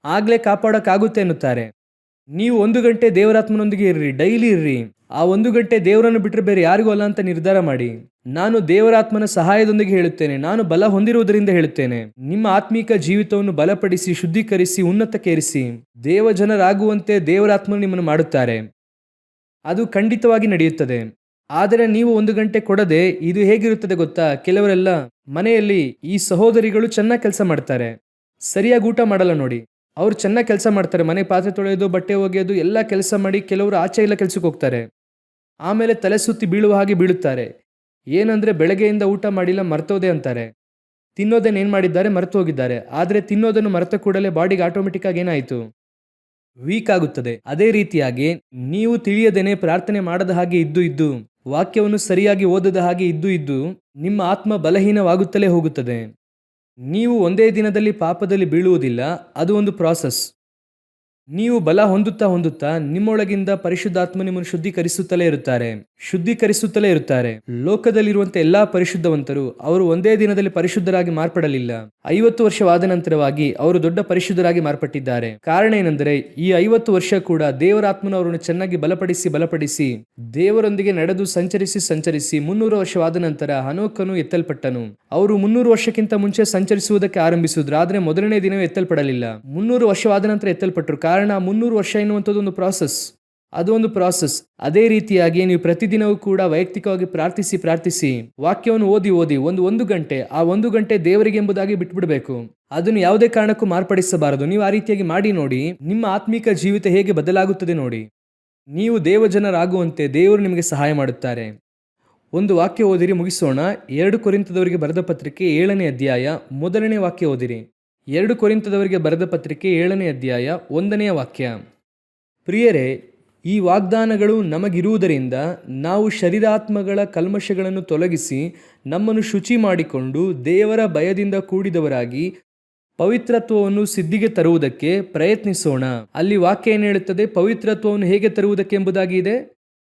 ಆಗ್ಲೇ ಕಾಪಾಡೋಕ್ಕಾಗುತ್ತೆ ಎನ್ನುತ್ತಾರೆ. ನೀವು 1 ಗಂಟೆ ದೇವರಾತ್ಮನೊಂದಿಗೆ ಇರ್ರಿ, ಡೈಲಿ ಇರ್ರಿ. ಆ 1 ಗಂಟೆ ದೇವರನ್ನು ಬಿಟ್ಟರೆ ಬೇರೆ ಯಾರಿಗೂ ಅಲ್ಲ ಅಂತ ನಿರ್ಧಾರ ಮಾಡಿ. ನಾನು ದೇವರಾತ್ಮನ ಸಹಾಯದೊಂದಿಗೆ ಹೇಳುತ್ತೇನೆ, ನಾನು ಬಲ ಹೊಂದಿರುವುದರಿಂದ ಹೇಳುತ್ತೇನೆ. ನಿಮ್ಮ ಆತ್ಮೀಕ ಜೀವಿತವನ್ನು ಬಲಪಡಿಸಿ, ಶುದ್ಧೀಕರಿಸಿ, ಉನ್ನತಕ್ಕೇರಿಸಿ ದೇವಜನರಾಗುವಂತೆ ದೇವರಾತ್ಮನು ನಿಮ್ಮನ್ನು ಮಾಡುತ್ತಾರೆ. ಅದು ಖಂಡಿತವಾಗಿ ನಡೆಯುತ್ತದೆ. ಆದರೆ ನೀವು 1 ಗಂಟೆ ಕೊಡದೆ ಇದು ಹೇಗಿರುತ್ತದೆ ಗೊತ್ತಾ? ಕೆಲವರೆಲ್ಲ ಮನೆಯಲ್ಲಿ ಈ ಸಹೋದರಿಗಳು ಚೆನ್ನಾಗಿ ಕೆಲಸ ಮಾಡ್ತಾರೆ, ಸರಿಯಾಗಿ ಊಟ ಮಾಡಲ್ಲ ನೋಡಿ. ಅವ್ರು ಚೆನ್ನಾಗಿ ಕೆಲಸ ಮಾಡ್ತಾರೆ, ಮನೆ ಪಾತ್ರೆ ತೊಳೆಯೋದು, ಬಟ್ಟೆ ಒಗೆಯೋದು ಎಲ್ಲ ಕೆಲಸ ಮಾಡಿ ಕೆಲವರು ಆಚೆ ಎಲ್ಲ ಕೆಲಸಕ್ಕೆ ಹೋಗ್ತಾರೆ. ಆಮೇಲೆ ತಲೆ ಸುತ್ತಿ ಬೀಳುವ ಹಾಗೆ ಬೀಳುತ್ತಾರೆ. ಏನಂದ್ರೆ ಬೆಳಗ್ಗೆಯಿಂದ ಊಟ ಮಾಡಿಲ್ಲ, ಮರ್ತೋದೆ ಅಂತಾರೆ. ತಿನ್ನೋದನ್ನು ಏನು ಮಾಡಿದ್ದಾರೆ? ಮರೆತು ಹೋಗಿದ್ದಾರೆ. ಆದರೆ ತಿನ್ನೋದನ್ನು ಮರೆತ ಕೂಡಲೇ ಬಾಡಿಗೆ ಆಟೋಮೆಟಿಕ್ ಆಗಿ ಏನಾಯಿತು? ವೀಕ್ ಆಗುತ್ತದೆ. ಅದೇ ರೀತಿಯಾಗಿ ನೀವು ತಿಳಿಯದೇನೆ ಪ್ರಾರ್ಥನೆ ಮಾಡದ ಹಾಗೆ ಇದ್ದು ವಾಕ್ಯವನ್ನು ಸರಿಯಾಗಿ ಓದದ ಹಾಗೆ ಇದ್ದು ನಿಮ್ಮ ಆತ್ಮ ಬಲಹೀನವಾಗುತ್ತಲೇ ಹೋಗುತ್ತದೆ. ನೀವು ಒಂದೇ ದಿನದಲ್ಲಿ ಪಾಪದಲ್ಲಿ ಬೀಳುವುದಿಲ್ಲ, ಅದು ಒಂದು ಪ್ರಾಸೆಸ್. ನೀವು ಬಲ ಹೊಂದುತ್ತಾ ನಿಮ್ಮೊಳಗಿಂದ ಪರಿಶುದ್ಧಾತ್ಮ ನಿಮ್ಮನ್ನು ಶುದ್ಧೀಕರಿಸುತ್ತಲೇ ಇರುತ್ತಾರೆ. ಲೋಕದಲ್ಲಿರುವಂತೆ ಎಲ್ಲಾ ಪರಿಶುದ್ಧವಂತರು ಅವರು ಒಂದೇ ದಿನದಲ್ಲಿ ಪರಿಶುದ್ಧರಾಗಿ ಮಾರ್ಪಡಲಿಲ್ಲ. 50 ವರ್ಷವಾದ ನಂತರವಾಗಿ ಅವರು ದೊಡ್ಡ ಪರಿಶುದ್ಧರಾಗಿ ಮಾರ್ಪಟ್ಟಿದ್ದಾರೆ. ಕಾರಣ ಏನೆಂದರೆ ಈ 50 ವರ್ಷ ಕೂಡ ದೇವರಾತ್ಮನು ಅವರನ್ನು ಚೆನ್ನಾಗಿ ಬಲಪಡಿಸಿ ದೇವರೊಂದಿಗೆ ನಡೆದು ಸಂಚರಿಸಿ 300 ವರ್ಷವಾದ ನಂತರ ಹನೋಕನು ಎತ್ತಲ್ಪಟ್ಟನು. ಅವರು 300 ವರ್ಷಕ್ಕಿಂತ ಮುಂಚೆ ಸಂಚರಿಸುವುದಕ್ಕೆ ಆರಂಭಿಸಿದ್ರು, ಆದರೆ ಮೊದಲನೇ ದಿನವೇ ಎತ್ತಲ್ಪಡಲಿಲ್ಲ. 300 ವರ್ಷವಾದ ನಂತರ ಎತ್ತಲ್ಪಟ್ಟರು. ಕಾರಣ 300 ವರ್ಷ ಎನ್ನುವಂಥದ್ದು ಒಂದು ಪ್ರಾಸೆಸ್, ಅದು ಒಂದು ಪ್ರಾಸೆಸ್. ಅದೇ ರೀತಿಯಾಗಿ ನೀವು ಪ್ರತಿದಿನವೂ ಕೂಡ ವೈಯಕ್ತಿಕವಾಗಿ ಪ್ರಾರ್ಥಿಸಿ ವಾಕ್ಯವನ್ನು ಓದಿ ಒಂದು ಗಂಟೆ, ಆ 1 ಗಂಟೆ ದೇವರಿಗೆ ಎಂಬುದಾಗಿ ಬಿಟ್ಬಿಡಬೇಕು. ಅದನ್ನು ಯಾವುದೇ ಕಾರಣಕ್ಕೂ ಮಾರ್ಪಡಿಸಬಾರದು. ನೀವು ಆ ರೀತಿಯಾಗಿ ಮಾಡಿ ನೋಡಿ, ನಿಮ್ಮ ಆತ್ಮಿಕ ಜೀವಿತ ಹೇಗೆ ಬದಲಾಗುತ್ತದೆ ನೋಡಿ. ನೀವು ದೇವಜನರಾಗುವಂತೆ ದೇವರು ನಿಮಗೆ ಸಹಾಯ ಮಾಡುತ್ತಾರೆ. ಒಂದು ವಾಕ್ಯ ಓದಿರಿ, ಮುಗಿಸೋಣ. 2 ಕೊರಿಂಥದವರಿಗೆ ಬರೆದ ಪತ್ರಿಕೆ 7ನೇ ಅಧ್ಯಾಯ 1ನೇ ವಾಕ್ಯ ಓದಿರಿ. 2 ಕೊರಿಂಥದವರಿಗೆ ಬರೆದ ಪತ್ರಿಕೆ 7ನೇ ಅಧ್ಯಾಯ 1ನೇ ವಾಕ್ಯ. ಪ್ರಿಯರೇ, ಈ ವಾಗ್ದಾನಗಳು ನಮಗಿರುವುದರಿಂದ ನಾವು ಶರೀರಾತ್ಮಗಳ ಕಲ್ಮಶಗಳನ್ನು ತೊಲಗಿಸಿ ನಮ್ಮನ್ನು ಶುಚಿ ಮಾಡಿಕೊಂಡು ದೇವರ ಭಯದಿಂದ ಕೂಡಿದವರಾಗಿ ಪವಿತ್ರತ್ವವನ್ನು ಸಿದ್ಧಿಗೆ ತರುವುದಕ್ಕೆ ಪ್ರಯತ್ನಿಸೋಣ. ಅಲ್ಲಿ ವಾಕ್ಯ ಏನು ಹೇಳುತ್ತದೆ? ಪವಿತ್ರತ್ವವನ್ನು ಹೇಗೆ ತರುವುದಕ್ಕೆ ಎಂಬುದಾಗಿ ಇದೆ.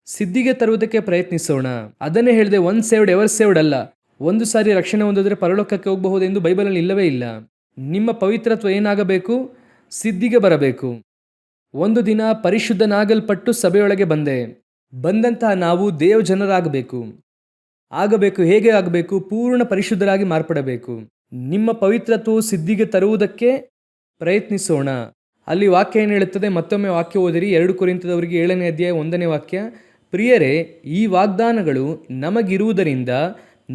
ಸಿದ್ಧಿಗೆ ತರುವುದಕ್ಕೆ ಪ್ರಯತ್ನಿಸೋಣ. ಅದನ್ನೇ ಹೇಳಿದೆ, ಒನ್ ಸೇವ್ಡ್ ಎವರ್ ಸೇವ್ಡ್ ಅಲ್ಲ. ಒಂದು ಸಾರಿ ರಕ್ಷಣೆ ಹೊಂದಿದ್ರೆ ಪರಲೋಕಕ್ಕೆ ಹೋಗಬಹುದೆಂದು ಬೈಬಲಲ್ಲಿ ಇಲ್ಲವೇ ಇಲ್ಲ. ನಿಮ್ಮ ಪವಿತ್ರತ್ವ ಏನಾಗಬೇಕು? ಸಿದ್ಧಿಗೆ ಬರಬೇಕು. ಒಂದು ದಿನ ಪರಿಶುದ್ಧನಾಗಲ್ಪಟ್ಟು ಸಭೆಯೊಳಗೆ ಬಂದಂತಹ ನಾವು ದೇವ ಜನರಾಗಬೇಕು. ಹೇಗೆ ಆಗಬೇಕು? ಪೂರ್ಣ ಪರಿಶುದ್ಧರಾಗಿ ಮಾರ್ಪಡಬೇಕು. ನಿಮ್ಮ ಪವಿತ್ರತ್ವವು ಸಿದ್ಧಿಗೆ ತರುವುದಕ್ಕೆ ಪ್ರಯತ್ನಿಸೋಣ. ಅಲ್ಲಿ ವಾಕ್ಯ ಏನು ಹೇಳುತ್ತದೆ? ಮತ್ತೊಮ್ಮೆ ವಾಕ್ಯ ಓದಿರಿ. 2 ಕೊರಿಂಥದವರಿಗೆ 7ನೇ ಅಧ್ಯಾಯ 1ನೇ ವಾಕ್ಯ. ಪ್ರಿಯರೇ, ಈ ವಾಗ್ದಾನಗಳು ನಮಗಿರುವುದರಿಂದ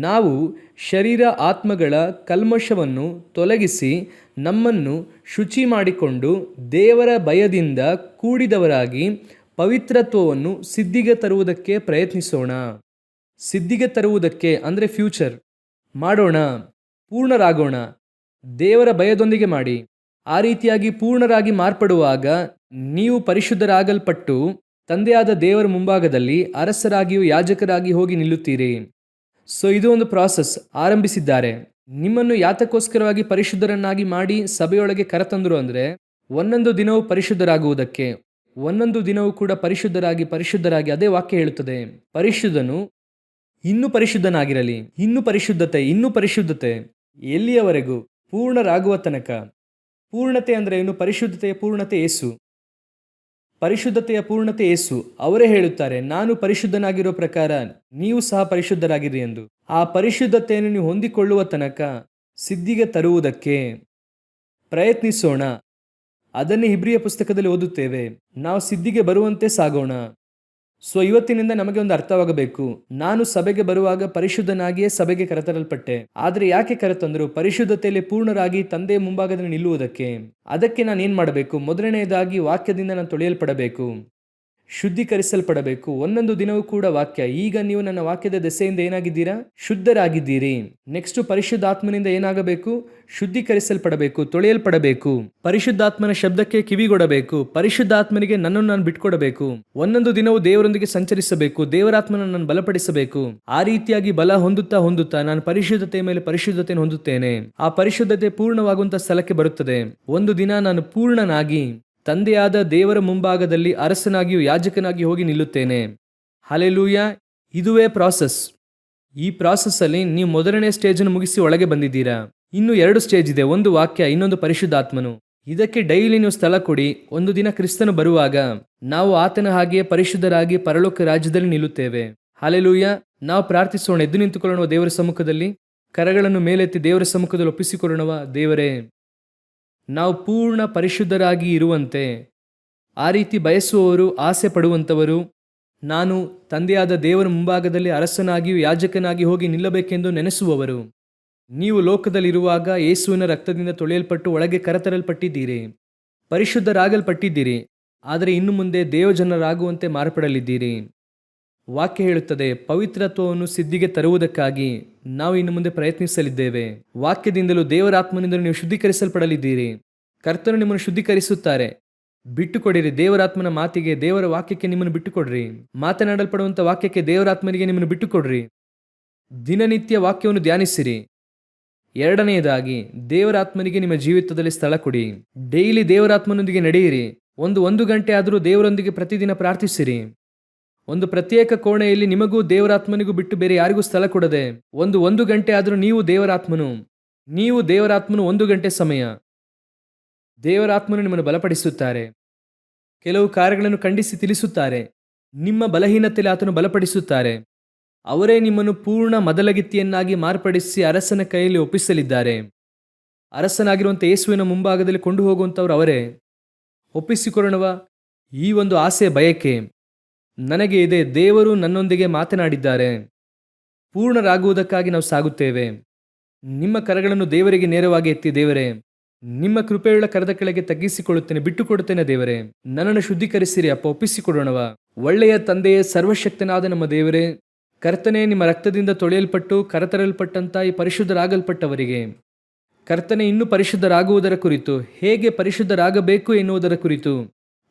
ನಾವು ಶರೀರ ಆತ್ಮಗಳ ಕಲ್ಮಶವನ್ನು ತೊಲಗಿಸಿ ನಮ್ಮನ್ನು ಶುಚಿ ಮಾಡಿಕೊಂಡು ದೇವರ ಭಯದಿಂದ ಕೂಡಿದವರಾಗಿ ಪವಿತ್ರತ್ವವನ್ನು ಸಿದ್ಧಿಗೆ ತರುವುದಕ್ಕೆ ಪ್ರಯತ್ನಿಸೋಣ. ಸಿದ್ಧಿಗೆ ತರುವುದಕ್ಕೆ ಅಂದರೆ ಫ್ಯೂಚರ್ ಮಾಡೋಣ, ಪೂರ್ಣರಾಗೋಣ. ದೇವರ ಭಯದೊಂದಿಗೆ ಮಾಡಿ. ಆ ರೀತಿಯಾಗಿ ಪೂರ್ಣರಾಗಿ ಮಾರ್ಪಡುವಾಗ ನೀವು ಪರಿಶುದ್ಧರಾಗಲ್ಪಟ್ಟು ತಂದೆಯಾದ ದೇವರ ಮುಂಭಾಗದಲ್ಲಿ ಅರಸರಾಗಿಯೂ ಯಾಜಕರಾಗಿ ಹೋಗಿ ನಿಲ್ಲುತ್ತೀರಿ. ಸೊ ಇದು ಒಂದು ಪ್ರಾಸೆಸ್ ಆರಂಭಿಸಿದ್ದಾರೆ. ನಿಮ್ಮನ್ನು ಯಾತಕ್ಕೋಸ್ಕರವಾಗಿ ಪರಿಶುದ್ಧರನ್ನಾಗಿ ಮಾಡಿ ಸಭೆಯೊಳಗೆ ಕರೆತಂದರು ಅಂದರೆ ಒಂದೊಂದು ದಿನವೂ ಪರಿಶುದ್ಧರಾಗುವುದಕ್ಕೆ, ಒಂದೊಂದು ದಿನವೂ ಕೂಡ ಪರಿಶುದ್ಧರಾಗಿ ಅದೇ ವಾಕ್ಯ ಹೇಳುತ್ತದೆ. ಪರಿಶುದ್ಧನು ಇನ್ನೂ ಪರಿಶುದ್ಧನಾಗಿರಲಿ. ಇನ್ನೂ ಪರಿಶುದ್ಧತೆ ಎಲ್ಲಿಯವರೆಗೂ? ಪೂರ್ಣರಾಗುವ ತನಕ. ಪೂರ್ಣತೆ ಅಂದರೆ ಏನು? ಪರಿಶುದ್ಧತೆಯ ಪೂರ್ಣತೆ ಯೇಸು. ಅವರೇ ಹೇಳುತ್ತಾರೆ, ನಾನು ಪರಿಶುದ್ಧನಾಗಿರೋ ಪ್ರಕಾರ ನೀವು ಸಹ ಪರಿಶುದ್ಧರಾಗಿರಿ ಎಂದು. ಆ ಪರಿಶುದ್ಧತೆಯನ್ನು ನೀವು ಹೊಂದಿಕೊಳ್ಳುವ ತನಕ ಸಿದ್ಧಿಗೆ ತರುವುದಕ್ಕೆ ಪ್ರಯತ್ನಿಸೋಣ. ಅದನ್ನೇ ಇಬ್ರಿಯ ಪುಸ್ತಕದಲ್ಲಿ ಓದುತ್ತೇವೆ. ನಾವು ಸಿದ್ಧಿಗೆ ಬರುವಂತೆ ಸಾಗೋಣ. ಇವತ್ತಿನಿಂದ ನಮಗೆ ಒಂದು ಅರ್ಥವಾಗಬೇಕು. ನಾನು ಸಭೆಗೆ ಬರುವಾಗ ಪರಿಶುದ್ಧನಾಗಿಯೇ ಸಭೆಗೆ ಕರೆತರಲ್ಪಟ್ಟೆ. ಆದರೆ ಯಾಕೆ ಕರೆತಂದರು? ಪರಿಶುದ್ಧತೆಯಲ್ಲಿ ಪೂರ್ಣರಾಗಿ ತಂದೆಯ ಮುಂಭಾಗದಲ್ಲಿ ನಿಲ್ಲುವುದಕ್ಕೆ. ಅದಕ್ಕೆ ನಾನು ಏನು ಮಾಡಬೇಕು? ಮೊದಲನೆಯದಾಗಿ ವಾಕ್ಯದಿಂದ ನಾನು ತೊಳೆಯಲ್ಪಡಬೇಕು, ಶುದ್ಧೀಕರಿಸಲ್ಪಡಬೇಕು. ಒಂದೊಂದು ದಿನವೂ ಕೂಡ ವಾಕ್ಯ. ಈಗ ನೀವು ನನ್ನ ವಾಕ್ಯದ ದೆಸೆಯಿಂದ ಏನಾಗಿದ್ದೀರಾ? ಶುದ್ಧರಾಗಿದ್ದೀರಿ. ನೆಕ್ಸ್ಟ್ ಪರಿಶುದ್ಧಾತ್ಮನಿಂದ ಏನಾಗಬೇಕು? ಶುದ್ಧೀಕರಿಸಲ್ಪಡಬೇಕು, ತೊಳೆಯಲ್ಪಡಬೇಕು. ಪರಿಶುದ್ಧಾತ್ಮನ ಶಬ್ದಕ್ಕೆ ಕಿವಿಗೊಡಬೇಕು. ಪರಿಶುದ್ಧಾತ್ಮನಿಗೆ ನನ್ನನ್ನು ನಾನು ಬಿಟ್ಕೊಡಬೇಕು. ಒಂದೊಂದು ದಿನವೂ ದೇವರೊಂದಿಗೆ ಸಂಚರಿಸಬೇಕು. ದೇವರಾತ್ಮನನ್ನು ನಾನು ಬಲಪಡಿಸಬೇಕು. ಆ ರೀತಿಯಾಗಿ ಬಲ ಹೊಂದುತ್ತಾ ನಾನು ಪರಿಶುದ್ಧತೆಯ ಮೇಲೆ ಪರಿಶುದ್ಧತೆಯನ್ನು ಹೊಂದುತ್ತೇನೆ. ಆ ಪರಿಶುದ್ಧತೆ ಪೂರ್ಣವಾಗುವಂತ ಸ್ಥಳಕ್ಕೆ ಬರುತ್ತದೆ. ಒಂದು ದಿನ ನಾನು ಪೂರ್ಣನಾಗಿ ತಂದೆಯಾದ ದೇವರ ಮುಂಭಾಗದಲ್ಲಿ ಅರಸನಾಗಿಯೂ ಯಾಜಕನಾಗಿ ಹೋಗಿ ನಿಲ್ಲುತ್ತೇನೆ. ಹಲ್ಲೆಲೂಯಾ. ಇದುವೇ ಪ್ರಾಸೆಸ್. ಈ ಪ್ರಾಸೆಸ್ಸಲ್ಲಿ ನೀವು ಮೊದಲನೇ ಸ್ಟೇಜನ್ನು ಮುಗಿಸಿ ಒಳಗೆ ಬಂದಿದ್ದೀರಾ. ಇನ್ನು 2 ಸ್ಟೇಜ್ ಇದೆ. ಒಂದು ವಾಕ್ಯ, ಇನ್ನೊಂದು ಪರಿಶುದ್ಧಾತ್ಮನು. ಇದಕ್ಕೆ ಡೈಲಿ ನೀವು ಸ್ಥಳ ಕೊಡಿ. ಒಂದು ದಿನ ಕ್ರಿಸ್ತನು ಬರುವಾಗ ನಾವು ಆತನ ಹಾಗೆಯೇ ಪರಿಶುದ್ಧರಾಗಿ ಪರಲೋಕ ರಾಜ್ಯದಲ್ಲಿ ನಿಲ್ಲುತ್ತೇವೆ. ಹಲ್ಲೆಲೂಯಾ. ನಾವು ಪ್ರಾರ್ಥಿಸೋಣ. ಎದ್ದು ನಿಂತುಕೊಳ್ಳುವ ದೇವರ ಸಮ್ಮುಖದಲ್ಲಿ ಕರಗಳನ್ನು ಮೇಲೆತ್ತಿ ದೇವರ ಸಮ್ಮುಖದಲ್ಲಿ ಒಪ್ಪಿಸಿಕೊಳ್ಳುವ. ದೇವರೇ, ನಾವು ಪೂರ್ಣ ಪರಿಶುದ್ಧರಾಗಿ ಇರುವಂತೆ, ಆ ರೀತಿ ಬಯಸುವವರು, ಆಸೆ ಪಡುವಂಥವರು, ನಾನು ತಂದೆಯಾದ ದೇವರ ಮುಂಭಾಗದಲ್ಲಿ ಅರಸನಾಗಿಯೂ ಯಾಜಕನಾಗಿ ಹೋಗಿ ನಿಲ್ಲಬೇಕೆಂದು ನೆನೆಸುವವರು, ನೀವು ಲೋಕದಲ್ಲಿರುವಾಗ ಯೇಸುವಿನ ರಕ್ತದಿಂದ ತೊಳೆಯಲ್ಪಟ್ಟು ಒಳಗೆ ಕರೆತರಲ್ಪಟ್ಟಿದ್ದೀರಿ, ಪರಿಶುದ್ಧರಾಗಲ್ಪಟ್ಟಿದ್ದೀರಿ. ಆದರೆ ಇನ್ನು ಮುಂದೆ ದೇವಜನರಾಗುವಂತೆ ಮಾರ್ಪಡಲಿದ್ದೀರಿ. ವಾಕ್ಯ ಹೇಳುತ್ತದೆ, ಪವಿತ್ರತ್ವವನ್ನು ಸಿದ್ಧಿಗೆ ತರುವುದಕ್ಕಾಗಿ ನಾವು ಇನ್ನು ಮುಂದೆ ಪ್ರಯತ್ನಿಸಲಿದ್ದೇವೆ. ವಾಕ್ಯದಿಂದಲೂ ದೇವರಾತ್ಮನಿಂದಲೂ ನೀವು ಶುದ್ಧೀಕರಿಸಲ್ಪಡಲಿದ್ದೀರಿ. ಕರ್ತನು ನಿಮ್ಮನ್ನು ಶುದ್ಧೀಕರಿಸುತ್ತಾರೆ. ಬಿಟ್ಟುಕೊಡಿರಿ ದೇವರಾತ್ಮನ ಮಾತಿಗೆ, ದೇವರ ವಾಕ್ಯಕ್ಕೆ ನಿಮ್ಮನ್ನು ಬಿಟ್ಟುಕೊಡ್ರಿ. ಮಾತನಾಡಲ್ಪಡುವಂಥ ವಾಕ್ಯಕ್ಕೆ, ದೇವರಾತ್ಮನಿಗೆ ನಿಮ್ಮನ್ನು ಬಿಟ್ಟುಕೊಡ್ರಿ. ದಿನನಿತ್ಯ ವಾಕ್ಯವನ್ನು ಧ್ಯಾನಿಸಿರಿ. 2ನೇದಾಗಿ, ದೇವರಾತ್ಮನಿಗೆ ನಿಮ್ಮ ಜೀವಿತದಲ್ಲಿ ಸ್ಥಳ ಕೊಡಿ. ಡೈಲಿ ದೇವರಾತ್ಮನೊಂದಿಗೆ ನಡೆಯಿರಿ. ಒಂದು ಗಂಟೆ ಆದರೂ ದೇವರೊಂದಿಗೆ ಪ್ರತಿದಿನ ಪ್ರಾರ್ಥಿಸಿರಿ. ಒಂದು ಪ್ರತ್ಯೇಕ ಕೋಣೆಯಲ್ಲಿ ನಿಮಗೂ ದೇವರಾತ್ಮನಿಗೂ ಬಿಟ್ಟು ಬೇರೆ ಯಾರಿಗೂ ಸ್ಥಳ ಕೊಡದೆ ಒಂದು ಗಂಟೆ ಆದರೂ ನೀವು ದೇವರಾತ್ಮನು 1 ಗಂಟೆ ಸಮಯ. ದೇವರಾತ್ಮನು ನಿಮ್ಮನ್ನು ಬಲಪಡಿಸುತ್ತಾರೆ. ಕೆಲವು ಕಾರ್ಯಗಳನ್ನು ಖಂಡಿಸಿ ತಿಳಿಸುತ್ತಾರೆ. ನಿಮ್ಮ ಬಲಹೀನತೆಯಲ್ಲಿ ಆತನು ಬಲಪಡಿಸುತ್ತಾರೆ. ಅವರೇ ನಿಮ್ಮನ್ನು ಪೂರ್ಣ ಮದಲಗಿತ್ತಿಯನ್ನಾಗಿ ಮಾರ್ಪಡಿಸಿ ಅರಸನ ಕೈಯಲ್ಲಿ ಒಪ್ಪಿಸಲಿದ್ದಾರೆ. ಅರಸನಾಗಿರುವಂಥ ಯೇಸುವಿನ ಮುಂಭಾಗದಲ್ಲಿ ಕೊಂಡು ಹೋಗುವಂಥವ್ರು ಅವರೇ. ಒಪ್ಪಿಸಿಕೊಳ್ಳುವ ಈ ಒಂದು ಆಸೆ, ಬಯಕೆ ನನಗೆ ಇದೆ. ದೇವರು ನನ್ನೊಂದಿಗೆ ಮಾತನಾಡಿದ್ದಾರೆ. ಪೂರ್ಣರಾಗುವುದಕ್ಕಾಗಿ ನಾವು ಸಾಗುತ್ತೇವೆ. ನಿಮ್ಮ ಕರಗಳನ್ನು ದೇವರಿಗೆ ನೇರವಾಗಿ ಎತ್ತಿ, ದೇವರೇ, ನಿಮ್ಮ ಕೃಪೆಯುಳ್ಳ ಕರದ ಕೆಳಗೆ ತಗ್ಗಿಸಿಕೊಳ್ಳುತ್ತೇನೆ, ಬಿಟ್ಟುಕೊಡುತ್ತೇನೆ. ದೇವರೇ, ನನ್ನನ್ನು ಶುದ್ಧೀಕರಿಸಿರಿ ಅಪ್ಪ. ಒಪ್ಪಿಸಿಕೊಡೋಣವ. ಒಳ್ಳೆಯ ತಂದೆಯೇ, ಸರ್ವಶಕ್ತನಾದ ನಮ್ಮ ದೇವರೇ, ಕರ್ತನೆ, ನಿಮ್ಮ ರಕ್ತದಿಂದ ತೊಳೆಯಲ್ಪಟ್ಟು ಕರತರಲ್ಪಟ್ಟಂತ ಈ ಪರಿಶುದ್ಧರಾಗಲ್ಪಟ್ಟವರಿಗೆ, ಕರ್ತನೆ, ಇನ್ನೂ ಪರಿಶುದ್ಧರಾಗುವುದರ ಕುರಿತು, ಹೇಗೆ ಪರಿಶುದ್ಧರಾಗಬೇಕು ಎನ್ನುವುದರ ಕುರಿತು,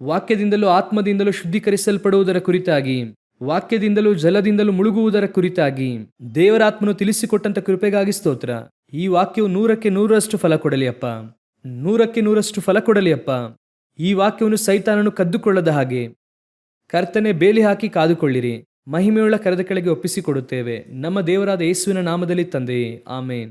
ವಾಕ್ಯದಿಂದಲೂ ಆತ್ಮದಿಂದಲೂ ಶುದ್ಧೀಕರಿಸಲ್ಪಡುವುದರ ಕುರಿತಾಗಿ, ವಾಕ್ಯದಿಂದಲೂ ಜಲದಿಂದಲೂ ಮುಳುಗುವುದರ ಕುರಿತಾಗಿ ದೇವರಾತ್ಮನು ತಿಳಿಸಿಕೊಟ್ಟಂತ ಕೃಪೆಗಾಗಿ ಸ್ತೋತ್ರ. ಈ ವಾಕ್ಯವು 100ಕ್ಕೆ 100ರಷ್ಟು ಫಲ ಕೊಡಲಿ ಅಪ್ಪ. 100ಕ್ಕೆ 100ರಷ್ಟು ಫಲ ಕೊಡಲಿ ಅಪ್ಪ. ಈ ವಾಕ್ಯವನ್ನು ಸೈತಾನನು ಕದ್ದುಕೊಳ್ಳದ ಹಾಗೆ ಕರ್ತನೆ ಬೇಲಿ ಹಾಕಿ ಕಾದುಕೊಳ್ಳಿರಿ. ಮಹಿಮೆಯುಳ್ಳ ಕರದ ಕೆಳಗೆ ಒಪ್ಪಿಸಿಕೊಡುತ್ತೇವೆ ನಮ್ಮ ದೇವರಾದ ಯೇಸುವಿನ ನಾಮದಲ್ಲಿ ತಂದೆಯೇ, ಆಮೇನ್.